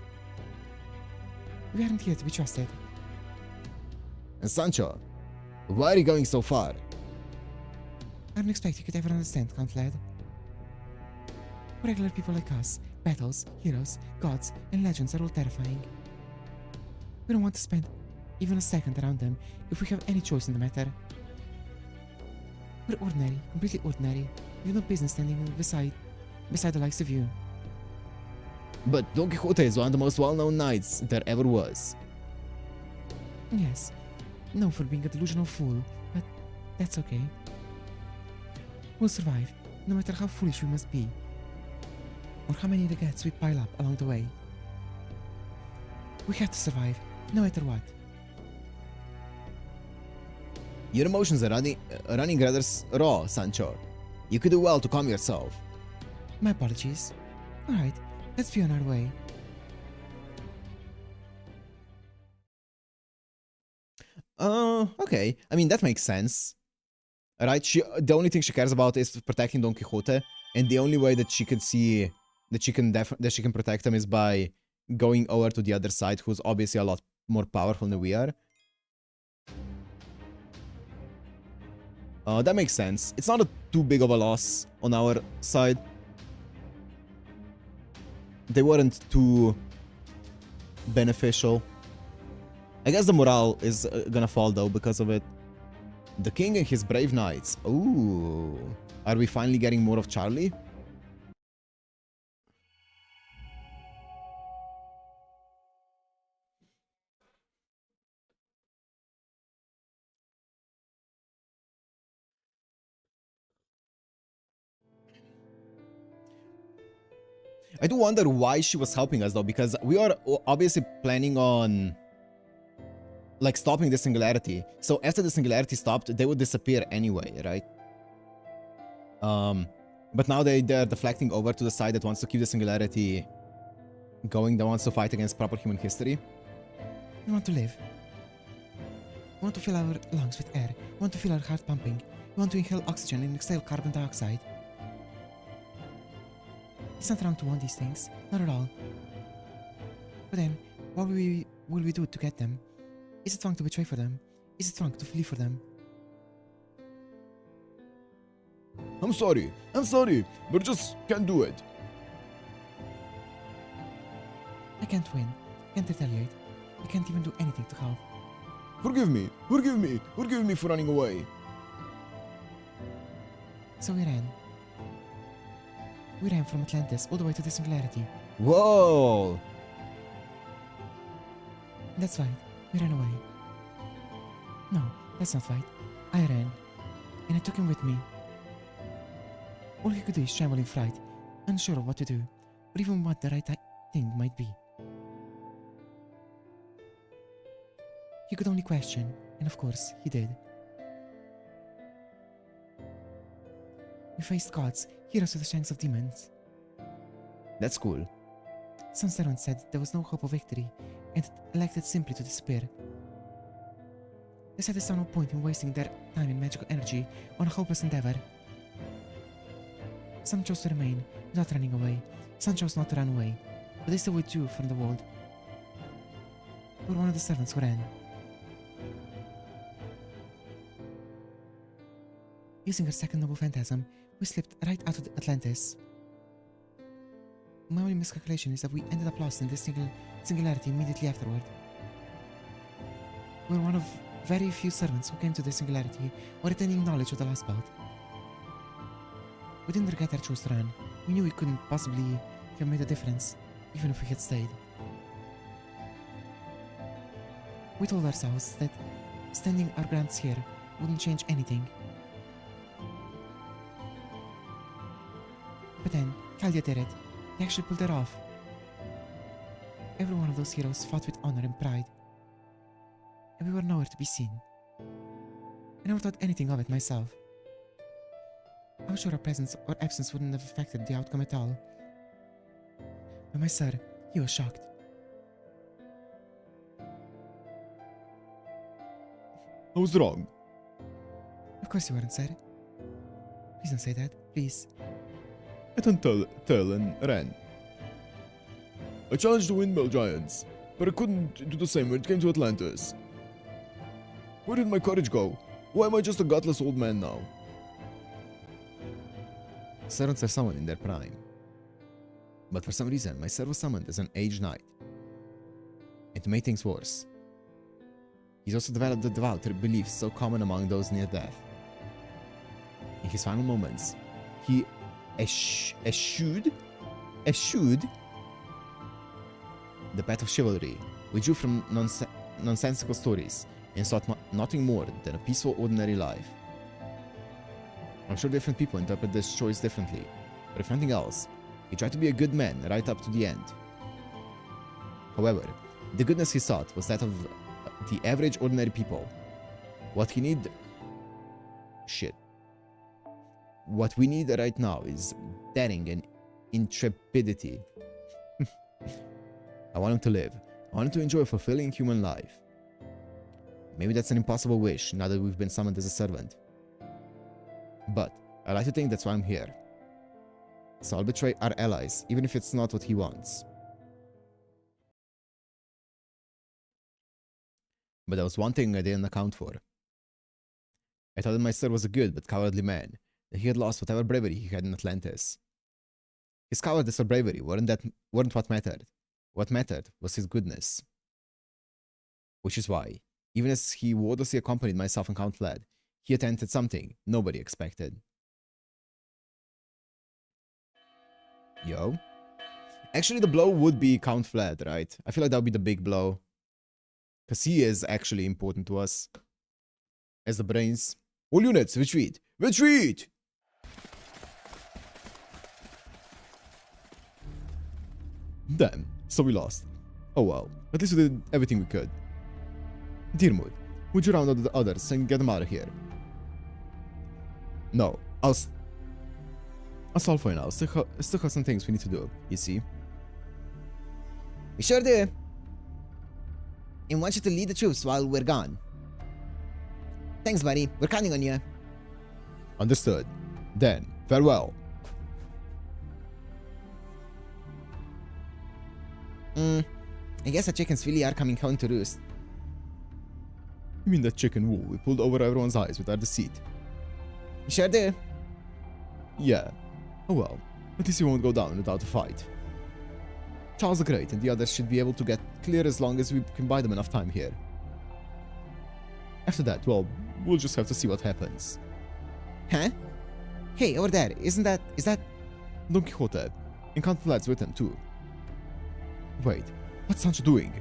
We aren't here to be trusted. And Sancho, why are you going so far? I don't expect you could ever understand, Count Led. For regular people like us, battles, heroes, gods, and legends are all terrifying. We don't want to spend even a second around them if we have any choice in the matter. We're ordinary, completely ordinary. We have no business standing beside the likes of you. But Don Quixote is one of the most well-known knights there ever was. Yes, known for being a delusional fool, but that's okay. We'll survive, no matter how foolish we must be, or how many regrets we pile up along the way. We have to survive, no matter what. Your emotions are running rather raw, Sancho. You could do well to calm yourself. My apologies. Alright, let's be on our way. Okay. I mean, that makes sense. Right? The only thing she cares about is protecting Don Quixote, and the only way that she can see that she can protect him is by going over to the other side, who's obviously a lot more powerful than we are. That makes sense. It's not too big of a loss on our side. They weren't too beneficial. I guess the morale is gonna fall though because of it. The king and his brave knights. Ooh. Are we finally getting more of Charlie? I do wonder why she was helping us though, because we are obviously planning on like stopping the singularity. So after the singularity stopped, they would disappear anyway, right? But now they're deflecting over to the side that wants to keep the singularity going, that wants to fight against proper human history. We want to live. We want to fill our lungs with air. We want to feel our heart pumping. We want to inhale oxygen and exhale carbon dioxide. It's not wrong to want these things, not at all. But then, what will we do to get them? Is it wrong to betray for them? Is it wrong to flee for them? I'm sorry, but just can't do it. I can't win. I can't retaliate. I can't even do anything to help. Forgive me for running away. So we ran. We ran from Atlantis all the way to the Singularity. Whoa! That's right, we ran away. No, that's not right. I ran, and I took him with me. All he could do is tremble in fright, unsure of what to do, or even what the right thing might be. He could only question, and of course, he did. We faced gods, heroes with the strengths of demons. That's cool. Some servants said there was no hope of victory, and elected simply to despair. They said there saw no point in wasting their time and magical energy on a hopeless endeavor. Some chose to remain, without running away. Some chose not to run away, but they still withdrew from the world. We were one of the servants who ran. Using our second noble phantasm, we slipped right out of Atlantis. My only miscalculation is that we ended up lost in this singularity immediately afterward. We were one of very few servants who came to the singularity or retaining knowledge of the lost belt. We didn't regret our choice to run. We knew we couldn't possibly have made a difference, even if we had stayed. We told ourselves that standing our grounds here wouldn't change anything. But then, Caldia did it. He actually pulled it off. Every one of those heroes fought with honor and pride. And we were nowhere to be seen. I never thought anything of it myself. I was sure our presence or absence wouldn't have affected the outcome at all. But my sir, he was shocked. I was wrong. Of course you weren't, sir. Please don't say that, please. I turned tail and ran. I challenged the windmill giants, but I couldn't do the same when it came to Atlantis. Where did my courage go? Why am I just a gutless old man now? Servants are summoned in their prime. But for some reason, my sir was summoned as an aged knight. And to make things worse, he's also developed the devout beliefs so common among those near death. In his final moments, he eschewed the path of chivalry, withdrew from nonsensical stories, and sought nothing more than a peaceful, ordinary life. I'm sure different people interpret this choice differently, but if nothing else, he tried to be a good man right up to the end. However, the goodness he sought was that of the average, ordinary people. What he need... Shit. What we need right now is daring and intrepidity. I want him to live. I want him to enjoy a fulfilling human life. Maybe that's an impossible wish now that we've been summoned as a servant. But I like to think that's why I'm here. So I'll betray our allies, even if it's not what he wants. But there was one thing I didn't account for. I thought that my sir was a good but cowardly man, that he had lost whatever bravery he had in Atlantis. His cowardice or bravery weren't what mattered. What mattered was his goodness. Which is why, even as he wordlessly accompanied myself and Count Vlad, he attempted something nobody expected. Yo. Actually, the blow would be Count Vlad, right? I feel like that would be the big blow. Because he is actually important to us. As the brains. All units, retreat! Retreat! Damn, so we lost. Oh well, at least we did everything we could. Dirmud, would you round up the others and get them out of here? No, I'll stall for now. Still have some things we need to do, you see. We sure do. And want you to lead the troops while we're gone. Thanks, buddy. We're counting on you. Understood. Then, farewell. I guess the chickens really are coming home to roost. You mean that chicken wool we pulled over everyone's eyes with our deceit? You sure do. Yeah. Oh well, at least we won't go down without a fight. Charles the Great and the others should be able to get clear as long as we can buy them enough time here. After that, well, we'll just have to see what happens. Huh? Hey, over there. Is that... Don Quixote. And Count Vlad's with him too. Wait, what's Sancho doing?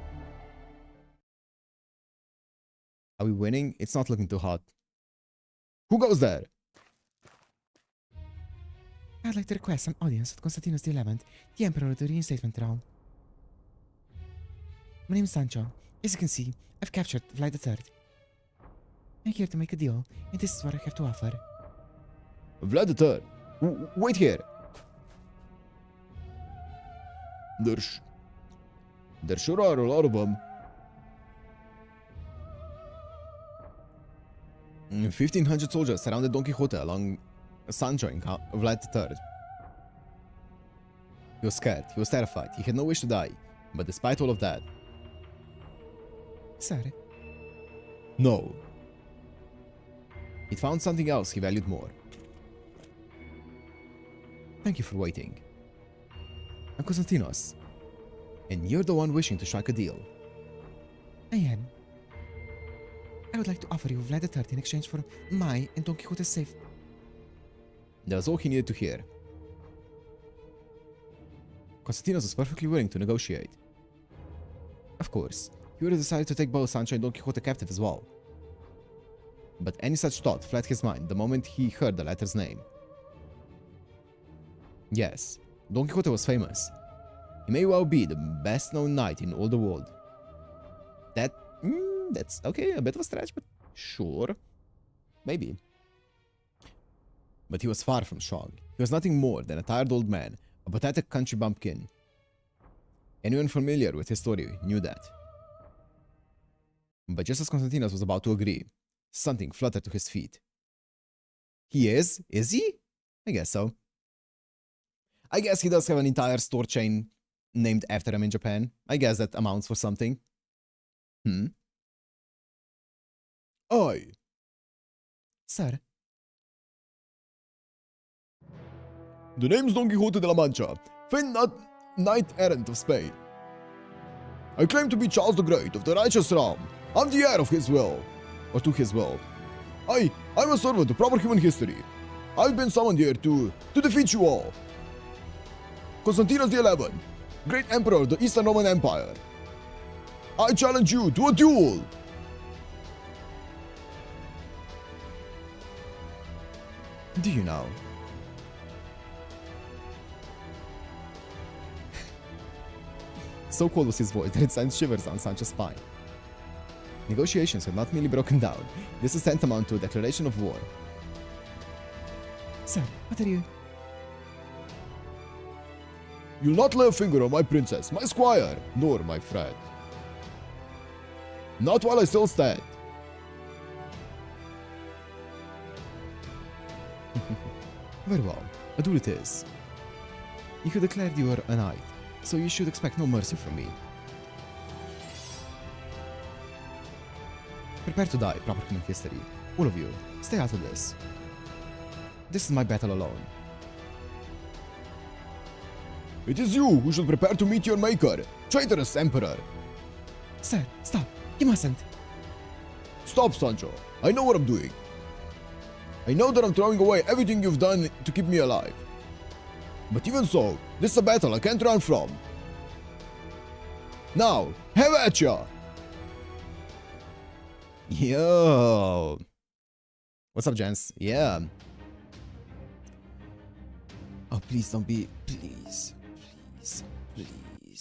Are we winning? It's not looking too hot. Who goes there? I'd like to request an audience with Constantinos XI, the Emperor of the Reinstatement Realm. My name is Sancho. As you can see, I've captured Vlad III. I'm here to make a deal, and this is what I have to offer. Vlad III. Wait here. There sure are a lot of them. 1,500 soldiers surrounded Don Quixote along Sancho and Vlad III. He was scared, he was terrified, he had no wish to die. But despite all of that... Sir? No. He'd found something else he valued more. Thank you for waiting. I'm Konstantinos. And you're the one wishing to strike a deal. I am. I would like to offer you Vlad III in exchange for my and Don Quixote's safe. That was all he needed to hear. Konstantinos was perfectly willing to negotiate. Of course, he would have decided to take both Sancho and Don Quixote captive as well. But any such thought fled his mind the moment he heard the latter's name. Yes, Don Quixote was famous. He may well be the best known knight in all the world. That's okay, a bit of a stretch, but sure. Maybe. But he was far from strong. He was nothing more than a tired old man, a pathetic country bumpkin. Anyone familiar with his story knew that. But just as Konstantinos was about to agree, something fluttered to his feet. He is? Is he? I guess so. I guess he does have an entire store chain named after him in Japan. I guess that amounts for something. Aye. Sir? The name's Don Quixote de la Mancha, famed knight-errant of Spain. I claim to be Charles the Great of the righteous realm. I'm the heir of his will, or to his will. I'm a servant of proper human history. I've been summoned here to defeat you all. Constantinos XI, great emperor of the Eastern Roman Empire. I challenge you to a duel. Do you know? So cold was his voice that it sent shivers down Sancho's spine. Negotiations had not merely broken down. This is tantamount to a declaration of war. Sir, what are you? You'll not lay a finger on my princess, my squire, nor my friend. Not while I still stand. Very well, a duel it is. You have declared you are a knight, so you should expect no mercy from me. Prepare to die, proper human history. All of you, stay out of this. This is my battle alone. It is you who should prepare to meet your maker, traitorous emperor. Sir, stop. You mustn't. Stop, Sancho. I know what I'm doing. I know that I'm throwing away everything you've done to keep me alive. But even so, this is a battle I can't run from. Now, have at ya! Yo! What's up, gents? Yeah. Oh, please don't be... Please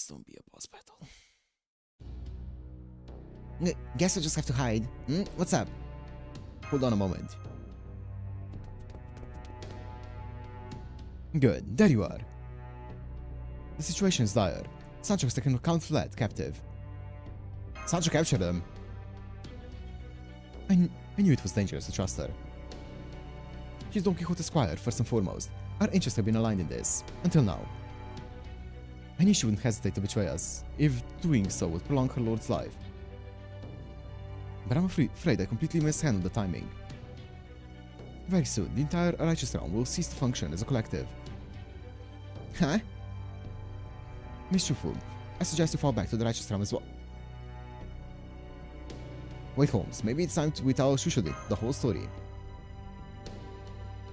don't be a boss battle. Guess we'll just have to hide. What's up? Hold on a moment. Good, there you are. The situation is dire. Sancho has taken Count Vlad captive. Sancho captured him. I knew it was dangerous to trust her. She's Don Quixote's squire, first and foremost. Our interests have been aligned in this, until now. I knew she wouldn't hesitate to betray us, if doing so would prolong her lord's life. But I'm afraid I completely mishandled the timing. Very soon, the entire Righteous Realm will cease to function as a collective. Huh? Miss Shufu, I suggest you fall back to the Righteous Realm as well. Wait, Holmes, maybe it's time we tell Shushu the whole story.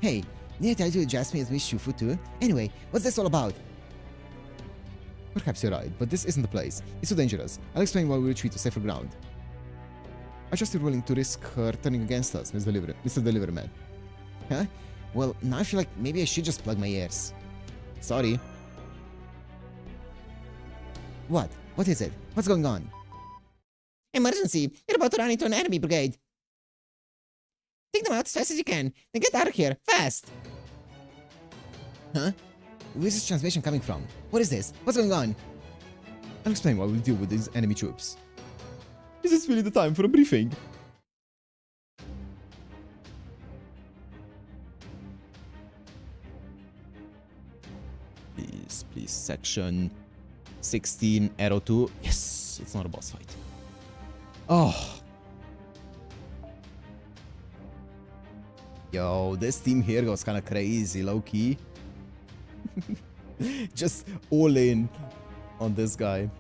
Hey, didn't I tell you to address me as Miss Shufu too? Anyway, what's this all about? Perhaps you're right, but this isn't the place. It's too dangerous. I'll explain why we retreat to safer ground. I trust you're willing to risk her turning against us, Mr. Deliveryman. Huh? Well, now I feel like maybe I should just plug my ears. Sorry. What? What is it? What's going on? Emergency! You're about to run into an enemy brigade. Take them out as fast as you can, then get out of here, fast! Huh? Where's this transmission coming from? What is this? What's going on? I'll explain why we'll deal with these enemy troops. Is this really the time for a briefing? Please, section 16, arrow 2. Yes, it's not a boss fight. Oh. Yo, this team here goes kind of crazy, low-key. Just all in on this guy.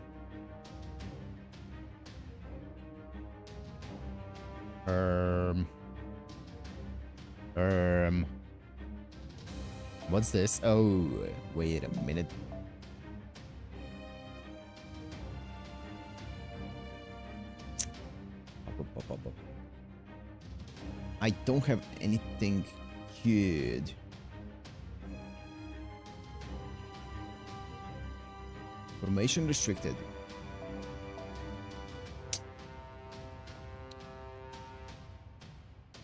What's this? Oh, wait a minute. I don't have anything good. Formation restricted.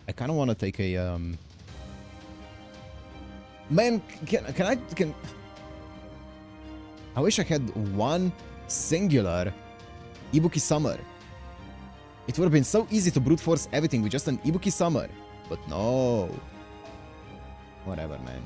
I kind of want to take a Man, can I wish I had one singular Ibuki Summer. It would have been so easy to brute force everything with just an Ibuki Summer. But no. Whatever, man.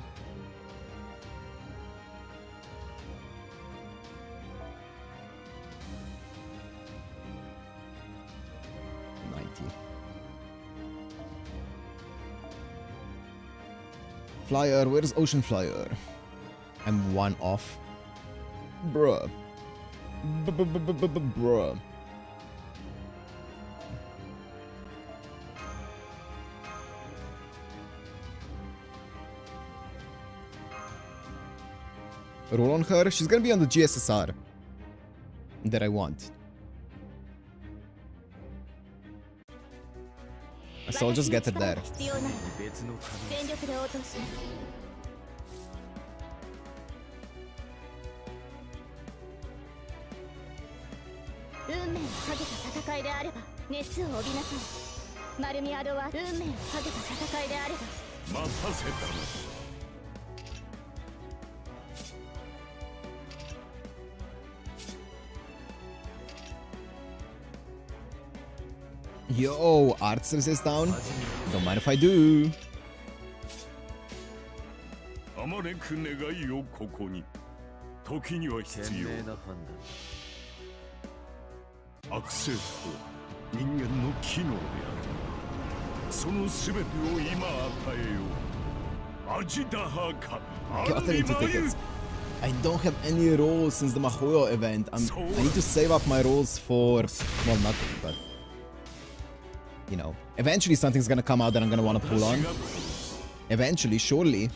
Flyer, where's Ocean Flyer? I'm one off. Bruh. Bruh. Roll on her. She's gonna be on the GSSR that I want. So I'll just get her there. Yo, art service is down. Don't mind if I do. Got into tickets. I don't have any rolls since the Mahoyo event. I need to save up my rolls for, well, nothing, but you know, eventually something's gonna come out that I'm gonna want to pull on. Eventually, surely.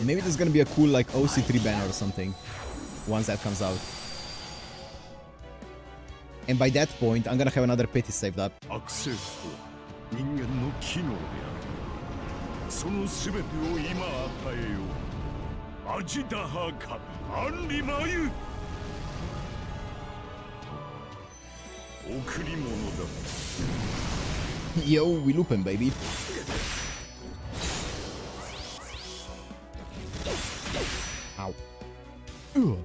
Maybe there's gonna be a cool like OC3 banner or something once that comes out. And by that point, I'm gonna have another pity saved up. 贈り物だ。 Yo, we loop him, baby. Ow. Ugh.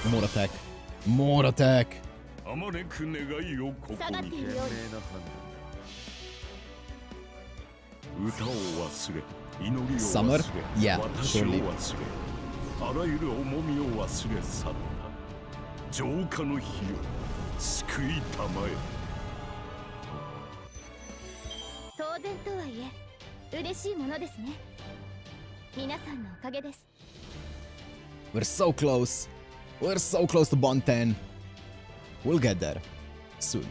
More attack. More attack. あまねく願いをここ下がってに。いるように歌を忘れ、祈りを忘れ、 Summer? Yeah, 私を surely. 忘れ、あらゆる重みを忘れ去った。浄化の火を救いたまえ。当然とはいえ嬉しいものですね。皆さんのおかげです。 We're so close. We're so close to Bond 10. We'll get there soon.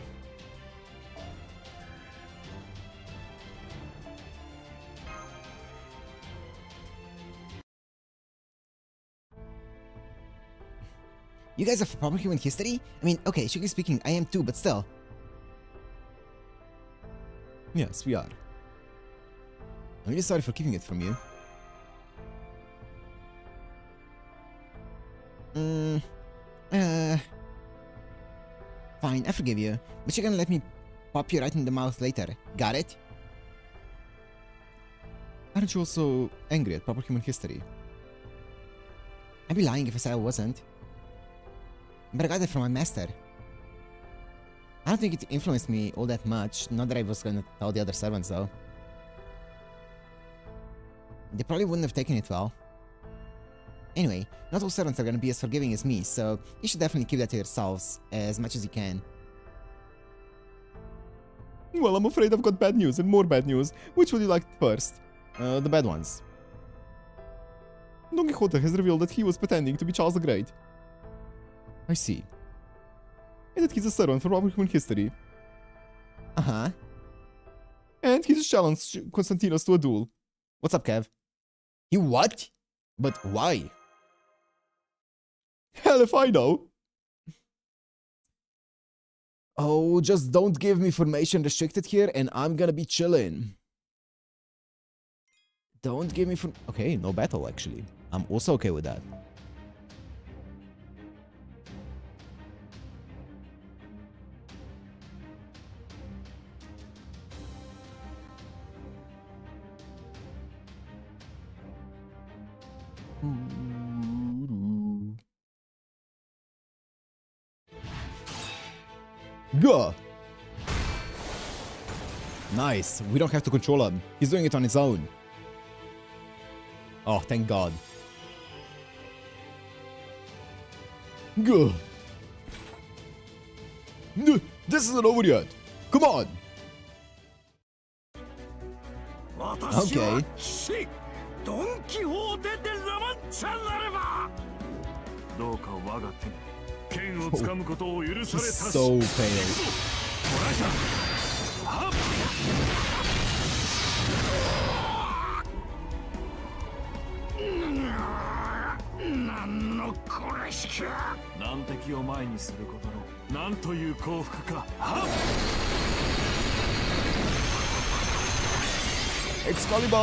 You guys have proper human history? I mean, okay, strictly speaking, I am too, but still. Yes, we are. I'm really sorry for keeping it from you. Fine, I forgive you. But you're gonna let me pop you right in the mouth later. Got it? Aren't you also angry at proper human history? I'd be lying if I said I wasn't. But I got it from my master. I don't think it influenced me all that much. Not that I was gonna tell the other servants, though. They probably wouldn't have taken it well. Anyway, not all servants are gonna be as forgiving as me, so you should definitely keep that to yourselves as much as you can. Well, I'm afraid I've got bad news and more bad news. Which would you like first? The bad ones. Don Quixote has revealed that he was pretending to be Charles the Great. I see. And that he's a servant for proper human history. Uh-huh. And he just challenged Constantinos to a duel. What's up, Kev? He what? But why? Hell if I know. Oh, just don't give me formation restricted here and I'm gonna be chillin'. Don't give me okay, no battle actually. I'm also okay with that. Go! Nice. We don't have to control him. He's doing it on his own. Oh, thank God. Go! This isn't over yet. Come on! Okay. ドン・キホーテ・デ・ラ・マンチャなればどうか我が手に剣をつかむことを許されたし So pale. 捕らえたはっ何のこれしきゃ難敵を前にすることのなんという幸福かはっ Excalibur!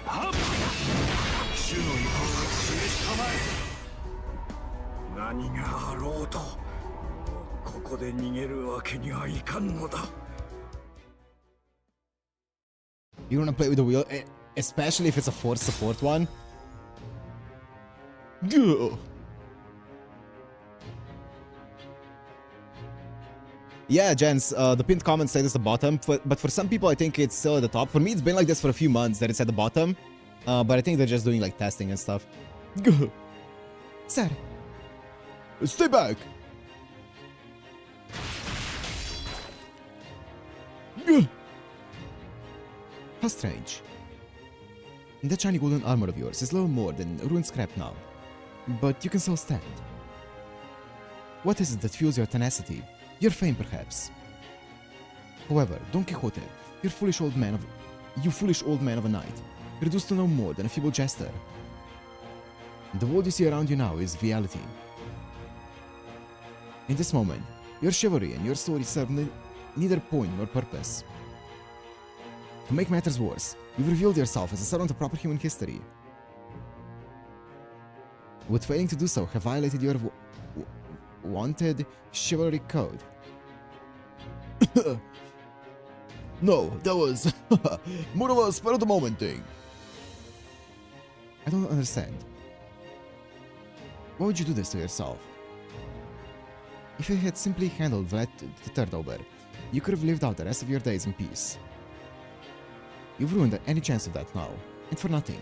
はっ主の意向を示したまえ何があろうとここで逃げるわけにはいかんのだ You wanna play with the wheel? Especially if it's a force support one? Go! Yeah, gents, the pinned comment said it's the bottom, but for some people I think it's still at the top. For me, it's been like this for a few months that it's at the bottom, but I think they're just doing like testing and stuff. Go! Sir, Stay back! Go! how strange. That shiny golden armor of yours is little more than ruined scrap now. But you can still stand. What is it that fuels your tenacity? Your fame, perhaps. However, Don Quixote, you foolish old man of a knight, reduced to no more than a feeble jester. The world you see around you now is reality. In this moment, Your chivalry and your story serve neither point nor purpose. To make matters worse, you've revealed yourself as a servant of proper human history. With failing to do so, have violated your wanted chivalric code. No, that was more of a spur of the moment thing. I don't understand. Why would you do this to yourself? If you had simply handled that turnover, you could have lived out the rest of your days in peace. You've ruined any chance of that now, and for nothing.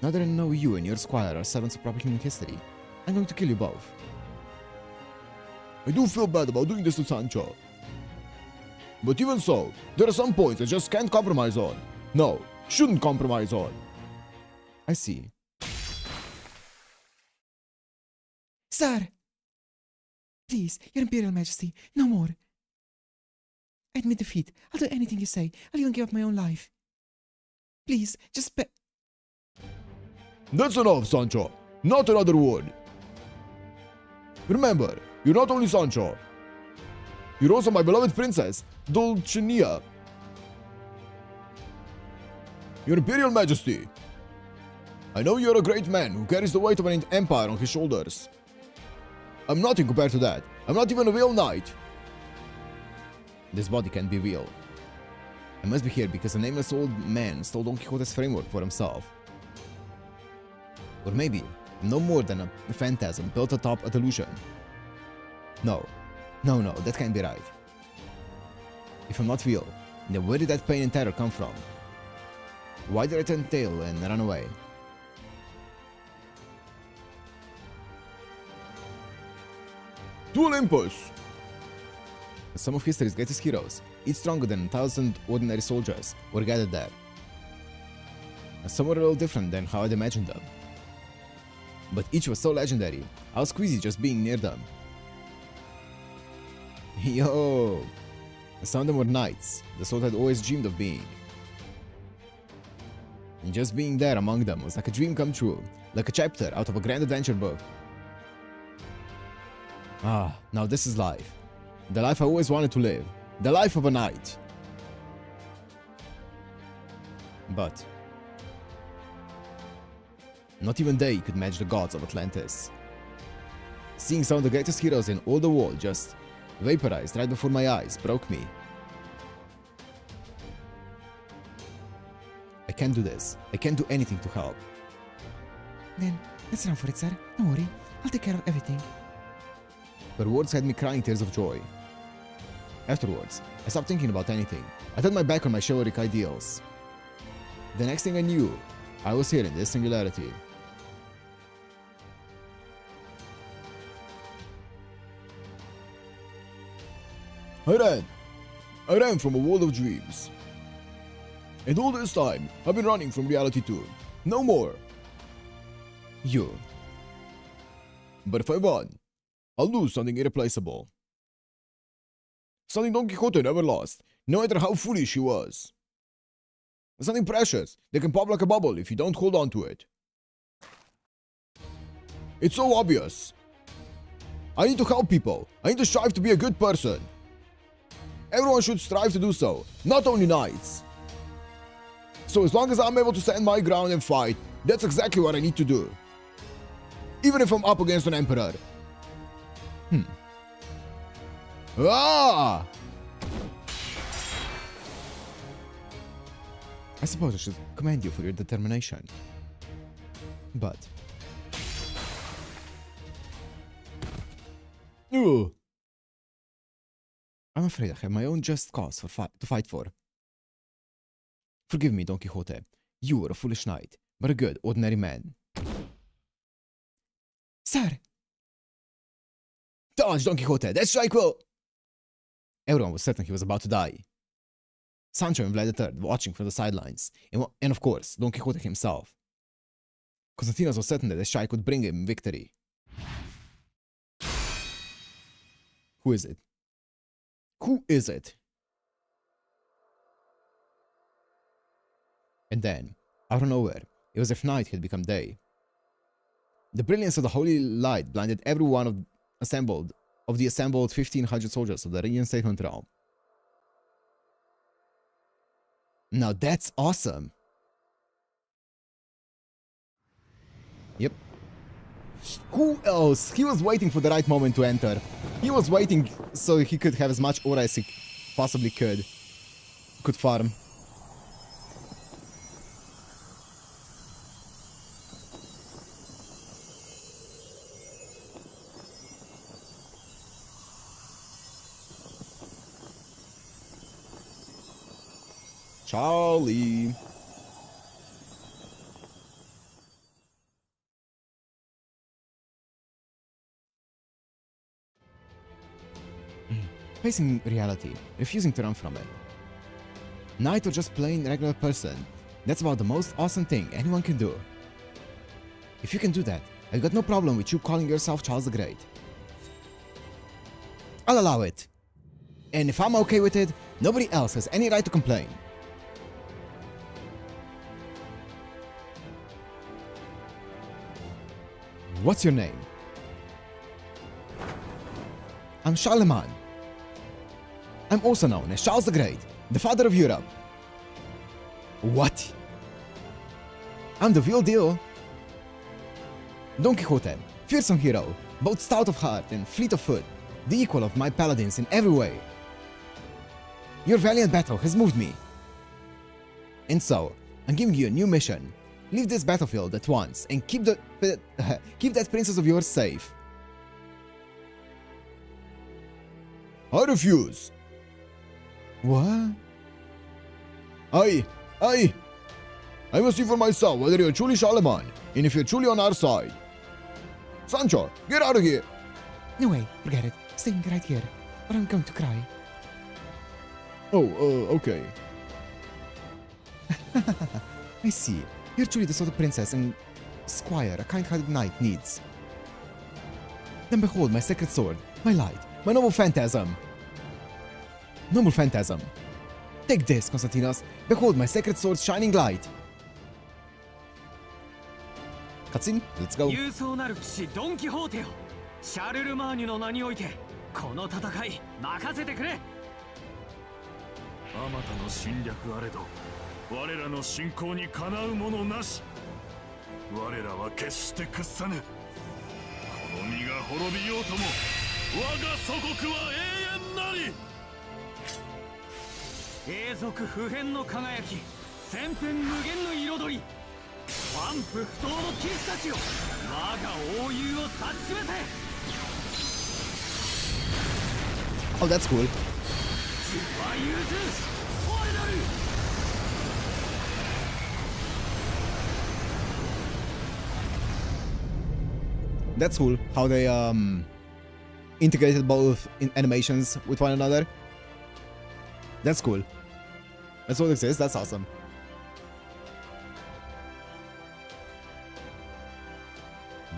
Now that I know you and your squire are servants of proper human history, I'm going to kill you both. I do feel bad about doing this to Sancho. But even so, there are some points I just can't compromise on. No, shouldn't compromise on. I see. Sir! Please, Your Imperial Majesty, no more. I admit defeat. I'll do anything you say. I'll even give up my own life. Please, just That's enough, Sancho. Not another word. Remember, you're not only Sancho. You're also my beloved princess, Dulcinea. Your Imperial Majesty. I know you're a great man who carries the weight of an empire on his shoulders. I'm nothing compared to that. I'm not even a real knight. This body can't be real. I must be here because a nameless old man stole Don Quixote's framework for himself. Or maybe I'm no more than a phantasm built atop a delusion. No, that can't be right. If I'm not real, then where did that pain and terror come from? Why did I turn tail and run away? Dual impulse! Some of history's greatest heroes, each stronger than 1,000 ordinary soldiers, were gathered there. And some were a little different than how I'd imagined them. But each was so legendary, I was queasy just being near them. Yo! Some of them were knights, the sort I'd always dreamed of being. And just being there among them was like a dream come true, like a chapter out of a grand adventure book. Ah, now this is life. The life I always wanted to live. The life of a knight. But not even they could match the gods of Atlantis. Seeing some of the greatest heroes in all the world just vaporized right before my eyes broke me. I can't do this. I can't do anything to help. Then, let's run for it, sir. Don't worry. I'll take care of everything. Her words had me crying tears of joy. Afterwards, I stopped thinking about anything. I turned my back on my chivalric ideals. The next thing I knew, I was here in this singularity. I ran from a world of dreams. And all this time, I've been running from reality too. No more. You. But if I won, I'll lose something irreplaceable. Something Don Quixote never lost, no matter how foolish he was. Something precious that can pop like a bubble if you don't hold on to it. It's so obvious. I need to help people. I need to strive to be a good person. Everyone should strive to do so, not only knights. So as long as I'm able to stand my ground and fight, that's exactly what I need to do. Even if I'm up against an emperor. Ah! I suppose I should commend you for your determination. But Ugh. I'm afraid I have my own just cause to fight for. Forgive me, Don Quixote. You were a foolish knight, but a good, ordinary man. Sir! Dodge, Don Quixote, that strike will... Everyone was certain he was about to die. Sancho and Vlad III watching from the sidelines, and of course, Don Quixote himself. Constantinos was certain that the strike would bring him victory. Who is it? Who is it? And then, out of nowhere, it was as if night had become day. The brilliance of the holy light blinded everyone assembled of the assembled 1,500 soldiers of the reinstatement realm. Now that's awesome. Yep. Who else? He was waiting for the right moment to enter. He was waiting so he could have as much aura as he possibly could. Could farm. Charlie. Facing reality, refusing to run from it. Knight or just plain regular person, that's about the most awesome thing anyone can do. If you can do that, I've got no problem with you calling yourself Charles the Great. I'll allow it. And if I'm okay with it, nobody else has any right to complain. What's your name? I'm Charlemagne. I'm also known as Charles the Great, the father of Europe. What? I'm the real deal. Don Quixote, fearsome hero, both stout of heart and fleet of foot, the equal of my paladins in every way. Your valiant battle has moved me. And so, I'm giving you a new mission. Leave this battlefield at once and keep that princess of yours safe. I refuse. What? I must see for myself whether you're truly Charlemagne, and if you're truly on our side. Sancho, get out of here! No way, forget it. Staying right here, or I'm going to cry. Oh, okay. I see. You're truly the sort of princess and squire a kind-hearted knight needs. Then behold my sacred sword, my light, my noble phantasm. Noble phantasm. Take this, Constantinos. Behold my sacred sword's shining light. Cutscene, let's go. 勇壮なる騎士ドン・キホーテよ、シャルルマーニュの名においてこの戦い任せてくれ。あまたの侵略あれど我らの信仰にかなうものなし。我らは決して屈さぬ。この身が滅びようとも我が祖国は永遠なり。永続不変の輝き、千変無限の彩り、万夫不倒の騎士たちよ、我が英雄を断ちめせ。 Oh, that's cool. 千葉融通、我なる。 That's cool how they integrated both animations with one another. That's cool. That's what this is. That's awesome.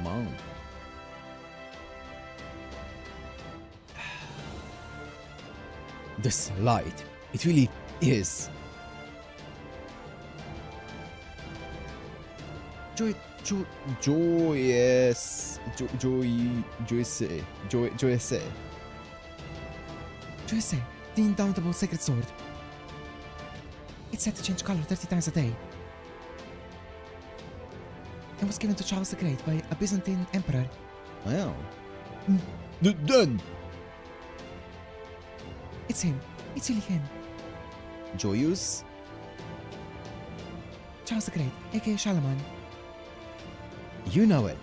Wow. This light, it really is. Joyous, the indomitable sacred sword. It's said to change color 30 times a day. It was given to Charles the Great by a Byzantine emperor. Wow. Done. It's him. It's really him. Joyous. Charles the Great, aka Charlemagne. You know it.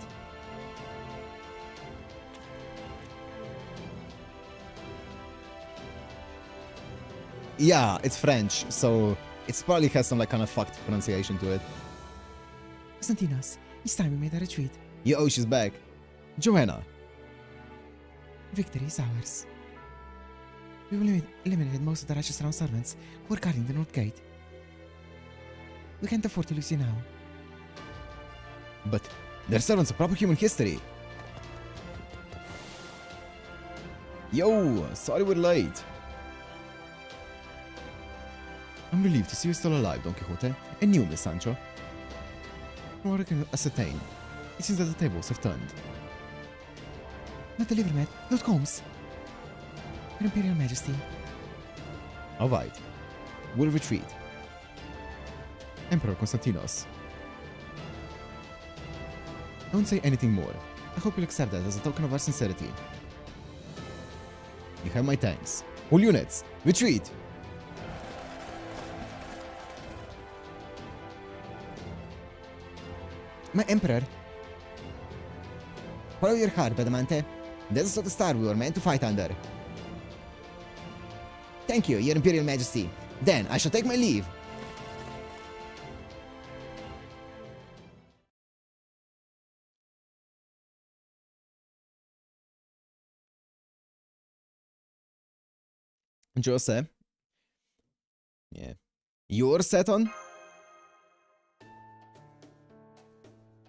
Yeah, it's French, so it probably has some like kind of fucked pronunciation to it. Constantinos, it's time we made a retreat. Yo, she's back. Joanna. Victory is ours. We've eliminated most of the righteous round servants who are guarding the North Gate. We can't afford to lose you now. But they're servants of proper human history. Yo, sorry we're late. I'm relieved to see you still alive, Don Quixote, and you, Miss Sancho. From what I can ascertain, it seems that the tables have turned. Not the liver mat, Lord Combs. Your Imperial Majesty. Alright. We'll retreat. Emperor Konstantinos. Don't say anything more. I hope you'll accept that as a token of our sincerity. You have my thanks. All units, retreat! My Emperor. Follow your heart, Badamante. That's the sort of star we were meant to fight under. Thank you, Your Imperial Majesty. Then I shall take my leave. Jose. Yeah. You're set on?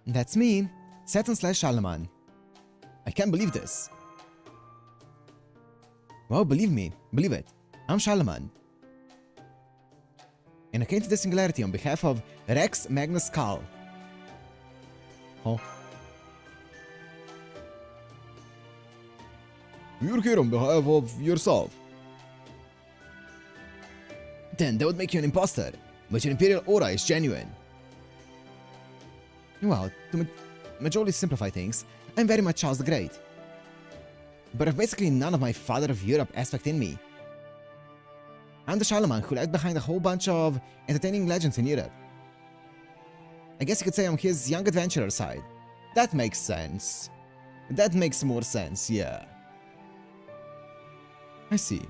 That's me, Saturn / Charlemagne. I can't believe this. Well, believe me, believe it. I'm Charlemagne. And I came to the Singularity on behalf of Rex Magnus Carl. Huh? You're here on behalf of yourself. Then that would make you an imposter, but your Imperial aura is genuine. Well, to majorly simplify things, I'm very much Charles the Great. But I've basically none of my Father of Europe aspect in me. I'm the Charlemagne who left behind a whole bunch of entertaining legends in Europe. I guess you could say I'm his young adventurer side. That makes sense. That makes more sense, yeah. I see.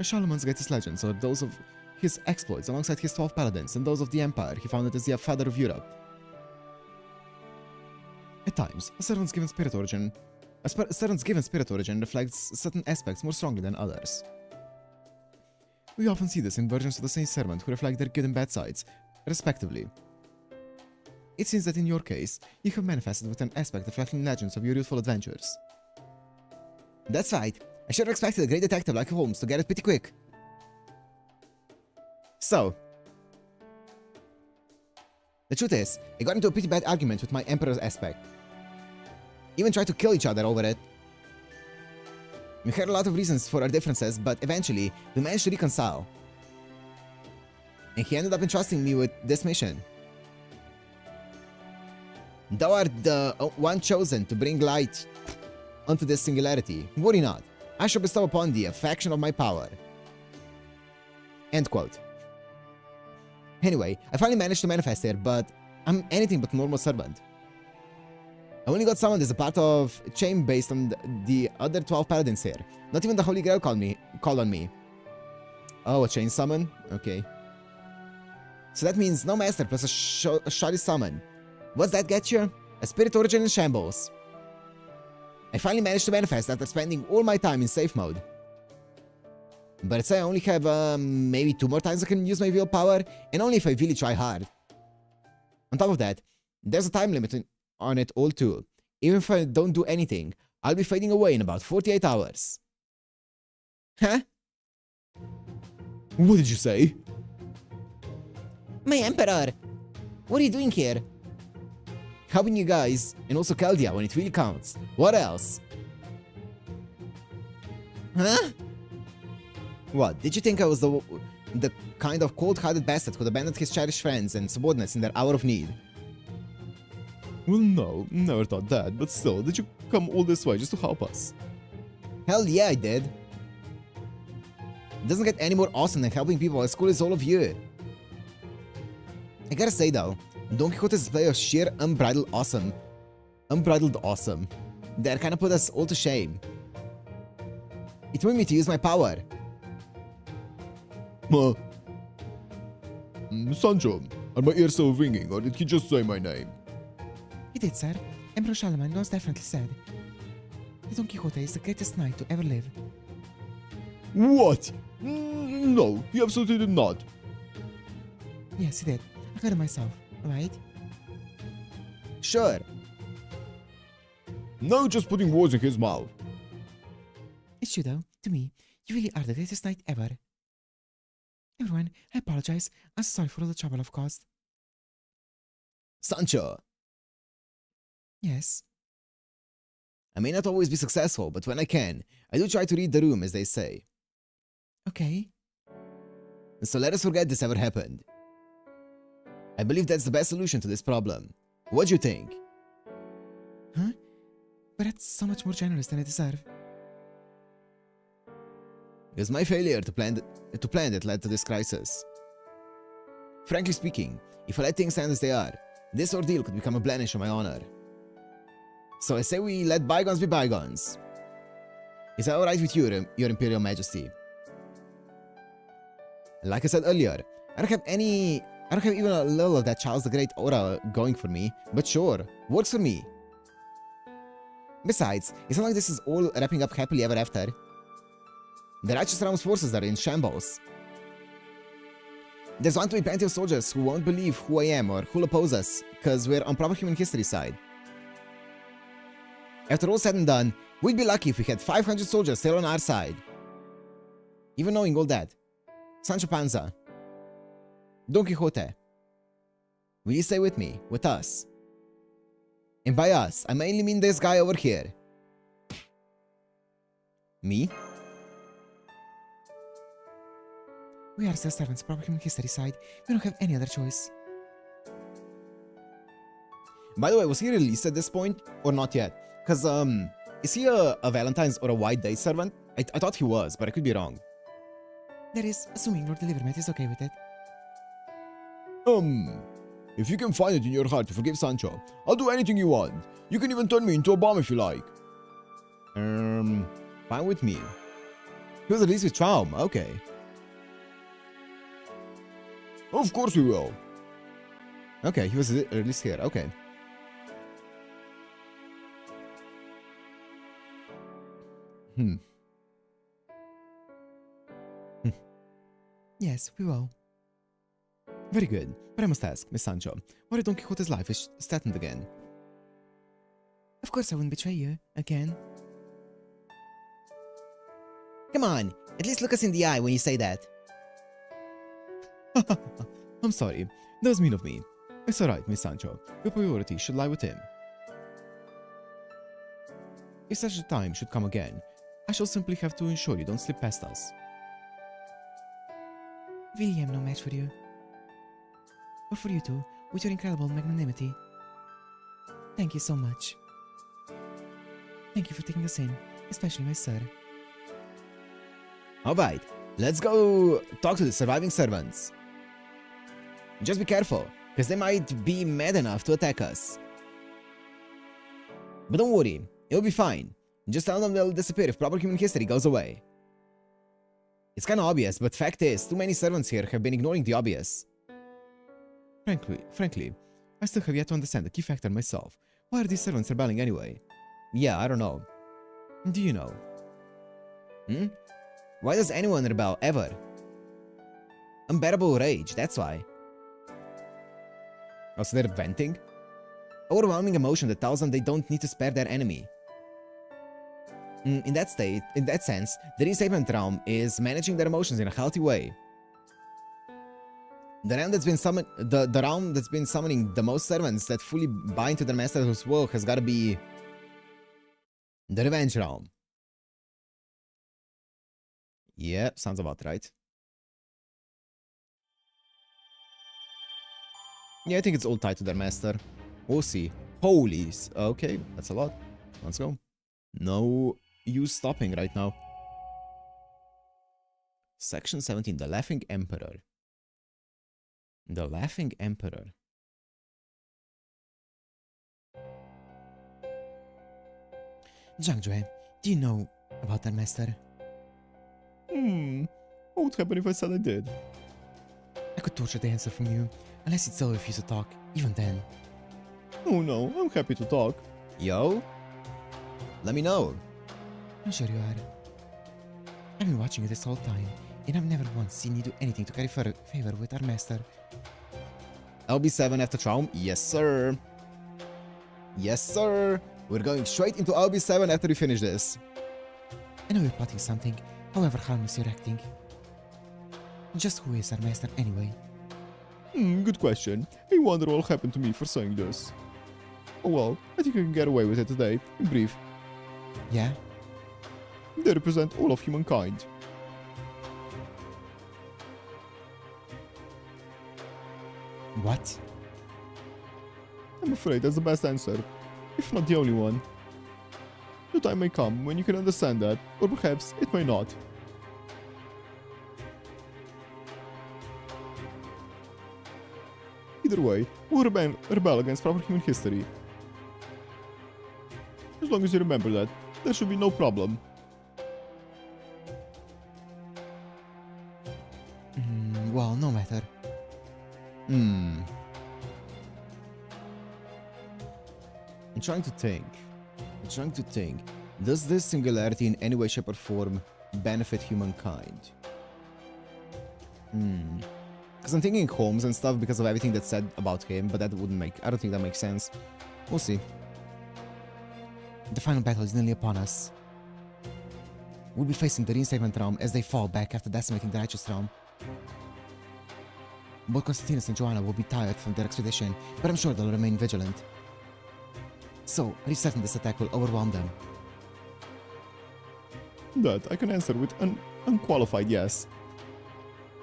Charlemagne's greatest legends are those of his exploits alongside his 12 paladins and those of the Empire he founded as the Father of Europe. At times, a servant's given spirit origin reflects certain aspects more strongly than others. We often see this in versions of the same servant who reflect their good and bad sides, respectively. It seems that in your case, you have manifested with an aspect reflecting legends of your youthful adventures. That's right. I should have expected a great detective like Holmes to get it pretty quick. So, the truth is, I got into a pretty bad argument with my Emperor's aspect. Even tried to kill each other over it. We had a lot of reasons for our differences, but eventually, we managed to reconcile. And he ended up entrusting me with this mission. Thou art the one chosen to bring light onto this singularity. Worry not. I shall bestow upon thee a fraction of my power. End quote. Anyway, I finally managed to manifest here, but I'm anything but a normal servant. I only got summoned as a part of a chain based on the other 12 paladins here. Not even the Holy Grail called on me. Oh, a chain summon? Okay. So that means no master plus a shoddy summon. What's that get you? A spirit origin in shambles. I finally managed to manifest after spending all my time in safe mode. But I'd say I only have maybe 2 more times I can use my willpower, and only if I really try hard. On top of that, there's a time limit on it all too. Even if I don't do anything, I'll be fading away in about 48 hours. Huh? what did you say? My Emperor! What are you doing here? Helping you guys, and also Chaldia when it really counts. What else? Huh? What, did you think I was the kind of cold-hearted bastard who abandoned his cherished friends and subordinates in their hour of need? Well, no, never thought that, but still, did you come all this way just to help us? Hell yeah, I did. It doesn't get any more awesome than helping people as cool as all of you. I gotta say though, Don Quixote's display of sheer unbridled awesome that kinda put us all to shame. It made me to use my power. Sancho, are my ears still ringing, or did he just say my name? He did, sir. Emperor Charlemagne most definitely said. The Don Quixote is the greatest knight to ever live. What? No, he absolutely did not. Yes, he did. I heard it myself, right? Sure. Now you're just putting words in his mouth. It's true though. To me, you really are the greatest knight ever. Everyone, I apologize. I'm sorry for all the trouble I've caused. Sancho. Yes. I may not always be successful, but when I can, I do try to read the room, as they say. Okay. So let us forget this ever happened. I believe that's the best solution to this problem. What do you think? Huh? But that's so much more generous than I deserve. It was my failure to plan that led to this crisis. Frankly speaking, if I let things stand as they are, this ordeal could become a blemish on my honor. So I say we let bygones be bygones. Is that alright with you, Your Imperial Majesty? Like I said earlier, I don't have even a little of that Charles the Great aura going for me, but sure, works for me. Besides, it's not like this is all wrapping up happily ever after. The Righteous Realm's forces are in shambles. There's bound to be plenty of soldiers who won't believe who I am or who'll oppose us, cause we're on proper human history side. After all said and done, we'd be lucky if we had 500 soldiers still on our side. Even knowing all that, Sancho Panza, Don Quixote, will you stay with me, with us? And by us, I mainly mean this guy over here. Me? We are still servants of proper human history side. We don't have any other choice. By the way, was he released at this point or not yet? Cause is he a Valentine's or a White Day servant? I thought he was, but I could be wrong. That is, assuming Lord Delivermet is okay with it. If you can find it in your heart to forgive Sancho, I'll do anything you want. You can even turn me into a bomb if you like. Fine with me. He was released with Traum, okay. Of course we will. Okay, he was released here, okay. Yes, we will. Very good, but I must ask, Miss Sancho, why Don Quixote's life is threatened again? Of course I wouldn't betray you, again. Come on, at least look us in the eye when you say that. I'm sorry, that was mean of me. It's alright, Miss Sancho, your priority should lie with him. If such a time should come again, I shall simply have to ensure you don't slip past us. Really am no match for you. Or for you two, with your incredible magnanimity. Thank you so much. Thank you for taking us in, especially my sir. Alright, let's go talk to the surviving servants. Just be careful, because they might be mad enough to attack us. But don't worry, it'll be fine. Just tell them they'll disappear if proper human history goes away. It's kinda obvious, but fact is, too many servants here have been ignoring the obvious. Frankly, I still have yet to understand the key factor myself. Why are these servants rebelling anyway? Yeah, I don't know. Do you know? Why does anyone rebel, ever? Unbearable rage, that's why. Also, they're venting? Overwhelming emotion that tells them they don't need to spare their enemy. In that sense, the Restatement realm is managing their emotions in a healthy way. The realm that's been summoning the most servants that fully bind to their master's will has gotta be the Revenge realm. Yep, sounds about right. Yeah, I think it's all tied to their master. We'll see. Holy, okay, that's a lot. Let's go. No use stopping right now. Section 17, the Laughing Emperor. The Laughing Emperor. Zhangzhue, do you know about that master? What would happen if I said I did? I could torture the answer from you, unless you'd still refuse to talk, even then. Oh no, I'm happy to talk. Yo? Let me know. I'm sure you are. I've been watching you this whole time, and I've never once seen you do anything to carry favor with our master. LB7 after Traum? Yes, sir. Yes, sir. We're going straight into LB7 after we finish this. I know you're plotting something, however harmless you're acting. Just who is our master anyway? Good question. I wonder what happened to me for saying this. Oh well, I think I can get away with it today. In brief, Yeah? They represent all of humankind. What? I'm afraid that's the best answer, if not the only one. The time may come when you can understand that, or perhaps it may not. Either way, we'll rebel against proper human history. As long as you remember that, there should be no problem. Well, no matter. I'm trying to think. Does this singularity in any way, shape, or form benefit humankind? Because I'm thinking Holmes and stuff because of everything that's said about him, but that wouldn't make... I don't think that makes sense. We'll see. The final battle is nearly upon us. We'll be facing the reinstatement realm as they fall back after decimating the righteous realm. Both Constantinus and Joanna will be tired from their expedition, but I'm sure they'll remain vigilant. So, restarting this attack will overwhelm them. That I can answer with an unqualified yes.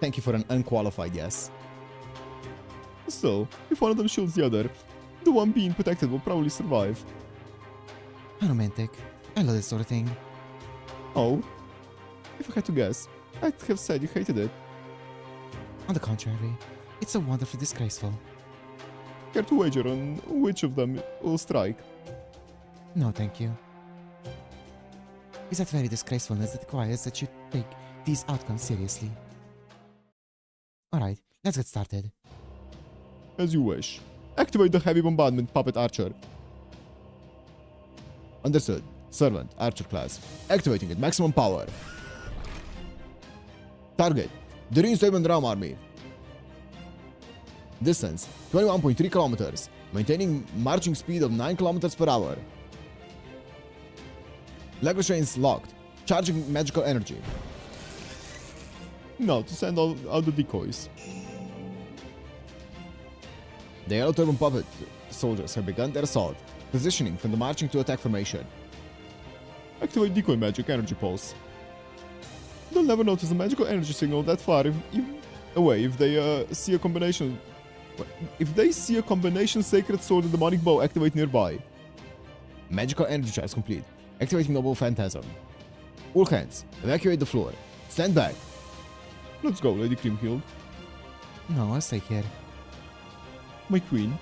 Thank you for an unqualified yes. Still, if one of them shields the other, the one being protected will probably survive. Romantic. I love this sort of thing. Oh? If I had to guess, I'd have said you hated it. On the contrary, it's so wonderfully disgraceful. Care to wager on which of them will strike? No, thank you. It's that very disgracefulness that requires that you take these outcomes seriously. Alright, let's get started. As you wish. Activate the heavy bombardment puppet archer. Understood. Servant, archer class. Activating at maximum power. Target, the reinstatement realm army. Distance, 21.3 kilometers. Maintaining marching speed of 9 kilometers per hour. Leg restraints locked. Charging magical energy. Now to send out the decoys. The yellow turban puppet soldiers have begun their assault, positioning from the marching to attack formation. Activate decoy magic energy pulse. They'll never notice a magical energy signal that far away if they see a combination. If they see a combination sacred sword and demonic bow activate nearby. Magical energy charge complete. Activating noble phantasm. All hands, evacuate the floor. Stand back. Let's go, Lady Creamhill. No, I'll stay here. My queen.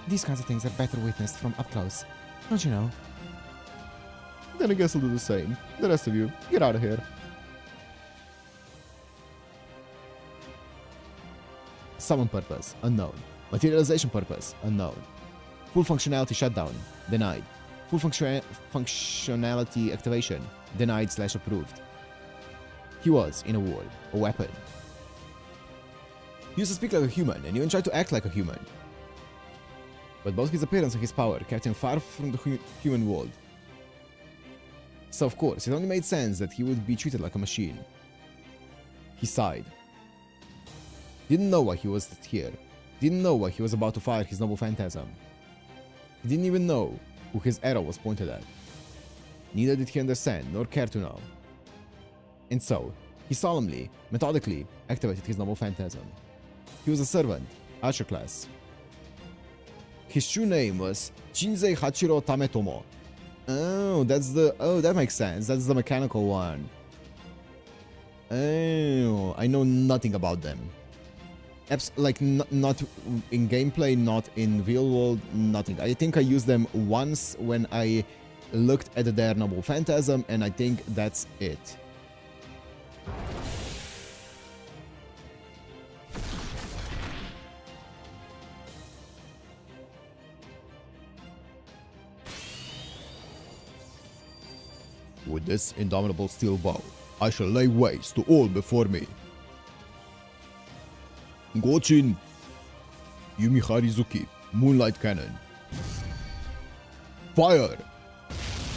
These kinds of things are better witnessed from up close. Don't you know? Then I guess I'll do the same. The rest of you, get out of here. Summon purpose, unknown. Materialization purpose, unknown. Full functionality shutdown, denied. Full functionality activation, denied/approved. He was, in a word, a weapon. He used to speak like a human, and even tried to act like a human. But both his appearance and his power kept him far from the human world. So of course, it only made sense that he would be treated like a machine. He sighed. Didn't know why he was here. Didn't know why he was about to fire his noble phantasm. He didn't even know who his arrow was pointed at. Neither did he understand, nor care to know. And so, he solemnly, methodically activated his noble phantasm. He was a servant, archer class. His true name was Shinzei Hachiro Tametomo. Oh, that makes sense. That's the mechanical one. Oh, I know nothing about them. Not in gameplay, not in real world, nothing. I think I used them once when I looked at their noble phantasm, and I think that's it. With this indomitable steel bow, I shall lay waste to all before me. Gochin, Yumi Harizuki, Moonlight Cannon. Fire!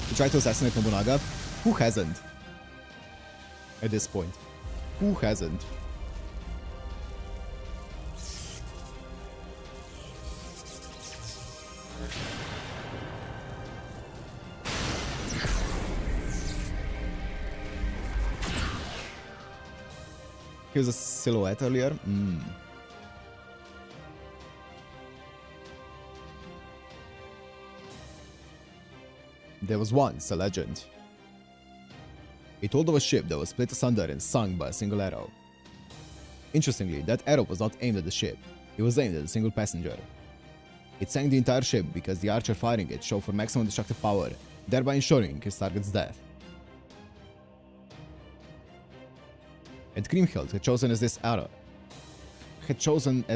You try to assassinate Nobunaga? Who hasn't? At this point. Who hasn't? He was a silhouette earlier. There was once a legend. It told of a ship that was split asunder and sunk by a single arrow. Interestingly, that arrow was not aimed at the ship. It was aimed at a single passenger. It sank the entire ship because the archer firing it showed for maximum destructive power, thereby ensuring his target's death. And Grimhild had chosen as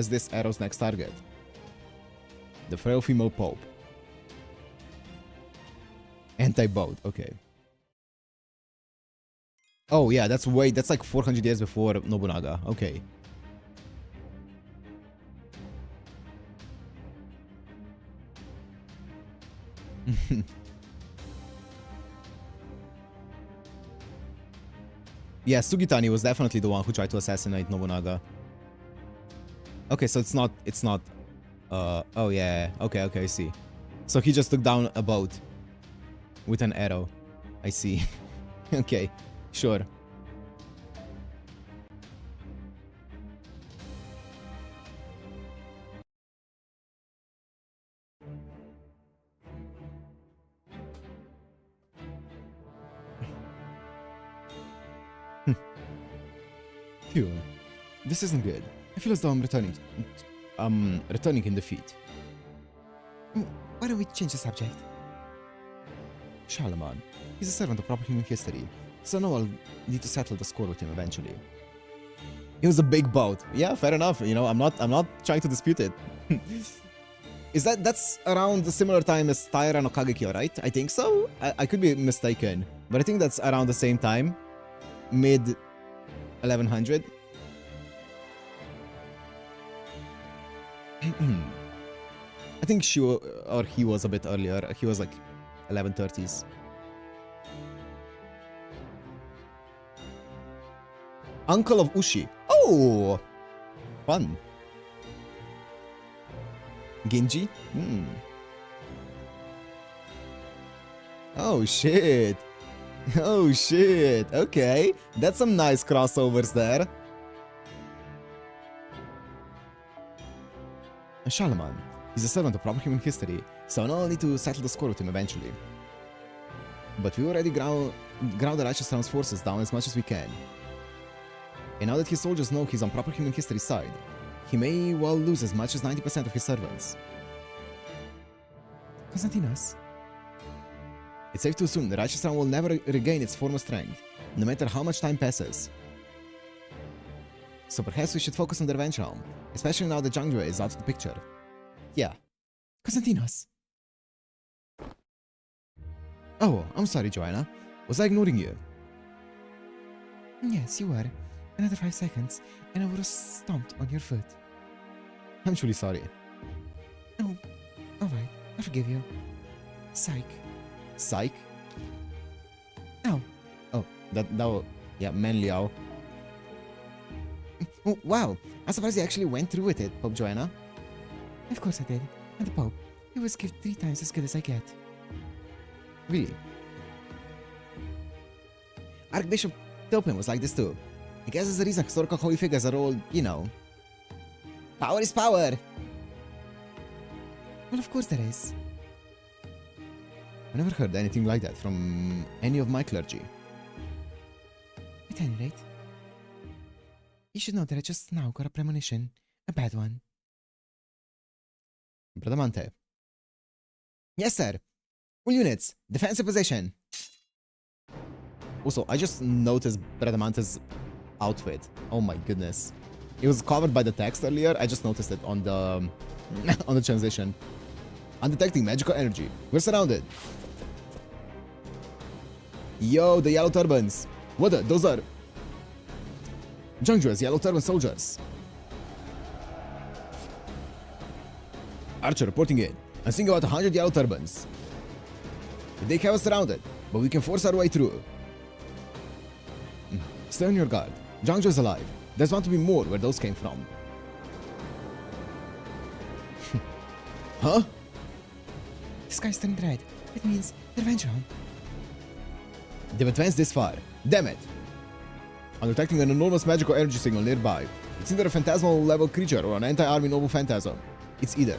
this arrow's next target. The frail female pope. Anti-boat, okay. Oh yeah, that's like 400 years before Nobunaga, okay. Yeah, Sugitani was definitely the one who tried to assassinate Nobunaga. Okay, so it's not, oh yeah, okay, I see. So he just took down a boat with an arrow. I see. Okay, sure. Phew. This isn't good. I feel as though I'm returning in defeat. Why don't we change the subject? Charlemagne. He's a servant of proper human history, so now I'll need to settle the score with him eventually. It was a big bout. Yeah, fair enough. You know, I'm not trying to dispute it. That's around a similar time as Taira no Kagekyo, right? I think so. I could be mistaken, but I think that's around the same time, mid 1100. I think he was a bit earlier. He was like 1130s. Uncle of Ushi. Oh! Fun. Genji? Oh shit. Oh shit. Okay. That's some nice crossovers there. Charlemagne. He's a servant of proper human history, so now I'll need to settle the score with him eventually. But we already ground the Righteous Round's forces down as much as we can. And now that his soldiers know he's on proper human history side, he may well lose as much as 90% of his servants. Konstantinos. It's safe to assume the Righteous Round will never regain its former strength, no matter how much time passes. So perhaps we should focus on the Revenge Realm, especially now that Zhangjue is out of the picture. Yeah. Konstantinos. Oh, I'm sorry, Joanna. Was I ignoring you? Yes, you were. Another 5 seconds, and I would have stomped on your foot. I'm truly sorry. Oh, alright. I forgive you. Psych. Psych? Ow. Oh, that was... Yeah, Man Liao. Oh, wow. I'm surprised you actually went through with it, Pope Joanna. Of course I did. And the Pope. He always gives 3 times as good as I get. Really? Archbishop Topin was like this too. I guess there's a reason historical holy figures are all, you know... Power is power! Well, of course there is. I never heard anything like that from any of my clergy. At any rate, you should know that I just now got a premonition. A bad one. Bradamante. Yes, sir. All units, defensive position. Also, I just noticed Bradamante's outfit. Oh my goodness. It was covered by the text earlier. I just noticed it on the on the transition. I'm detecting magical energy. We're surrounded. Yo, the yellow turbans. What those are Zhangjue's yellow turban soldiers. Archer reporting in. I'm seeing about 100 yellow turbans. They have us surrounded, but we can force our way through. Stay on your guard. Zhangjue's alive. There's bound to be more where those came from. Huh? The sky's turned red. It means the Revenge Realm. They've advanced this far. Damn it. On detecting an enormous magical energy signal nearby. It's either a phantasmal level creature or an anti-army noble phantasm. It's either.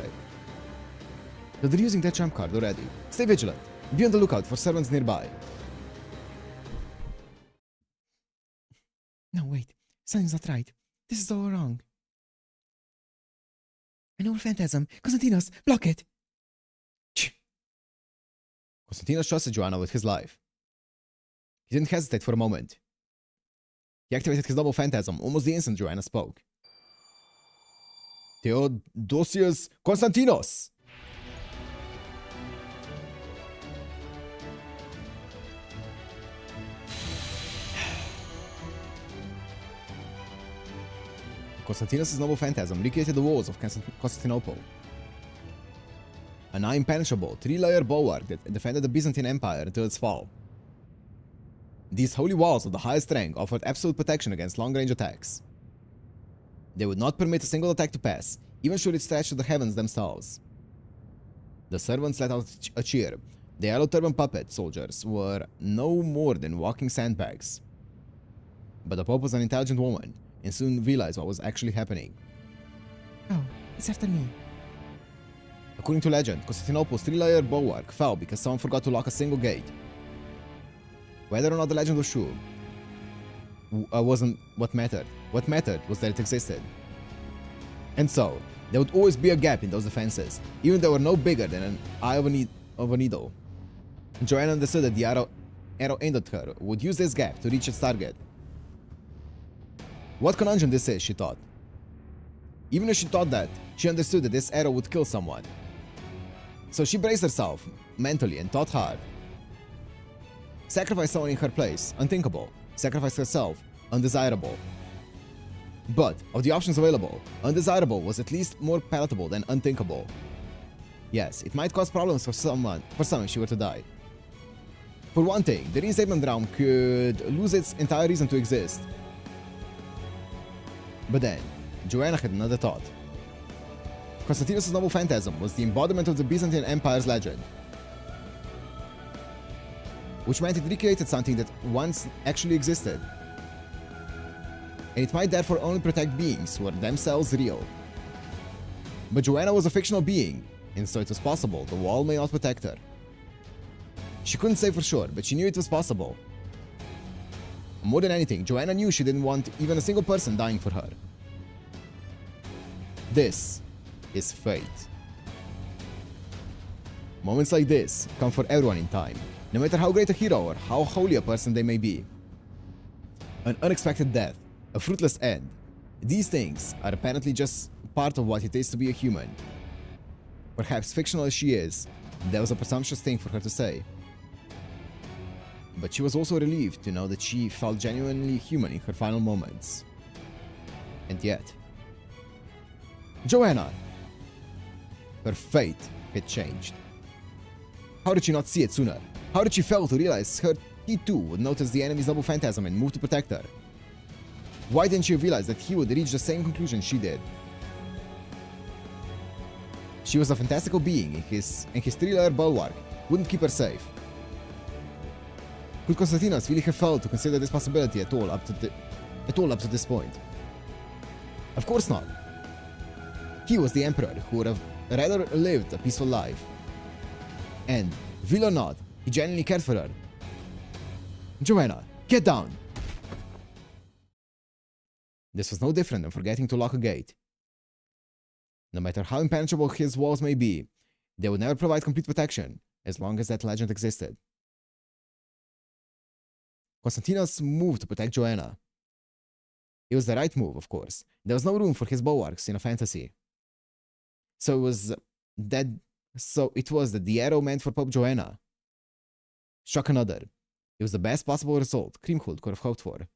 So they're using that trump card already. Stay vigilant. Be on the lookout for servants nearby. No, wait. Something's not right. This is all wrong. A noble phantasm. Konstantinos, block it! Konstantinos trusted Joanna with his life. He didn't hesitate for a moment. He activated his noble phantasm almost the instant Joanna spoke. Theodosius Konstantinos! Konstantinos' noble phantasm recreated the walls of Constantinople. A now impenetrable, three-layer bulwark that defended the Byzantine Empire until its fall. These holy walls of the highest rank offered absolute protection against long-range attacks. They would not permit a single attack to pass, even should it stretch to the heavens themselves. The servants let out a cheer. The yellow turban puppet soldiers were no more than walking sandbags. But the Pope was an intelligent woman, and soon realized what was actually happening. Oh, it's after me. According to legend, Constantinople's three-layer bulwark fell because someone forgot to lock a single gate. Whether or not the legend was true wasn't what mattered. What mattered was that it existed. And so, there would always be a gap in those defenses, even if they were no bigger than an eye of a needle. Joanna understood that the arrow aimed at her would use this gap to reach its target. What conundrum this is, she thought. Even if she thought that, she understood that this arrow would kill someone. So she braced herself mentally and thought hard. Sacrifice someone in her place, unthinkable. Sacrifice herself, undesirable. But, of the options available, undesirable was at least more palatable than unthinkable. Yes, it might cause problems for some if she were to die. For one thing, the reinstatement realm could lose its entire reason to exist. But then, Joanna had another thought. Konstantinos' noble phantasm was the embodiment of the Byzantine Empire's legend, which meant it recreated something that once actually existed. And it might therefore only protect beings who are themselves real. But Joanna was a fictional being, and so it was possible the wall may not protect her. She couldn't say for sure, but she knew it was possible. More than anything, Joanna knew she didn't want even a single person dying for her. This is fate. Moments like this come for everyone in time, no matter how great a hero or how holy a person they may be. An unexpected death, a fruitless end. These things are apparently just part of what it is to be a human. Perhaps fictional as she is, that was a presumptuous thing for her to say. But she was also relieved to know that she felt genuinely human in her final moments. And yet, Joanna! Her fate had changed. How did she not see it sooner? How did she fail to realize he too would notice the enemy's double phantasm and move to protect her? Why didn't she realize that he would reach the same conclusion she did? She was a fantastical being, and his three-layer bulwark wouldn't keep her safe. Could Konstantinos really have failed to consider this possibility at all up to this point? Of course not. He was the emperor who would have rather lived a peaceful life. And, will or not, he genuinely cared for her. Joanna, get down! This was no different than forgetting to lock a gate. No matter how impenetrable his walls may be, they would never provide complete protection as long as that legend existed. Konstantinos moved to protect Joanna. It was the right move, of course. There was no room for his bulwarks in a fantasy. So it was that the arrow meant for Pope Joanna struck another. It was the best possible result Kriemhild could have hoped for.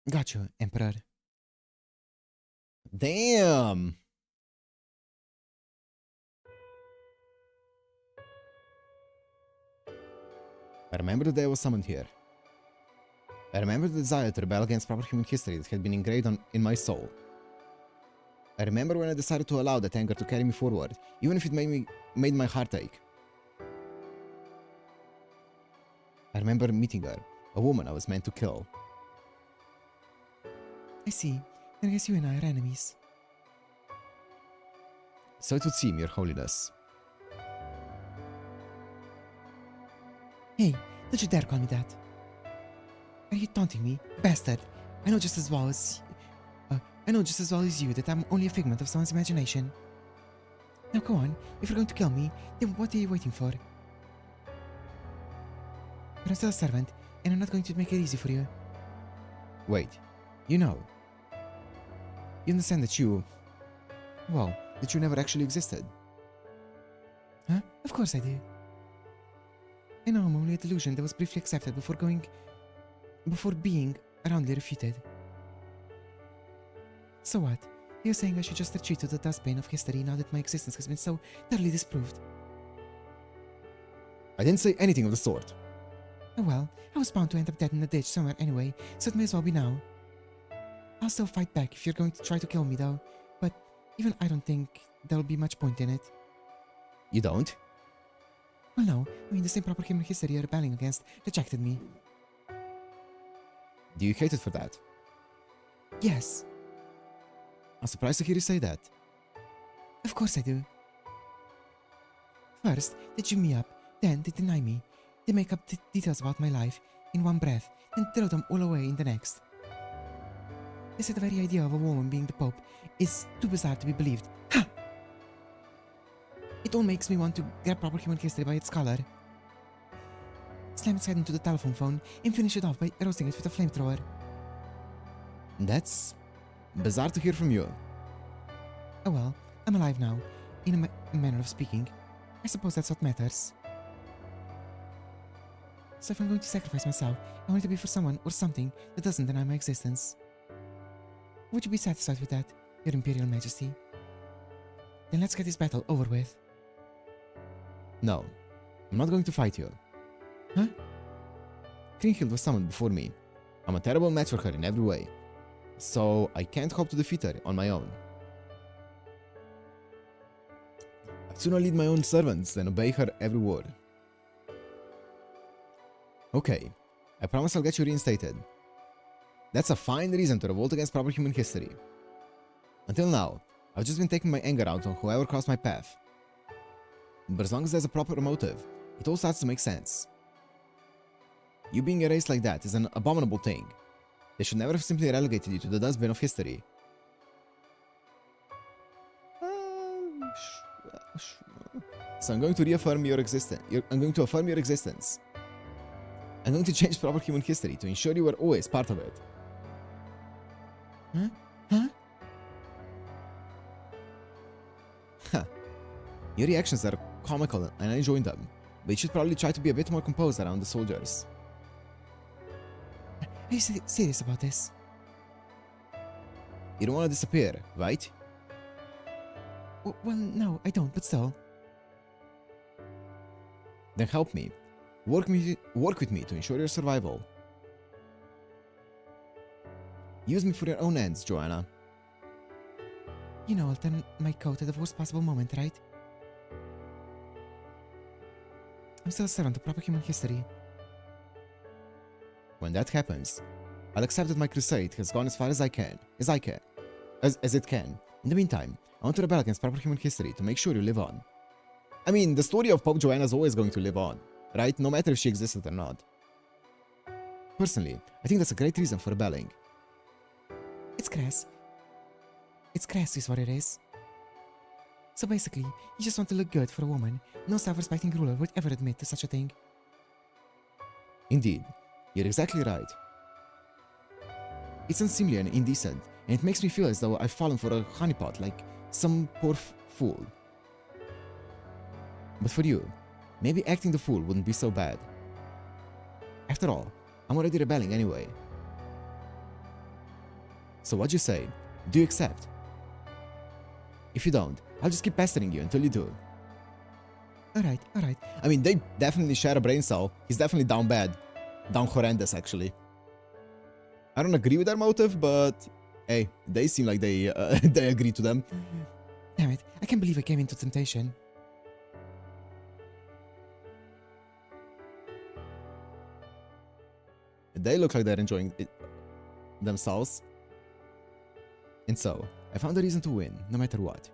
Got you, Emperor. Damn! I remember the day I was summoned here. I remember the desire to rebel against proper human history that had been engraved in my soul. I remember when I decided to allow that anger to carry me forward, even if it made my heart ache. I remember meeting her, a woman I was meant to kill. I see. Then I guess you and I are enemies. So it would seem, Your Holiness. Hey, don't you dare call me that. Are you taunting me? Bastard! I know just as well as you that I'm only a figment of someone's imagination. Now go on, if you're going to kill me, then what are you waiting for? But I'm still a servant, and I'm not going to make it easy for you. Wait, you know. You understand that that you never actually existed. Huh? Of course I do. I know I'm only a delusion that was briefly accepted before being roundly refuted. So what? You're saying I should just retreat to the dustbin of history now that my existence has been so thoroughly disproved? I didn't say anything of the sort. Oh well, I was bound to end up dead in a ditch somewhere anyway, so it may as well be now. I'll still fight back if you're going to try to kill me though, but even I don't think there'll be much point in it. You don't? Well no, I mean the same proper human history you're rebelling against rejected me. Do you hate it for that? Yes. I'm surprised to hear you say that. Of course I do. First, they chew me up, then they deny me. They make up details about my life in one breath, then throw them all away in the next. They say the very idea of a woman being the Pope is too bizarre to be believed. Ha! It all makes me want to grab proper human history by its collar, slam its head into the telephone phone, and finish it off by roasting it with a flamethrower. That's bizarre to hear from you. Oh well, I'm alive now, in a manner of speaking. I suppose that's what matters. So if I'm going to sacrifice myself, I want it to be for someone or something that doesn't deny my existence. Would you be satisfied with that, Your Imperial Majesty? Then let's get this battle over with. No, I'm not going to fight you. Huh? Kriemhild was summoned before me. I'm a terrible match for her in every way, so I can't hope to defeat her on my own. I'd sooner lead my own servants than obey her every word. Okay, I promise I'll get you reinstated. That's a fine reason to revolt against proper human history. Until now, I've just been taking my anger out on whoever crossed my path. But as long as there's a proper motive, it all starts to make sense. You being erased like that is an abominable thing. They should never have simply relegated you to the dustbin of history. So I'm going to reaffirm your existence. I'm going to affirm your existence. I'm going to change proper human history to ensure you are always part of it. Huh? Huh? Huh. Your reactions are comical and I enjoy them, but you should probably try to be a bit more composed around the soldiers. Are you serious about this? You don't want to disappear, right? Well, no, I don't, but still. Then help me. Work with me to ensure your survival. Use me for your own ends, Joanna. You know I'll turn my coat at the worst possible moment, right? I'm still a servant of proper human history. When that happens, I'll accept that my crusade has gone as far as it can. In the meantime, I want to rebel against proper human history to make sure you live on. I mean, the story of Pope Joanna is always going to live on, right? No matter if she existed or not. Personally, I think that's a great reason for rebelling. It's crass. It's crass is what it is. So basically, you just want to look good for a woman. No self-respecting ruler would ever admit to such a thing. Indeed, you're exactly right. It's unseemly and indecent, and it makes me feel as though I've fallen for a honeypot like some poor fool. But for you, maybe acting the fool wouldn't be so bad. After all, I'm already rebelling anyway. So what'd you say? Do you accept? If you don't, I'll just keep pestering you until you do. Alright. I mean, they definitely share a brain cell. He's definitely down bad. Down horrendous, actually. I don't agree with their motive, but Hey, they seem like they they agree to them. Damn it, I can't believe I came into temptation. They look like they're enjoying it themselves. And so, I found a reason to win, no matter what.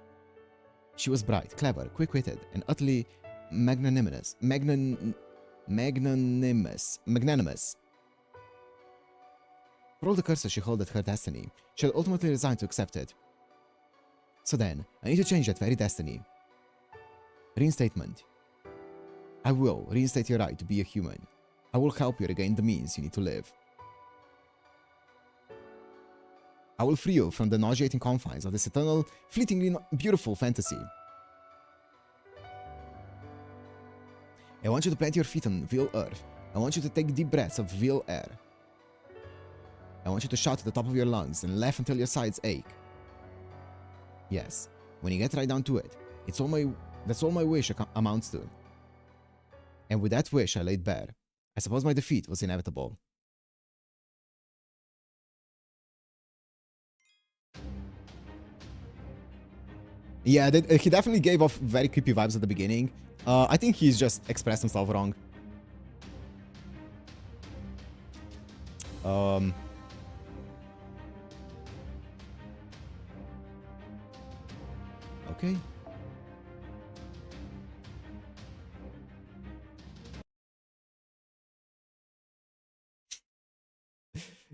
She was bright, clever, quick-witted, and utterly magnanimous. Magnanimous. For all the curses she held at her destiny, she had ultimately resigned to accept it. So then, I need to change that very destiny. Reinstatement. I will reinstate your right to be a human. I will help you regain the means you need to live. I will free you from the nauseating confines of this eternal, fleetingly beautiful fantasy. I want you to plant your feet on real earth. I want you to take deep breaths of real air. I want you to shout at the top of your lungs and laugh until your sides ache. Yes, when you get right down to it, that's all my wish amounts to. And with that wish I laid bare, I suppose my defeat was inevitable. Yeah, he definitely gave off very creepy vibes at the beginning. I think he's just expressed himself wrong. Okay.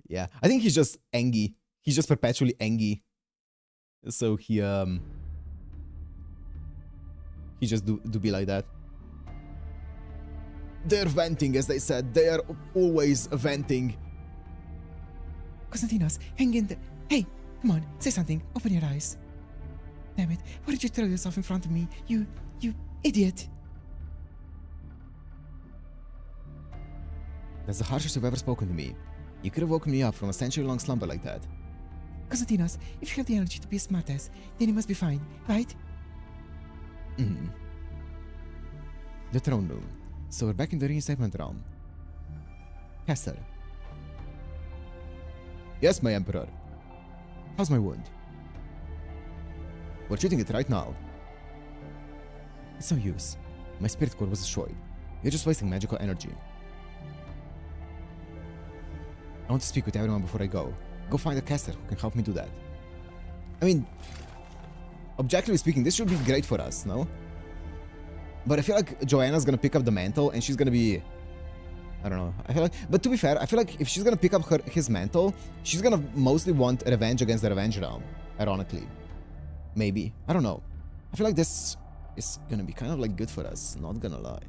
Yeah, I think he's just angry. He's just perpetually angry. So he just do be like that. They're venting, as they said. They are always venting. Konstantinos, hang in there. Hey, come on, say something. Open your eyes. Damn it, why did you throw yourself in front of me? You idiot. That's the harshest you've ever spoken to me. You could have woken me up from a century-long slumber like that. Konstantinos, if you have the energy to be a smartass, then you must be fine, right? The throne room. So we're back in the reinstatement realm. Caster. Yes, my emperor. How's my wound? We're treating it right now. It's no use. My spirit core was destroyed. You're just wasting magical energy. I want to speak with everyone before I go. Go find a caster who can help me do that. I mean, objectively speaking, this should be great for us, no? But I feel like Joanna's gonna pick up the mantle and she's gonna be... I don't know. I feel like... But to be fair, I feel like if she's gonna pick up his mantle, she's gonna mostly want revenge against the Revenge Realm, ironically. Maybe. I don't know. I feel like this is gonna be kind of like good for us, not gonna lie.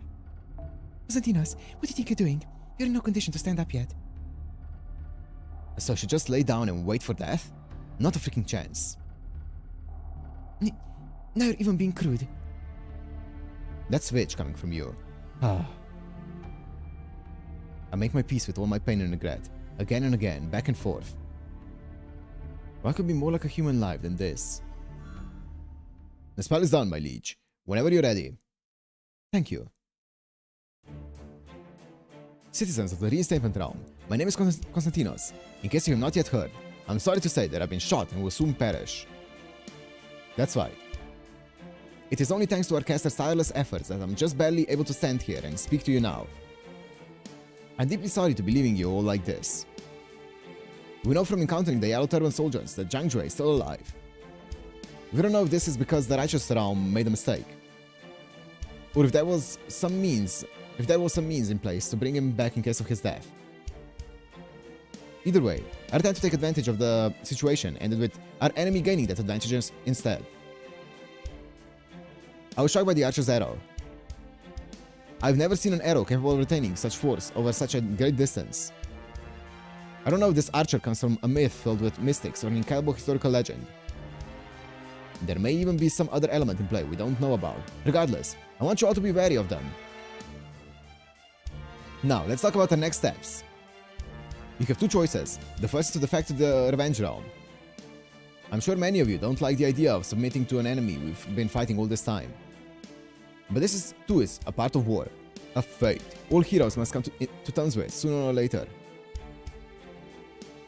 Konstantinos, what do you think you're doing? You're in no condition to stand up yet. So she just lay down and wait for death? Not a freaking chance. Now you're even being crude. That's rich coming from you. I make my peace with all my pain and regret, again and again, back and forth. What could be more like a human life than this? The spell is done, my liege. Whenever you're ready. Thank you. Citizens of the Reinstatement Realm, my name is Konstantinos. In case you have not yet heard, I'm sorry to say that I've been shot and will soon perish. That's right. It is only thanks to our caster's tireless efforts that I'm just barely able to stand here and speak to you now. I'm deeply sorry to be leaving you all like this. We know from encountering the Yellow Turban soldiers that Zhang Jue is still alive. We don't know if this is because the Righteous Realm made a mistake, or if there was some means in place to bring him back in case of his death. Either way, our attempt to take advantage of the situation ended with our enemy gaining that advantage instead. I was struck by the archer's arrow. I've never seen an arrow capable of retaining such force over such a great distance. I don't know if this archer comes from a myth filled with mystics or an incredible historical legend. There may even be some other element in play we don't know about. Regardless, I want you all to be wary of them. Now, let's talk about the next steps. You have two choices. The first is to defect to the Revenge Realm. I'm sure many of you don't like the idea of submitting to an enemy we've been fighting all this time. But this is, too, is a part of war. A fate all heroes must come to terms with, sooner or later.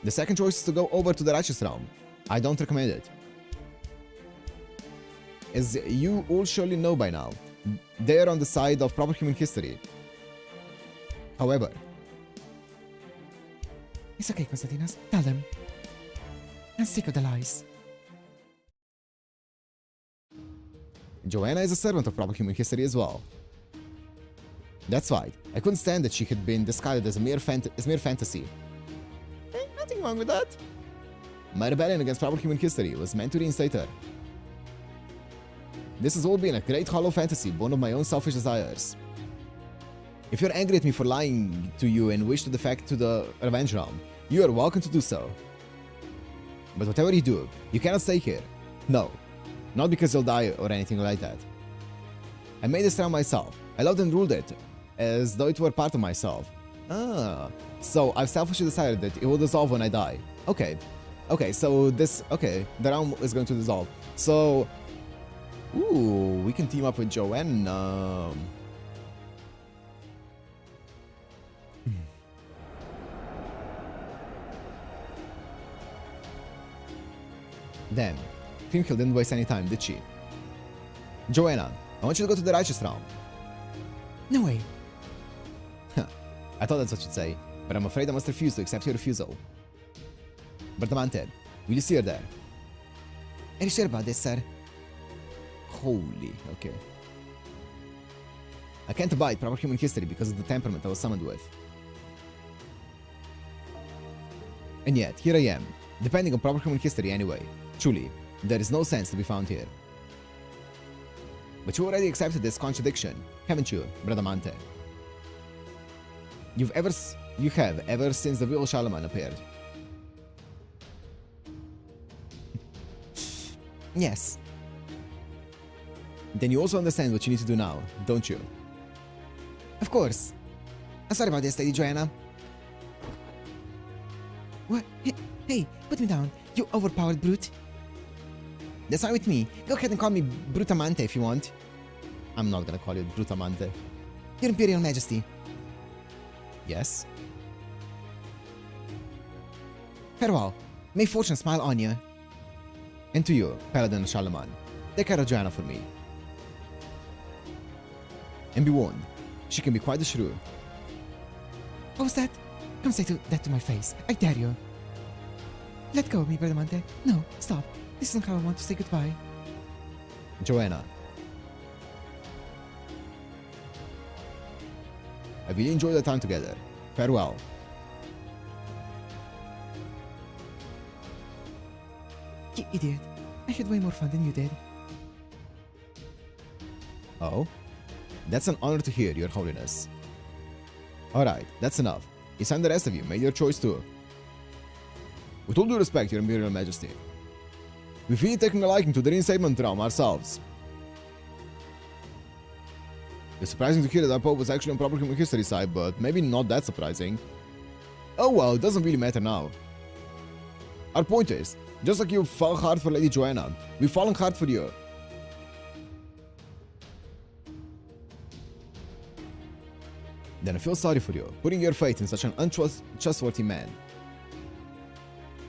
The second choice is to go over to the Righteous Realm. I don't recommend it. As you all surely know by now, they are on the side of proper human history. However, It's okay, Konstantinos. Tell them. I'm sick of the lies. Joanna is a servant of proper human history as well. That's right. I couldn't stand that she had been discarded as mere fantasy. Nothing wrong with that. My rebellion against proper human history was meant to reinstate her. This has all been a great hollow fantasy, born of my own selfish desires. If you're angry at me for lying to you and wish to defect to the Revenge Realm, you are welcome to do so. But whatever you do, you cannot stay here. No. Not because you'll die or anything like that. I made this realm myself. I loved and ruled it, as though it were part of myself. So I've selfishly decided that it will dissolve when I die. Okay, so the realm is going to dissolve. So, ooh, we can team up with Joanna. Damn, Krimhild didn't waste any time, did she? Joanna, I want you to go to the Righteous Realm. No way. I thought that's what you'd say, but I'm afraid I must refuse to accept your refusal. Bradamante, will you see her there? Are you sure about this, sir? Holy, okay. I can't abide proper human history because of the temperament I was summoned with. And yet, here I am, depending on proper human history anyway. Truly, there is no sense to be found here. But you already accepted this contradiction, haven't you, Bradamante? You have ever since the real Charlemagne appeared. Yes. Then you also understand what you need to do now, don't you? Of course. I'm sorry about this, Lady Joanna. What? Hey, put me down, you overpowered brute. That's not with me. Go ahead and call me Brutamante if you want. I'm not gonna call you Brutamante. Your Imperial Majesty. Yes? Farewell. May fortune smile on you. And to you, Paladin Charlemagne. Take care of Joanna for me. And be warned, she can be quite a shrew. What was that? Don't say that to my face. I dare you. Let go of me, Bradamante. No, stop. This isn't how I want to say goodbye. Joanna. I really enjoyed the time together. Farewell. You idiot. I had way more fun than you did. Oh? That's an honor to hear, Your Holiness. Alright, that's enough. It's time the rest of you made your choice too. With all due respect, Your Imperial Majesty, we've really taken a liking to the reinstatement realm ourselves. It's surprising to hear that our Pope was actually on proper human history side, but maybe not that surprising. Oh well, it doesn't really matter now. Our point is, just like you fell hard for Lady Joanna, we've fallen hard for you. Then I feel sorry for you, putting your faith in such an untrustworthy man.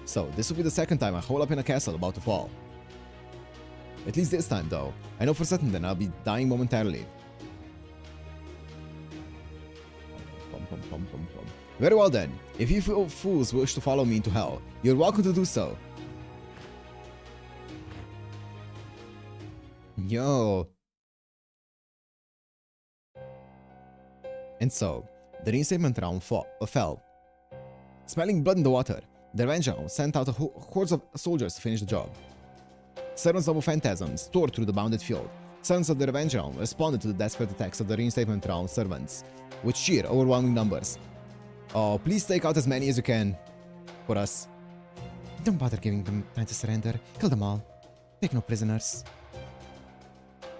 So, this will be the second time I hole up in a castle about to fall. At least this time, though, I know for certain that I'll be dying momentarily. Very well then, if you fools wish to follow me into hell, you're welcome to do so. Yo. And so, the reinstatement round fell. Smelling blood in the water, the Revenge Realm sent out hordes of soldiers to finish the job. Servants of phantasms tore through the bounded field. Servants of the Revenge Realm responded to the desperate attacks of the reinstatement round servants, with sheer, overwhelming numbers. Oh, please take out as many as you can for us. Don't bother giving them time to surrender. Kill them all. Take no prisoners.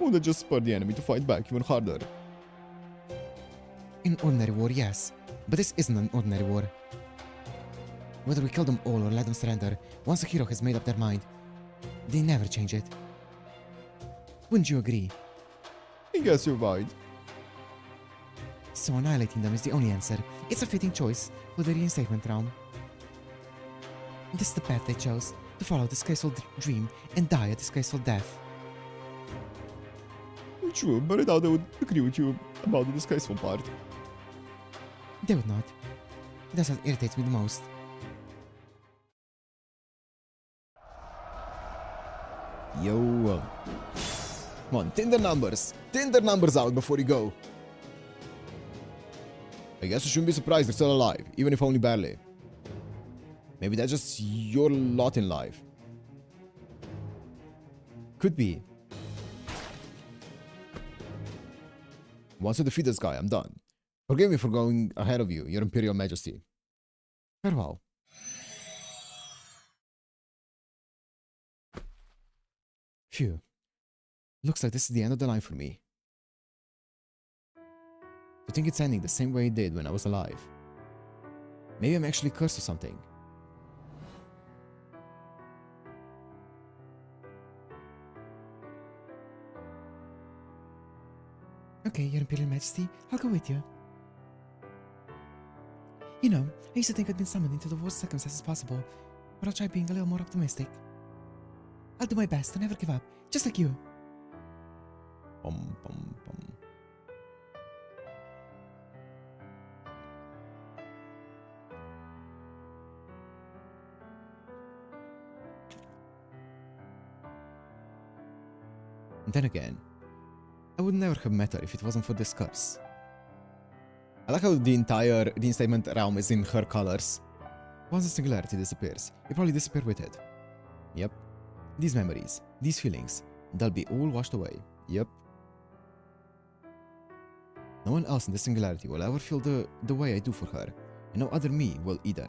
Oh, that just spurred the enemy to fight back even harder. In ordinary war, yes. But this isn't an ordinary war. Whether we kill them all or let them surrender, once a hero has made up their mind, they never change it. Wouldn't you agree? I guess you're right. So annihilating them is the only answer. It's a fitting choice for the reinstatement realm. This is the path they chose. to follow this graceful dream and die a disgraceful death. True, but I doubt they would agree with you about the disgraceful part. They would not. That's what irritates me the most. Yo. Come on, Tinder numbers. Tinder numbers out before you go. I guess you shouldn't be surprised they're still alive, even if only barely. Maybe that's just your lot in life. Could be. Once I defeat this guy, I'm done. Forgive me for going ahead of you, Your Imperial Majesty. Farewell. Phew. Looks like this is the end of the line for me. To think it's ending the same way it did when I was alive. Maybe I'm actually cursed or something. Okay, Your Imperial Majesty, I'll go with you. You know, I used to think I'd been summoned into the worst circumstances possible, but I'll try being a little more optimistic. I'll do my best to never give up, just like you. Bum, bum, bum. And then again, I would never have met her if it wasn't for this curse. I like how the entire reinstatement realm is in her colors. Once the singularity disappears, you probably disappear with it. Yep. These memories, these feelings, they'll be all washed away. Yep. No one else in the singularity will ever feel the way I do for her, and no other me will either.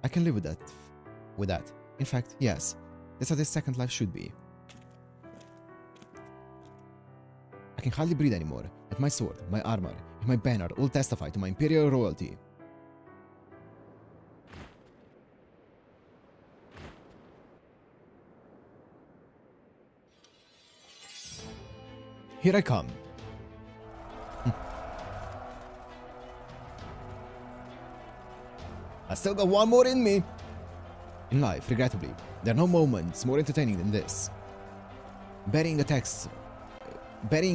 I can live with that. In fact, yes, that's how this second life should be. I can hardly breathe anymore, but my sword, my armor, and my banner all testify to my imperial royalty. Here I come. I still got one more in me. In life, regrettably, there are no moments more entertaining than this. Burying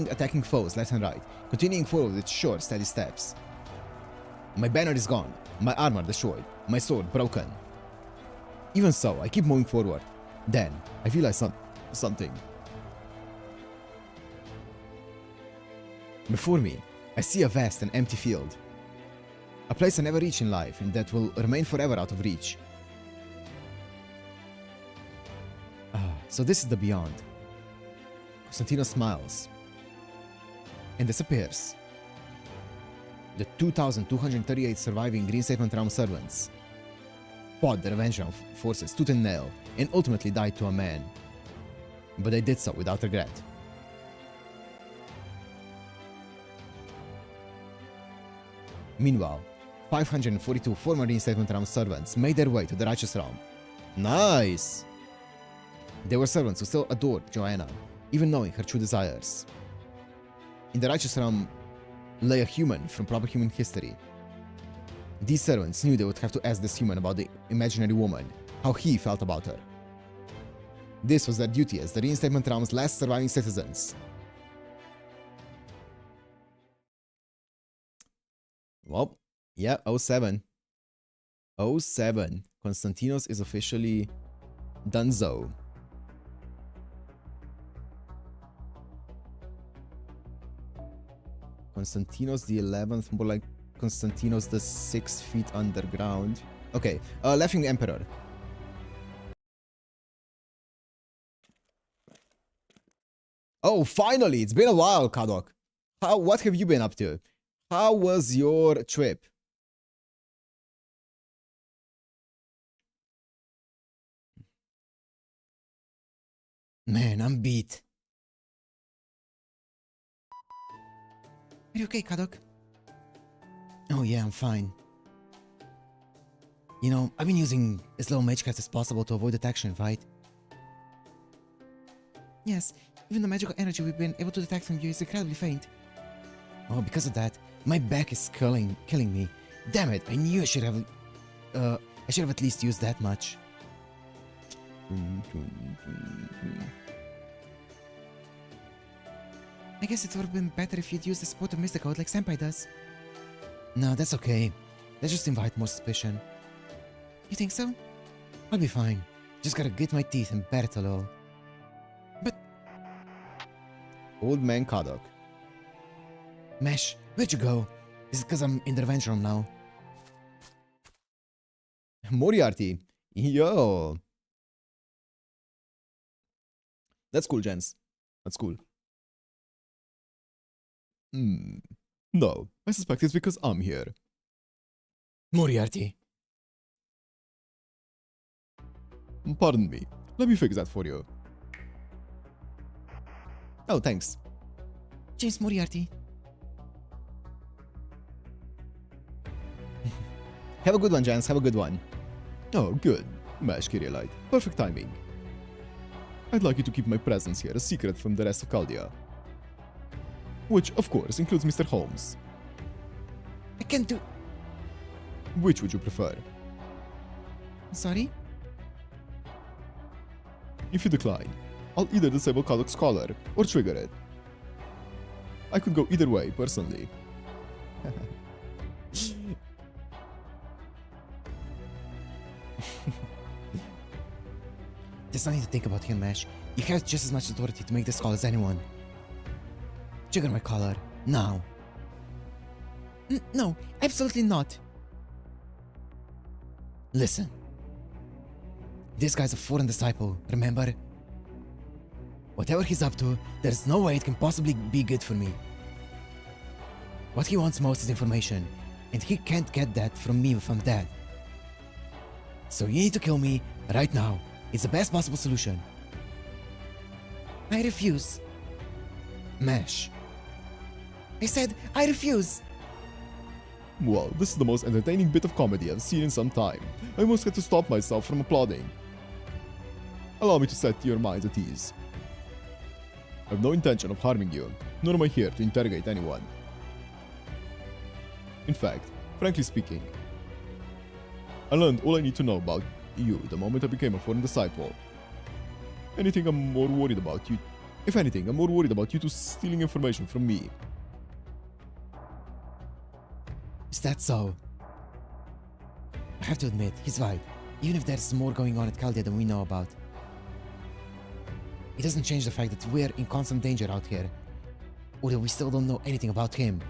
attacking foes left and right, continuing forward with short, steady steps. My banner is gone, my armor destroyed, my sword broken. Even so, I keep moving forward. Then, I realize something. Before me, I see a vast and empty field. A place I never reach in life and that will remain forever out of reach. So this is the beyond. Constantino smiles and disappears. The 2,238 surviving Reinstatement Realm servants fought the Revenge Realm forces tooth and nail and ultimately died to a man. But they did so without regret. Meanwhile, 542 former Reinstatement Realm servants made their way to the Righteous Realm. Nice. They were servants who still adored Joanna, even knowing her true desires. In the Righteous Realm lay a human from proper human history. These servants knew they would have to ask this human about the imaginary woman, how he felt about her. This was their duty as the Reinstatement Realm's last surviving citizens. Well, yeah, 07. 07. Konstantinos is officially donezo. Konstantinos the 11th, more like Konstantinos the 6 feet underground. Okay, Laughing Emperor. Oh, finally! It's been a while, Kadok. What have you been up to? How was your trip? Man, I'm beat. Are you okay, Kadok? Oh yeah, I'm fine. You know, I've been using as little magecraft as possible to avoid detection, right? Yes, even the magical energy we've been able to detect from you is incredibly faint. Oh, because of that, my back is killing me. Damn it, I knew I should have I should have at least used that much. I guess it would have been better if you'd used the spot to miss the code like Senpai does. No, that's okay. Let's just invite more suspicion. You think so? I'll be fine. Just gotta grit my teeth and bear it all. But... Old man Kadok. Mesh, where'd you go? Is it because I'm in the revenge room now? Moriarty. Yo. That's cool, gents. That's cool. No, I suspect it's because I'm here. Moriarty. Pardon me. Let me fix that for you. Oh, thanks. James Moriarty. Have a good one, gents. Have a good one. Oh, good. Mesh Kyrielite. Perfect timing. I'd like you to keep my presence here a secret from the rest of Chaldea. Which, of course, includes Mr. Holmes. I can't do... Which would you prefer? Sorry? If you decline, I'll either disable Kadok's collar or trigger it. I could go either way, personally. There's nothing to think about here, Mesh. You have just as much authority to make this call as anyone. Trigger my collar. Now. No, absolutely not. Listen. This guy's a foreign disciple, remember? Whatever he's up to, there's no way it can possibly be good for me. What he wants most is information, and he can't get that from me if I'm dead. So you need to kill me right now. It's the best possible solution. I refuse. Mesh. I said, I refuse! Well, this is the most entertaining bit of comedy I've seen in some time. I almost had to stop myself from applauding. Allow me to set your minds at ease. I have no intention of harming you, nor am I here to interrogate anyone. In fact, frankly speaking, I learned all I need to know about you the moment I became a foreign disciple. If anything, I'm more worried about you two stealing information from me. Is that so? I have to admit, he's right. Even if there's more going on at Chaldea than we know about. It doesn't change the fact that we're in constant danger out here. Or that we still don't know anything about him.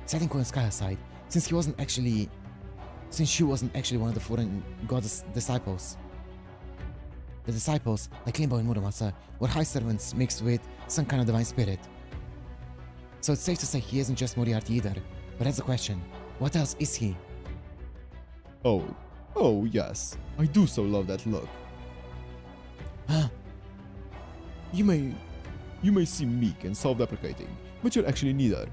Setting Cohen Sky aside, since she wasn't actually one of the foreign goddess disciples. The disciples, like Limbo and Muramasa, were high servants mixed with some kind of divine spirit. So it's safe to say he isn't just Moriarty either. But that's the question. What else is he? Oh yes. I do so love that look. Huh? You may seem meek and self-deprecating, but you're actually neither.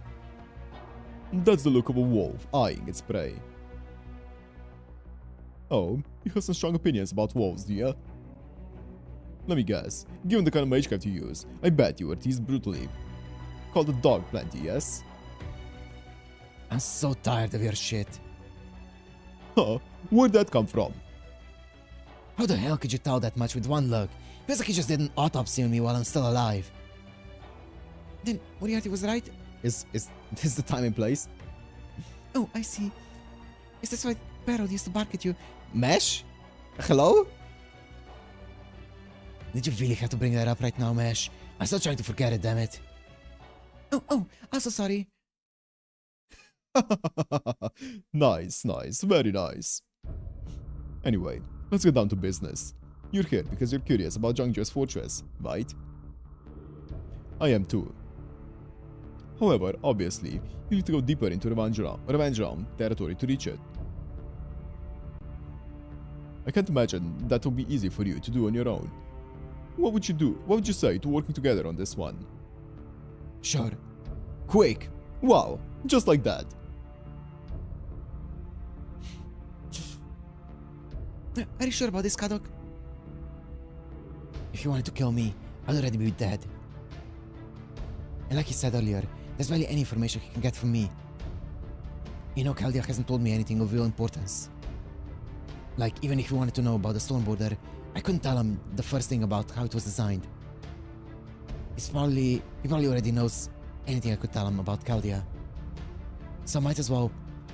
That's the look of a wolf eyeing its prey. Oh, you have some strong opinions about wolves, do you? Let me guess, given the kind of magecraft you use, I bet you were teased brutally. Called a dog plenty, yes? I'm so tired of your shit. Huh, where'd that come from? How the hell could you tell that much with one look? Feels like you just did an autopsy on me while I'm still alive. Then Moriarty was right? Is this the time and place? Oh, I see. Is this why Barrel used to bark at you? Mesh? Hello? Did you really have to bring that up right now, Mesh? I'm still trying to forget it, damn it. Oh, I'm so sorry. Nice, very nice. Anyway, let's get down to business. You're here because you're curious about Zhangjue's fortress, right? I am too. However, obviously, you need to go deeper into Revenge Realm territory to reach it. I can't imagine that would be easy for you to do on your own. What would you do? What would you say to working together on this one? Sure. Quick! Wow! Just like that! Are you sure about this, Kadok? If you wanted to kill me, I'd already be dead. And like you said earlier, there's barely any information he can get from me. You know, Chaldea hasn't told me anything of real importance. Like, even if he wanted to know about the stone border, I couldn't tell him the first thing about how it was designed. He probably already knows anything I could tell him about Chaldea. So I might as well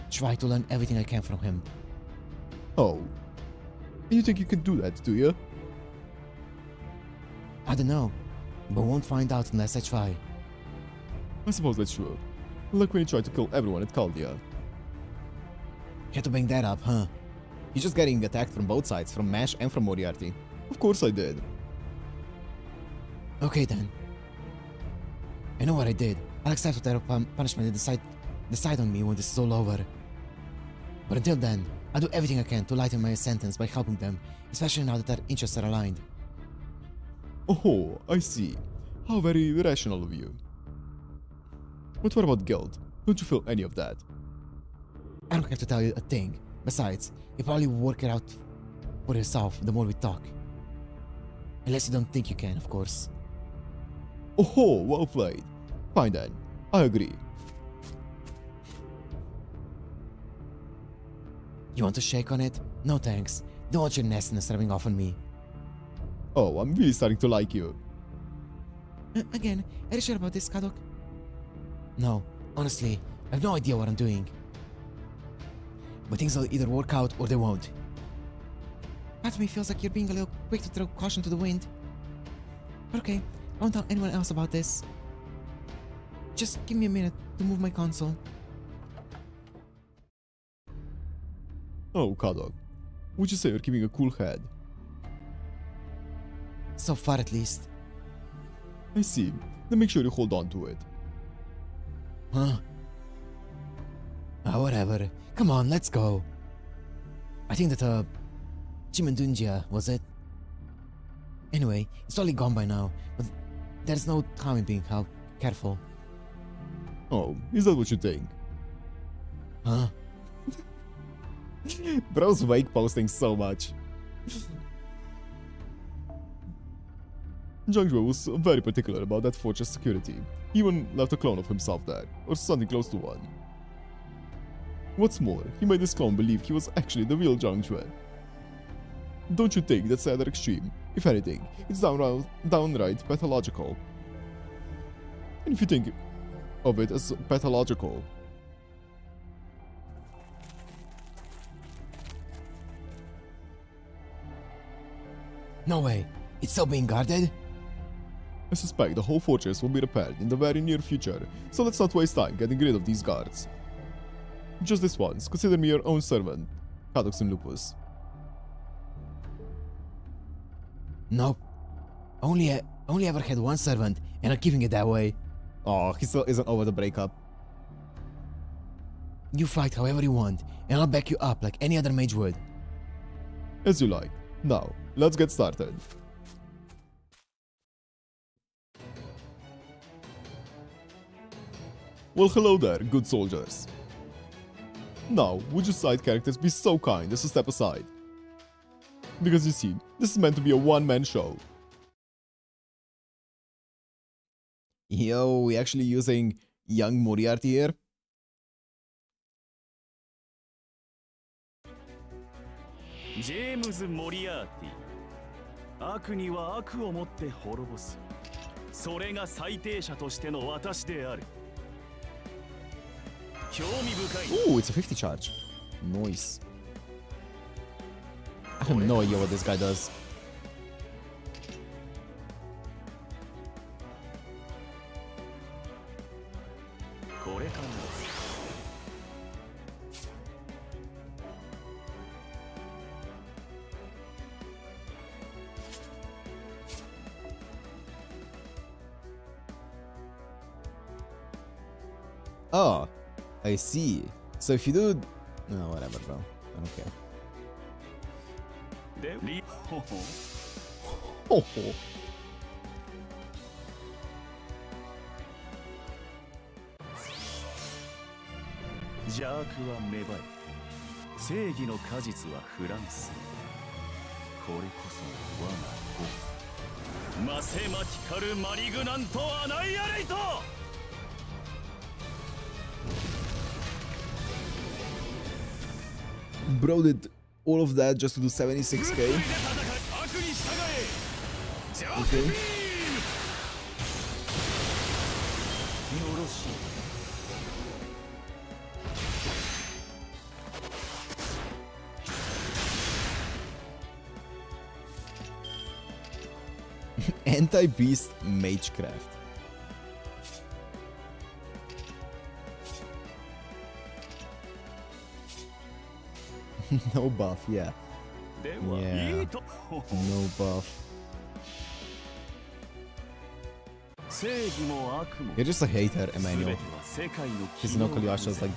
try to learn everything I can from him. Oh. You think you can do that, do you? I don't know, but won't find out unless I try. I suppose that's true. Like when you tried to kill everyone at Chaldea. Had to bring that up, huh? You're just getting attacked from both sides, from Mash and from Moriarty. Of course I did. Okay then. I know what I did. I'll accept whatever punishment they decide on me when this is all over. But until then, I'll do everything I can to lighten my sentence by helping them, especially now that their interests are aligned. Oh, I see. How very rational of you. But what about guilt? Don't you feel any of that? I don't have to tell you a thing. Besides, you probably work it out for yourself the more we talk. Unless you don't think you can, of course. Oh, well played. Fine then. I agree. You want to shake on it? No thanks. Don't want your nastiness rubbing off on me. Oh, I'm really starting to like you. Again, are you sure about this, Kadok? No, honestly, I have no idea what I'm doing. But things will either work out or they won't. Part of me feels like you're being a little quick to throw caution to the wind. But okay, I won't tell anyone else about this. Just give me a minute to move my console. Oh, Kadok. Would you say you're keeping a cool head? So far at least. I see. Then make sure you hold on to it. Huh? Whatever. Come on, let's go. I think that, Chimandungia, was it? Anyway, it's totally gone by now, but there's no harm in being careful. Oh, is that what you think? Huh? Bro's wake posting so much. Zhang Jue was very particular about that fortress security. He even left a clone of himself there, or something close to one. What's more, he made his clone believe he was actually the real Zhang Jue. Don't you think that's rather extreme? If anything, it's downright pathological. And if you think of it as pathological, No way. It's still being guarded? I suspect the whole fortress will be repaired in the very near future, so let's not waste time getting rid of these guards. Just this once, consider me your own servant, Cadox and Lupus. Nope. Only ever had one servant, and I'm keeping it that way. Oh, he still isn't over the breakup. You fight however you want, and I'll back you up like any other mage would. As you like. Now, let's get started. Well, hello there, good soldiers. Now, would you side characters be so kind as to step aside? Because you see, this is meant to be a one-man show. Yo, we actually using young Moriarty here? James Moriarty. 悪には悪をもって滅ぼす。それが最低者としての私である。興味深い。 Ooh, it's a 50 charge. Nice. I have no idea what this guy does. Oh, I see. So if you do... No, whatever, bro. I don't care. Oh. 邪悪は芽生え、正義の果実はフランス。これこそ我が子。マセマティカルマリグナントアナイアレイト。 Bro did all of that just to do 76k? Okay. Anti-beast magecraft. No buff, yeah. Yeah. No buff. You're just a hater, Emmanuel. His no Kolyasha's like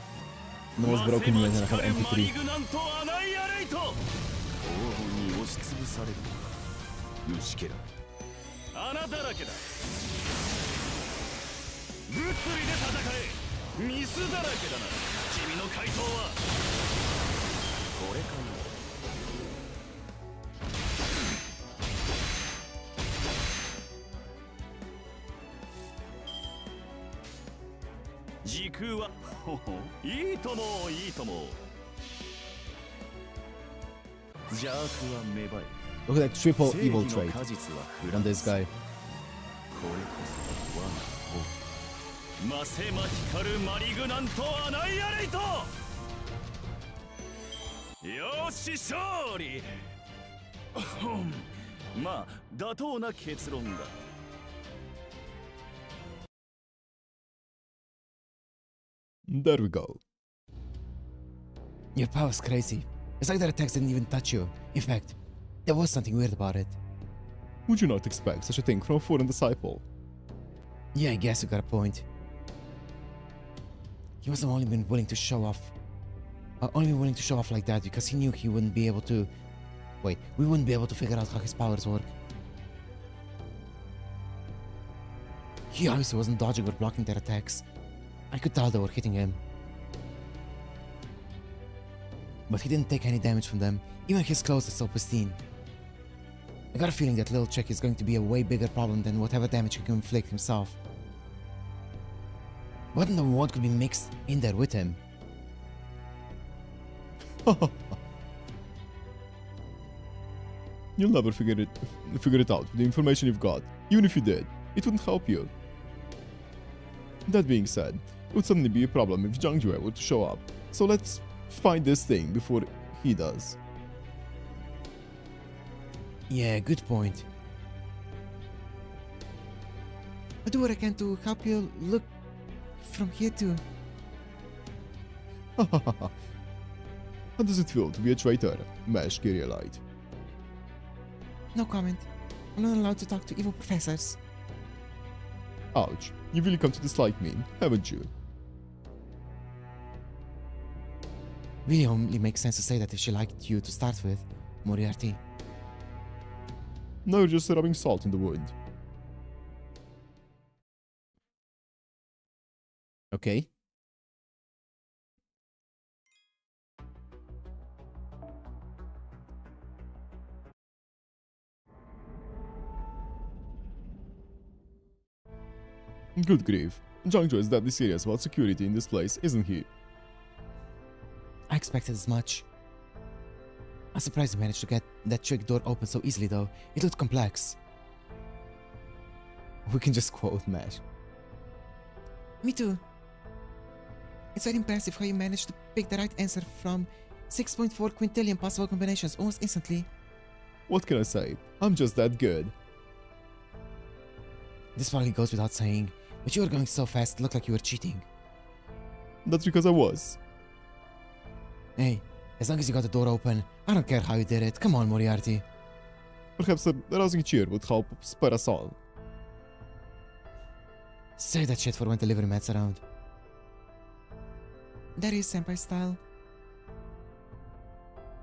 the most broken unit in MP3. 穴だらけだ。物理で戦え。ミスだらけだな。君の回答はこれかな。時空はほほいいともいいとも。邪悪は芽生え。 Look at that triple evil trait on this guy. マセマティカルマリグナントアナイアレイト。よし勝利。まあ妥当な結論だ。There we go. Your power's crazy. It's like their attacks didn't even touch you. In fact, there was something weird about it. Would you not expect such a thing from a foreign disciple? Yeah, I guess you got a point. He wasn't only been willing to show off. Only willing to show off like that because he knew he wouldn't be able to. Wait, we wouldn't be able to figure out how his powers work. He obviously wasn't dodging or blocking their attacks. I could tell they were hitting him. But he didn't take any damage from them. Even his clothes are so pristine. I got a feeling that little chick is going to be a way bigger problem than whatever damage he can inflict himself. What in the world could be mixed in there with him? You'll never figure it out with the information you've got. Even if you did, it wouldn't help you. That being said, it would suddenly be a problem if Zhang Jue were to show up. So let's find this thing before he does. Yeah, good point. I'll do what I can to help you look from here too. How does it feel to be a traitor, Mesh Kyrielite? No comment. I'm not allowed to talk to evil professors. Ouch, you've really come to dislike me, haven't you? Really only makes sense to say that if she liked you to start with, Moriarty. Now you're just rubbing salt in the wound. Okay. Good grief. Zhang Jue is deadly serious about security in this place, isn't he? I expected as much. I'm surprised he managed to get that trick door open so easily though. It looked complex. We can just quote Mesh. Me too. It's very impressive how you managed to pick the right answer from 6.4 quintillion possible combinations almost instantly. What can I say? I'm just that good. This probably goes without saying, but you were going so fast it looked like you were cheating. That's because I was. Hey, as long as you got the door open, I don't care how you did it. Come on, Moriarty. Perhaps a rousing cheer would help spur us all. Save that shit for when delivery mat's around. That is senpai style.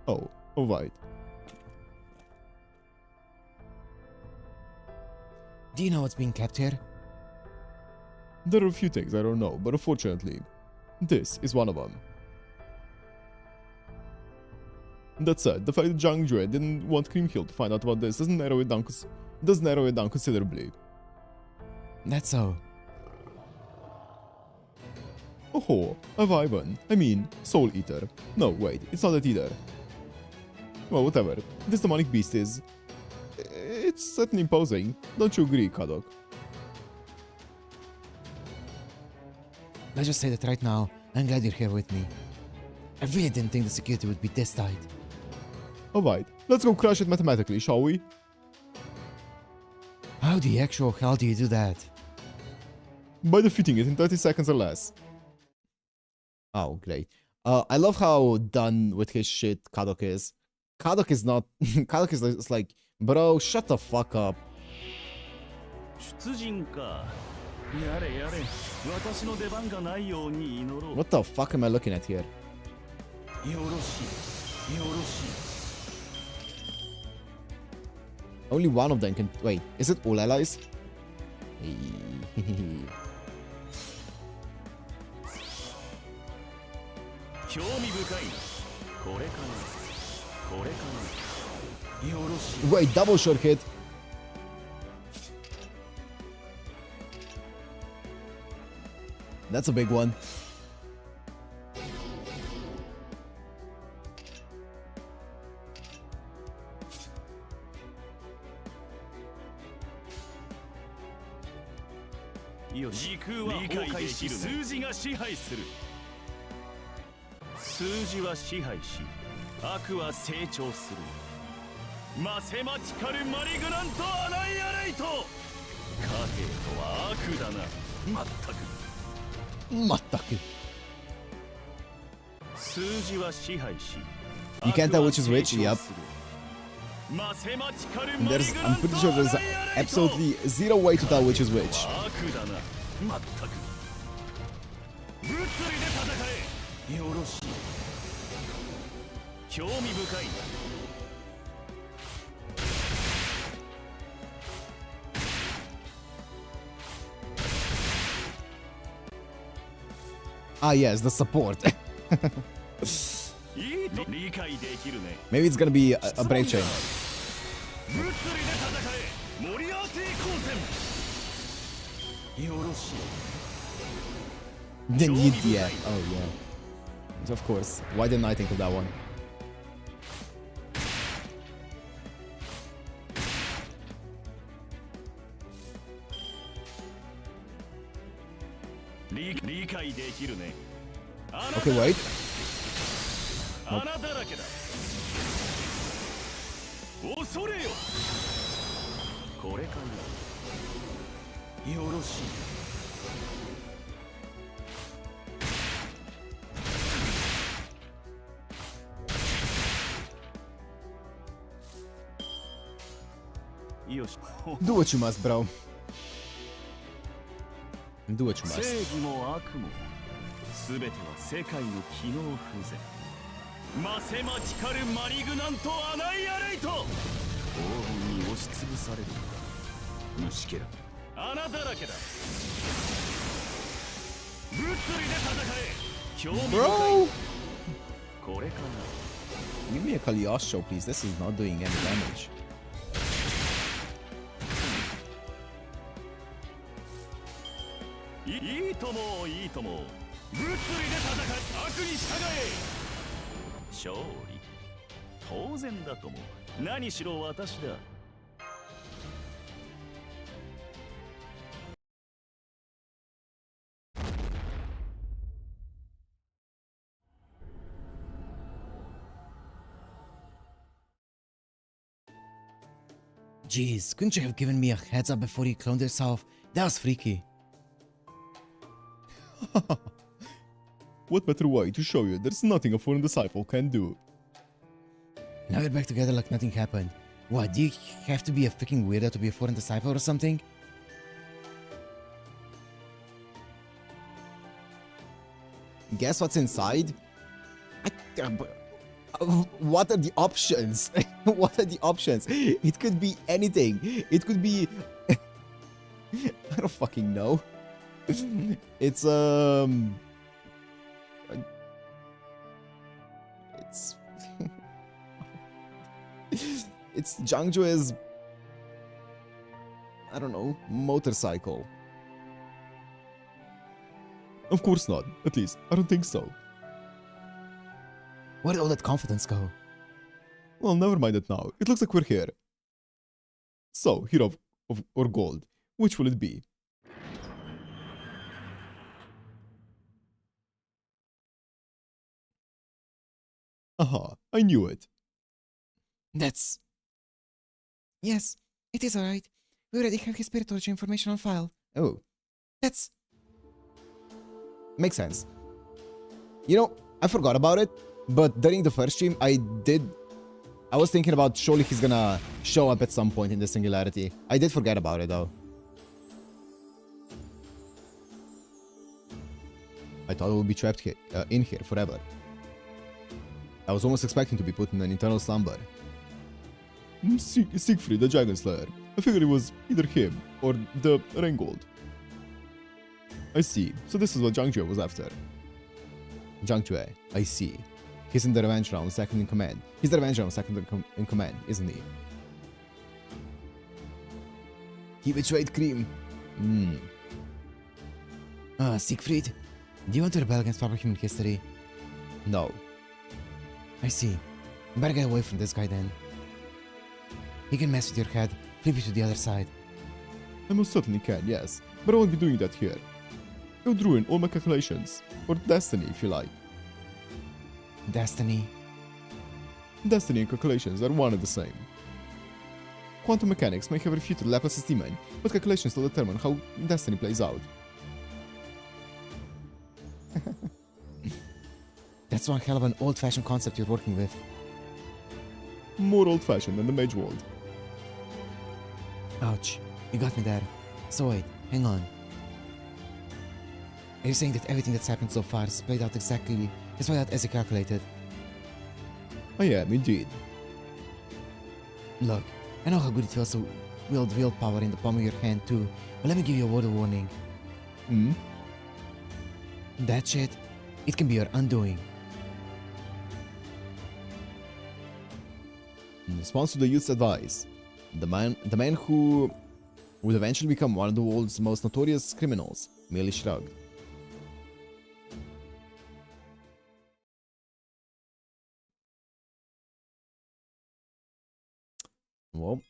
Oh, alright. Do you know what's being kept here? There are a few things I don't know, but unfortunately, this is one of them. That said, the fact that Zhang Jue didn't want Cream Hill to find out about this does narrow it down considerably. That's so. Oh, a Wyvern. I mean, Soul Eater. No, wait, it's not that either. Well, whatever. This demonic beast is... It's certainly imposing. Don't you agree, Kadok? Let's just say that right now, I'm glad you're here with me. I really didn't think the security would be this tight. Alright, let's go crush it mathematically, shall we? How the actual hell do you do that? By defeating it in 30 seconds or less. Oh, great. I love how done with his shit Kadok is. Kadok is not... Kadok is just like, bro, shut the fuck up. 出陣か。やれやれ。私の出番がないように祈ろう。 What the fuck am I looking at here? よろしい。よろしい。 Only one of them can... Wait, is it all allies? 興味深い。これかな。これかな。よろしい。 Wait, double short hit. That's a big one.よし。時空は崩壊し、数字が支配する。数字は支配し、悪は成長する。マセマチカルマリグナントアナイアレイト。貨幣とは悪だな。まったく。まったく。数字は支配し。 You can't tell which is which? Yep. There's, I'm pretty sure there's absolutely zero way to tell which is which. まったく。物理で戦え。よろしい。興味深い。 Ah, yes, the support. Maybe it's gonna be a break chain. Then yeah. Oh, yeah. Of course. Why didn't I think of that one? Okay, wait. Nope. Do what you must, bro. Do what you must. 正義も悪も全ては世界の機能不全。マセマチカルマリグナントアナイアレイト。黄金に押しつぶされるのだ。虫けら穴だらけだ。物理で戦え。興味深い。Bro! これかな。 Give me a Kaliosho, please. This is not doing any damage. いいともいいとも。物理で戦い悪に従え。勝利当然だとも。何しろ私だ。Jeez, couldn't you have given me a heads up before you cloned yourself? That was freaky. What better way to show you there's nothing a foreign disciple can do? Now we're back together like nothing happened. What, do you have to be a freaking weirdo to be a foreign disciple or something? Guess what's inside? What are the options? What are the options? It could be anything. It could be... I don't fucking know. It's it's Jiangjue's, I don't know, motorcycle. Of course not. At least, I don't think so. Where did all that confidence go? Well, never mind it now. It looks like we're here. So, hero or gold. Which will it be? Aha, I knew it. That's... Yes, it is alright. We already have his spirit origin information on file. Oh, That's... makes sense. You know, I forgot about it, but during the first stream, I was thinking about surely he's gonna show up at some point in the Singularity. I did forget about it though. I thought it would be trapped here, in here forever. I was almost expecting to be put in an eternal slumber. Siegfried, the Dragon Slayer. I figured it was either him or the Rengold. I see. So this is what Zhang Jue was after. Zhang Jue, I see. He's in the Revenge Round, second in command. He's the Revenge Round, second in command, isn't he? He betrayed Cream. Siegfried, do you want to rebel against proper human history? No. I see. Better get away from this guy then. He can mess with your head, flip you to the other side. I most certainly can, yes. But I won't be doing that here. It would ruin all my calculations. Or destiny, if you like. Destiny. Destiny and calculations are one and the same. Quantum mechanics may have refuted Laplace's demon, but calculations will determine how destiny plays out. That's one hell of an old-fashioned concept you're working with. More old-fashioned than the mage world. Ouch. You got me there. So wait, hang on. Are you saying that everything that's happened so far is played out as you calculated? I am, indeed. Look, I know how good it feels to wield willpower in the palm of your hand too, but let me give you a word of warning. That shit, it can be your undoing. In response to the youth's advice, the man who would eventually become one of the world's most notorious criminals merely shrugged. Well,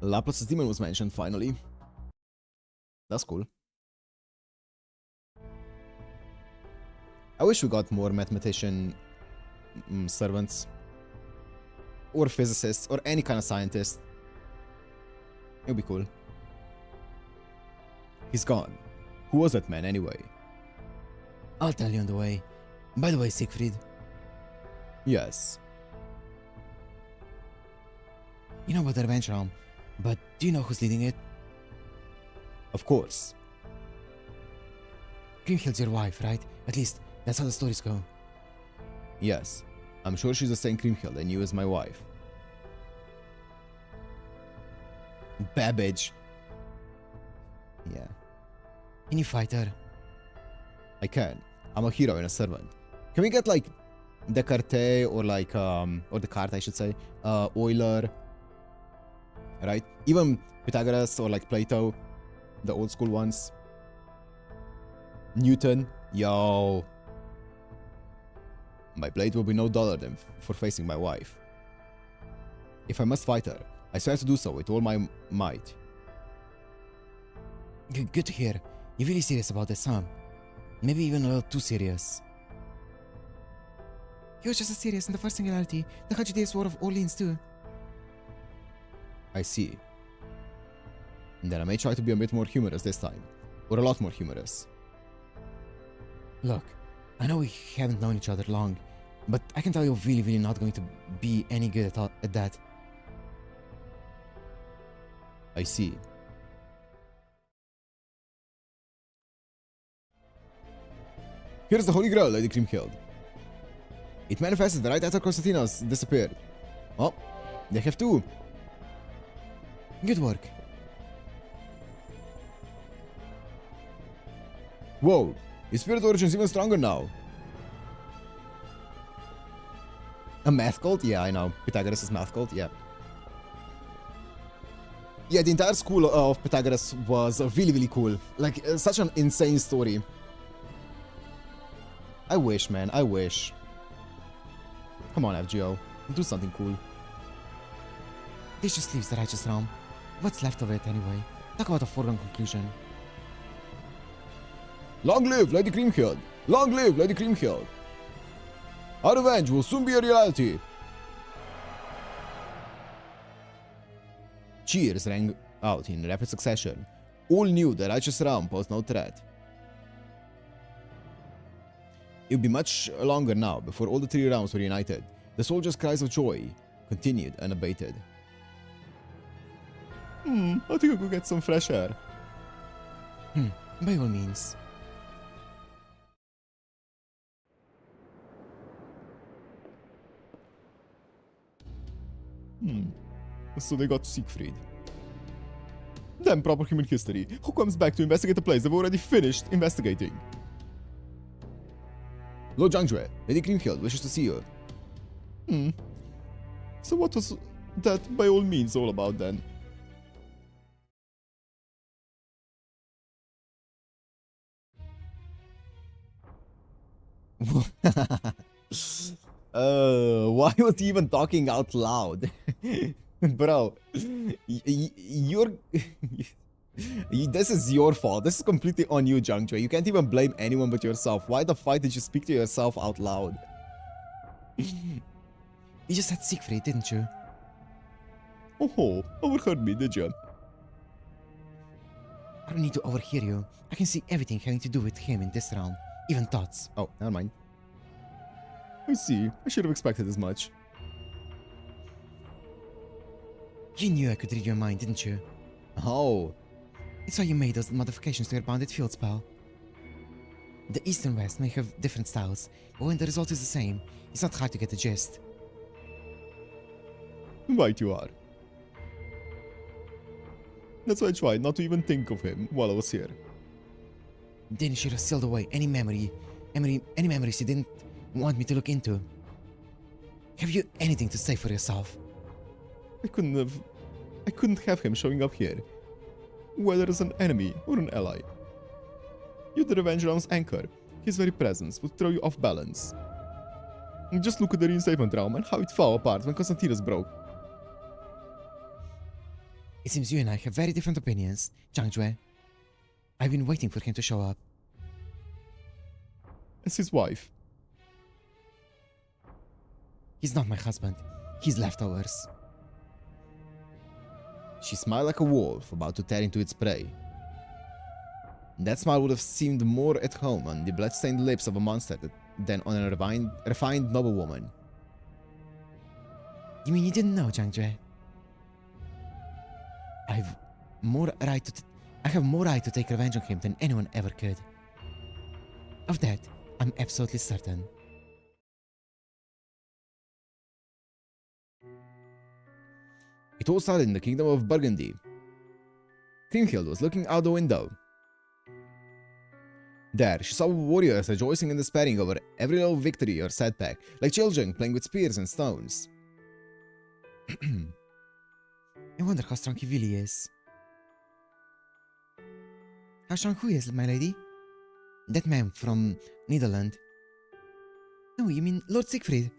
Laplace's demon was mentioned finally. That's cool. I wish we got more mathematician servants, or physicists, or any kind of scientist. It would be cool. He's gone. Who was that man anyway? I'll tell you on the way. By the way, Siegfried, Yes. you know about the Revenge Realm, but do you know who's leading it? Of course. Grimhild's your wife, right? At least, that's how the stories go. Yes. I'm sure she's the same Kriemhild I knew as my wife. Babbage. Yeah. Can you fight her? I can. I'm a hero and a servant. Can we get like Descartes or like or Descartes I should say, Euler, right? Even Pythagoras or like Plato, the old school ones. Newton, yo. My blade will be no duller than for facing my wife. If I must fight her, I swear to do so with all my might. Good to hear. You're really serious about this, huh? Maybe even a little too serious. He was just as serious in the first Singularity, the 100 Days War of Orleans too. I see. Then I may try to be a bit more humorous this time. Or a lot more humorous. Look, I know we haven't known each other long, but I can tell you're really not going to be any good at that. I see. Here's the Holy Grail, Lady Kriemhild. It manifested right after Constantinos disappeared. Oh, they have two. Good work. Whoa, his spirit origin is even stronger now. A math cult? Yeah, I know. Pythagoras is math cult, yeah. Yeah, the entire school of Pythagoras was really cool. Like, such an insane story. I wish, man, I wish. Come on, FGO. Do something cool. This just leaves the righteous realm. What's left of it anyway? Talk about a foregone conclusion. Long live Lady Creamhill! Long live Lady Creamhill! Our revenge will soon be a reality! Cheers rang out in rapid succession. All knew the righteous realm posed no threat. It would be much longer now before all the three realms were united. The soldiers' cries of joy continued unabated. I think I could get some fresh air. By all means. So they got Siegfried. Damn proper human history. Who comes back to investigate a place they've already finished investigating? Lord Jiangjue, Lady Creamhill wishes to see you. So what was that by all means all about then? Why was he even talking out loud? Bro, you're... this is your fault. This is completely on you, Jiangjue. You can't even blame anyone but yourself. Why the fuck did you speak to yourself out loud? You just said Siegfried, didn't you? Oh, overheard me, did you? I don't need to overhear you. I can see everything having to do with him in this realm. Even thoughts. Oh, never mind. I see. I should have expected as much. You knew I could read your mind, didn't you? Oh. It's why you made those modifications to your bounded field spell. The East and West may have different styles, but when the result is the same, it's not hard to get the gist. Right you are. That's why I tried not to even think of him while I was here. Then you should have sealed away any memories you didn't want me to look into. Have you anything to say for yourself? I couldn't have him showing up here, whether as an enemy or an ally. You're the Revenge Realm's anchor. His very presence would throw you off balance. And just look at the Reinstatement Realm and how it fell apart when Constantinus broke. It seems you and I have very different opinions, Jiangjue. I've been waiting for him to show up. As his wife. He's not my husband. He's leftovers. She smiled like a wolf about to tear into its prey. That smile would have seemed more at home on the blood-stained lips of a monster than on a refined noblewoman. You mean you didn't know, Jiangjue? I have more right to take revenge on him than anyone ever could. Of that, I'm absolutely certain. It all started in the kingdom of Burgundy. Kriemhild was looking out the window. There, she saw warriors rejoicing and despairing over every little victory or setback, like children playing with spears and stones. I wonder how strong he really is. How strong who is, my lady? That man from Netherlands. No, you mean Lord Siegfried.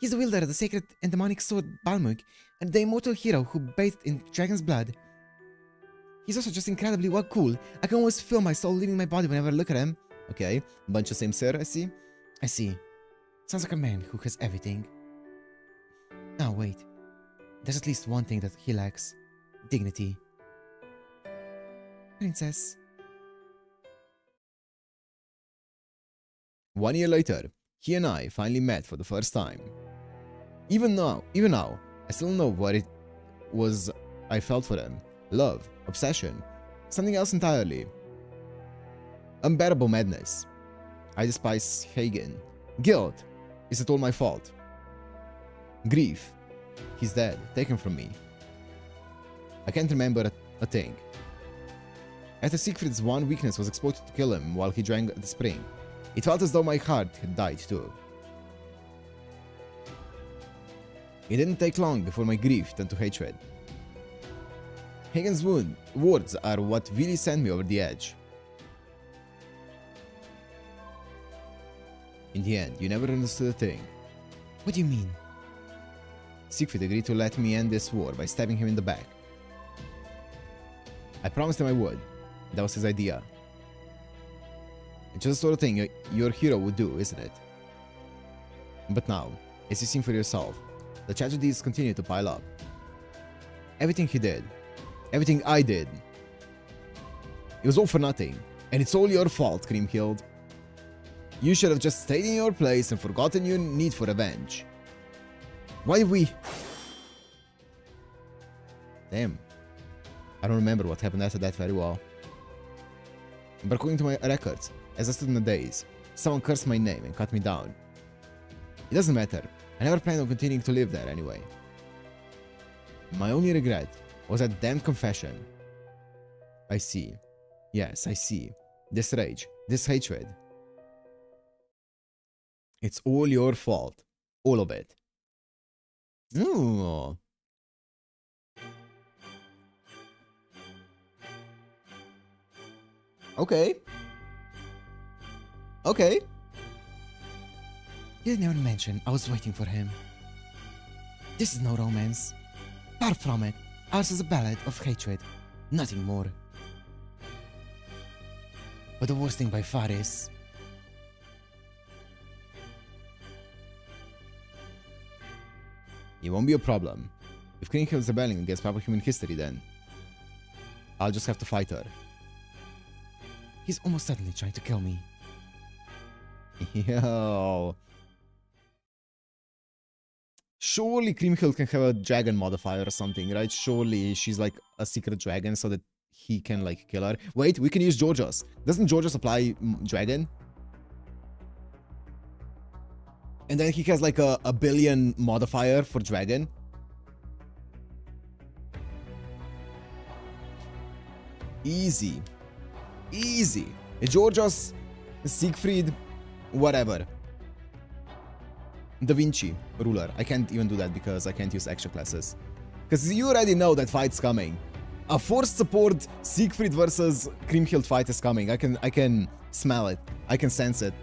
He's the wielder of the sacred and demonic sword Balmung, and the immortal hero who bathed in dragon's blood. He's also just incredibly cool. I can almost feel my soul leaving my body whenever I look at him. Okay, bunch of same sir, I see. I see. Sounds like a man who has everything. Oh, wait. There's at least one thing that he lacks. Dignity. Princess. 1 year later, he and I finally met for the first time. Even now, I still know what it was I felt for him. Love, obsession, something else entirely. Unbearable madness. I despise Hagen. Guilt. Is it all my fault? Grief. He's dead, taken from me. I can't remember a thing. After Siegfried's one weakness was exposed to kill him while he drank at the spring, it felt as though my heart had died too. It didn't take long before my grief turned to hatred. Hagen's words are what really sent me over the edge. In the end, you never understood a thing. What do you mean? Siegfried agreed to let me end this war by stabbing him in the back. I promised him I would. That was his idea. It's just the sort of thing your hero would do, isn't it? But now, as you've seen for yourself, the tragedies continue to pile up. Everything he did, everything I did, it was all for nothing. And it's all your fault, Kriemhild. You should have just stayed in your place and forgotten your need for revenge. Why did we... Damn. I don't remember what happened after that very well. But according to my records, as I stood in the days, someone cursed my name and cut me down. It doesn't matter. I never planned on continuing to live there anyway. My only regret was that damned confession. I see. Yes, I see. This rage, this hatred. It's all your fault. All of it. Ooh. Okay. Okay. You never mentioned I was waiting for him. This is no romance. Far from it. Ours is a ballad of hatred. Nothing more. But the worst thing by far is... It won't be a problem. If Kriemhild's rebelling against proper human history, then I'll just have to fight her. He's almost certainly trying to kill me. Yo. Surely Kriemhild can have a dragon modifier or something, right? Surely she's like a secret dragon so that he can like kill her. Wait, we can use Georgios. Doesn't Georgios apply dragon? And then he has like a billion modifier for dragon. Easy. Easy. Georgios, Siegfried, whatever. Da Vinci, ruler. I can't even do that because I can't use extra classes. Because you already know that fight's coming. A forced support Siegfried versus Kriemhild fight is coming. I can smell it. I can sense it.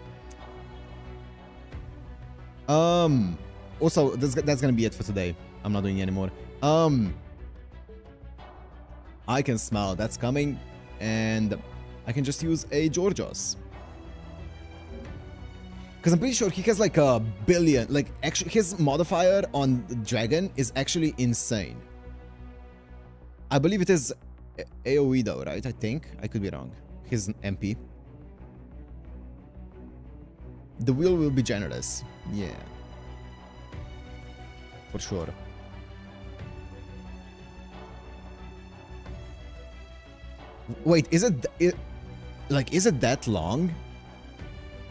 Also, that's gonna be it for today. I'm not doing it anymore. I can smell that's coming, and I can just use a Georgios. Because I'm pretty sure he has like a billion, like actually his modifier on dragon is actually insane. I believe it is AoE though, right? I think. I could be wrong. His MP. The wheel will be generous. Yeah. For sure. Wait, is it that long?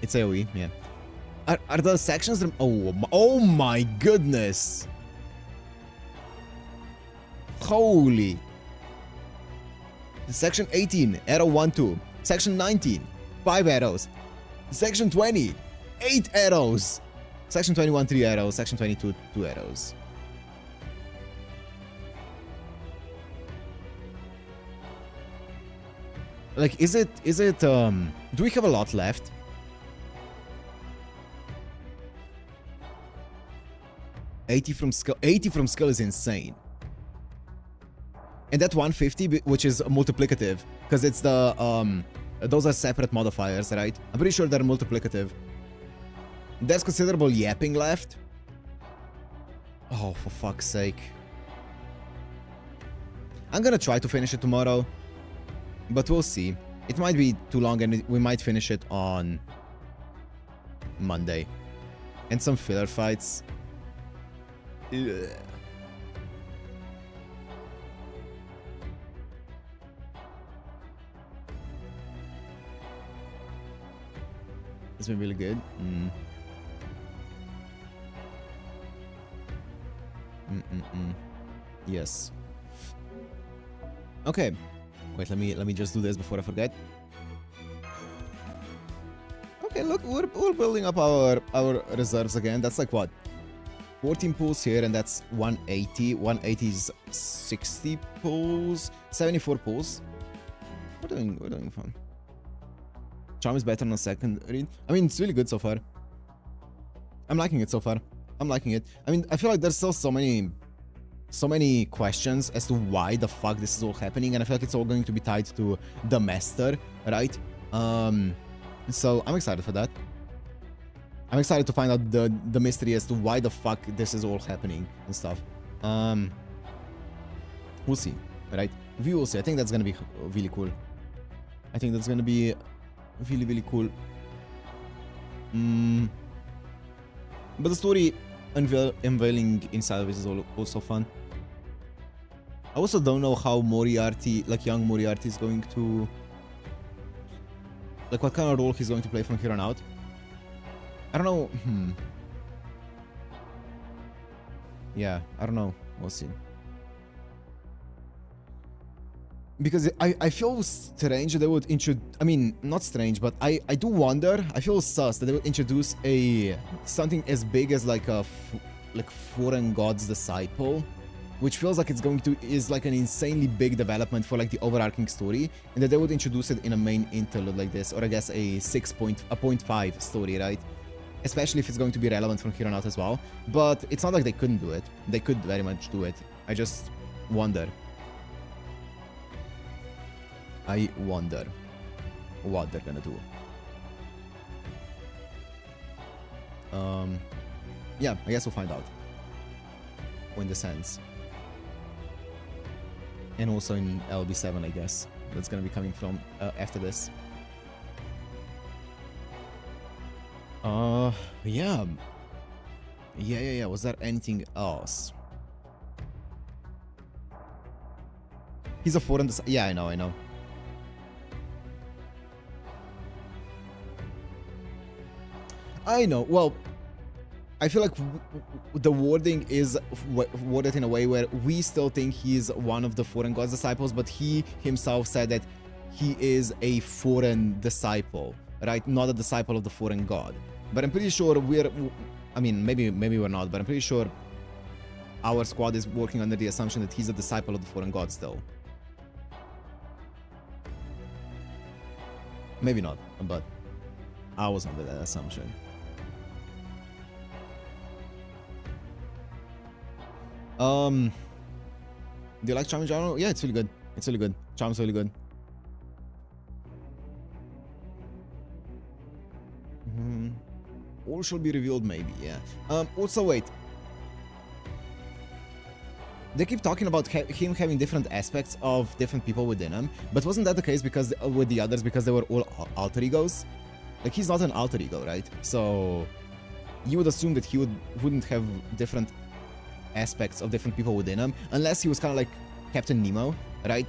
It's AoE, yeah. Are the sections... Oh my goodness! Holy! Section 18, arrow 1, 2. Section 19, 5 arrows. Section 20, 8 arrows. Section 21, 3 arrows. Section 22, 2 arrows. Like, is it, do we have a lot left? $80 from skill. 80 from skill is insane. And that 150, which is multiplicative, because it's the, those are separate modifiers, right? I'm pretty sure they're multiplicative. There's considerable yapping left. Oh, for fuck's sake. I'm gonna try to finish it tomorrow, but we'll see. It might be too long and we might finish it on Monday. And some filler fights. Ugh. It's been really good. Yes. Okay. Wait, let me just do this before I forget. Okay, look, we're building up our reserves again. That's like what? 14 pulls here, and that's 180. 180 is 60 pulls. 74 pulls. We're doing fun. Charm is better on the second read. I mean, it's really good so far. I'm liking it so far. I'm liking it. I mean, I feel like there's still so many questions as to why the fuck this is all happening, and I feel like it's all going to be tied to the master, right? So I'm excited for that. I'm excited to find out the mystery as to why the fuck this is all happening and stuff. We'll see, right? We will see. I think that's gonna be really cool. I think that's gonna be really, really cool. But the story unveiling inside of it is also fun. I also don't know how Moriarty, like young Moriarty, is going to, like, what kind of role he's going to play from here on out. I don't know. Yeah, I don't know. We'll see. Because I feel strange they would introduce, I mean, not strange, but I do wonder, I feel sus that they would introduce something as big as like a foreign god's disciple, which feels like it's going to, is like an insanely big development for like the overarching story, and that they would introduce it in a main interlude like this, or I guess a 0.5 story, right? Especially if it's going to be relevant from here on out as well. But it's not like they couldn't do it. They could very much do it. I just wonder. I wonder what they're gonna do. Yeah, I guess we'll find out when this ends. And also in LB7, I guess. That's gonna be coming from after this. Yeah. Yeah. Was there anything else? He's a foreign. Yeah, I know. I know. Well, I feel like the wording is worded in a way where we still think he's one of the foreign god's disciples, but he himself said that he is a foreign disciple, right? Not a disciple of the foreign god. But I'm pretty sure I mean, maybe we're not, but I'm pretty sure our squad is working under the assumption that he's a disciple of the foreign god still. Maybe not, but I was under that assumption. Do you like Charm in general? Yeah, it's really good. It's really good. Charm's really good. All should be revealed, maybe, yeah. Also, wait. They keep talking about him having different aspects of different people within him, but wasn't that the case because with the others because they were all alter egos? Like, he's not an alter ego, right? So you would assume that he wouldn't have different aspects of different people within him, unless he was kind of like Captain Nemo, right?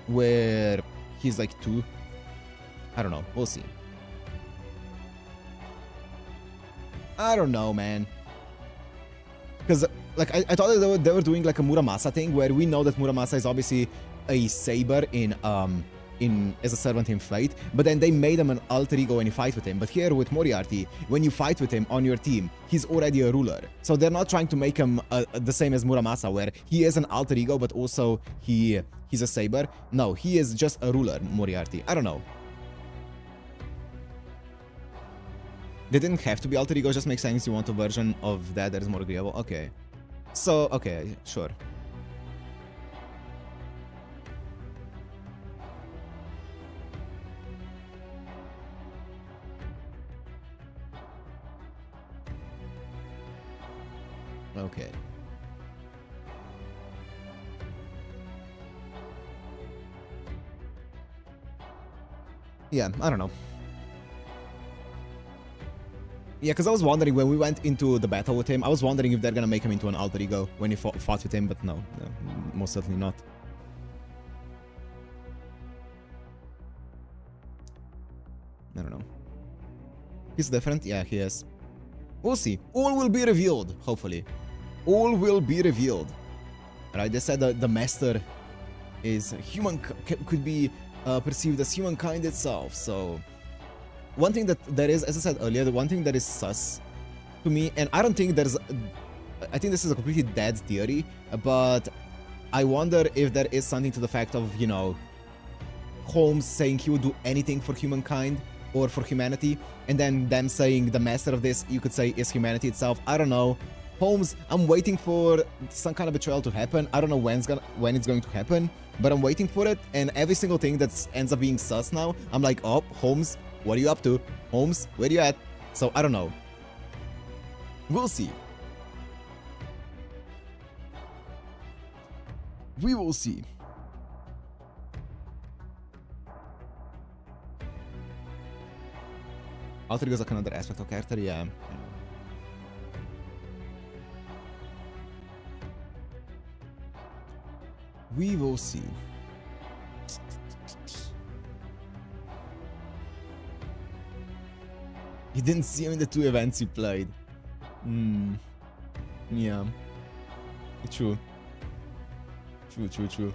Where he's like two. I don't know. We'll see. I don't know, man. Because like I thought that they were doing like a Muramasa thing, where we know that Muramasa is obviously a saber in as a servant in Fate, but then they made him an alter ego when you fight with him. But here with Moriarty, when you fight with him on your team, he's already a ruler. So they're not trying to make him the same as Muramasa, where he is an alter ego, but also he's a saber. No, he is just a ruler, Moriarty. I don't know. They didn't have to be alter ego, just makes sense. You want a version of that is more agreeable. Okay. So, okay, sure. Okay. Yeah, I don't know. Yeah, because I was wondering when we went into the battle with him, I was wondering if they're gonna make him into an alter ego when you fought with him, but no, most certainly not. I don't know. He's different? Yeah, he is. We'll see. All will be revealed, hopefully. All will be revealed. Right, they said that the master is could be perceived as humankind itself, so... One thing that there is, as I said earlier, the one thing that is sus to me, and I don't think there's... I think this is a completely dead theory, but I wonder if there is something to the fact of, you know, Holmes saying he would do anything for humankind, or for humanity, and then them saying the master of this, you could say, is humanity itself. I don't know. Holmes, I'm waiting for some kind of betrayal to happen. I don't know when it's going to happen, but I'm waiting for it, and every single thing that ends up being sus now, I'm like, oh, Holmes, what are you up to? Holmes, where are you at? So, I don't know. We'll see. We will see. Alter ego is like another aspect of character, yeah. We will see. You didn't see him in the 2 events you played. Yeah. True. True.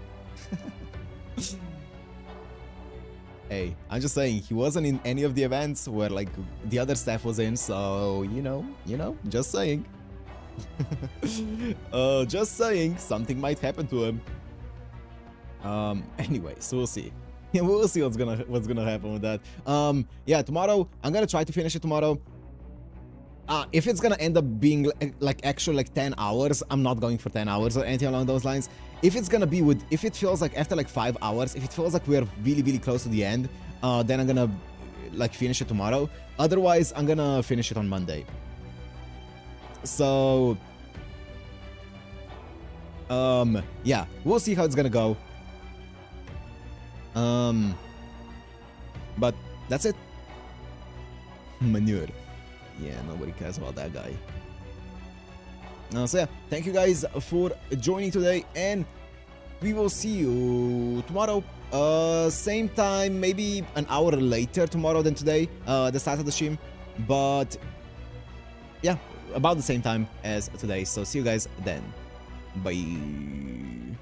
Hey, I'm just saying, he wasn't in any of the events where, like, the other staff was in, so, you know, just saying. Just saying, something might happen to him. Anyway, so we'll see. Yeah, we'll see what's gonna happen with that. Yeah, tomorrow, I'm gonna try to finish it tomorrow. If it's gonna end up being like actual like 10 hours, I'm not going for 10 hours or anything along those lines. If it's gonna be if it feels like after like 5 hours, if it feels like we're really close to the end, then I'm gonna like finish it tomorrow. Otherwise, I'm gonna finish it on Monday. So, yeah, we'll see how it's gonna go. But that's it. Manure. Yeah, nobody cares about that guy. So yeah, thank you guys for joining today, and we will see you tomorrow. Same time, maybe an hour later tomorrow than today, the start of the stream. But yeah, about the same time as today. So see you guys then. Bye.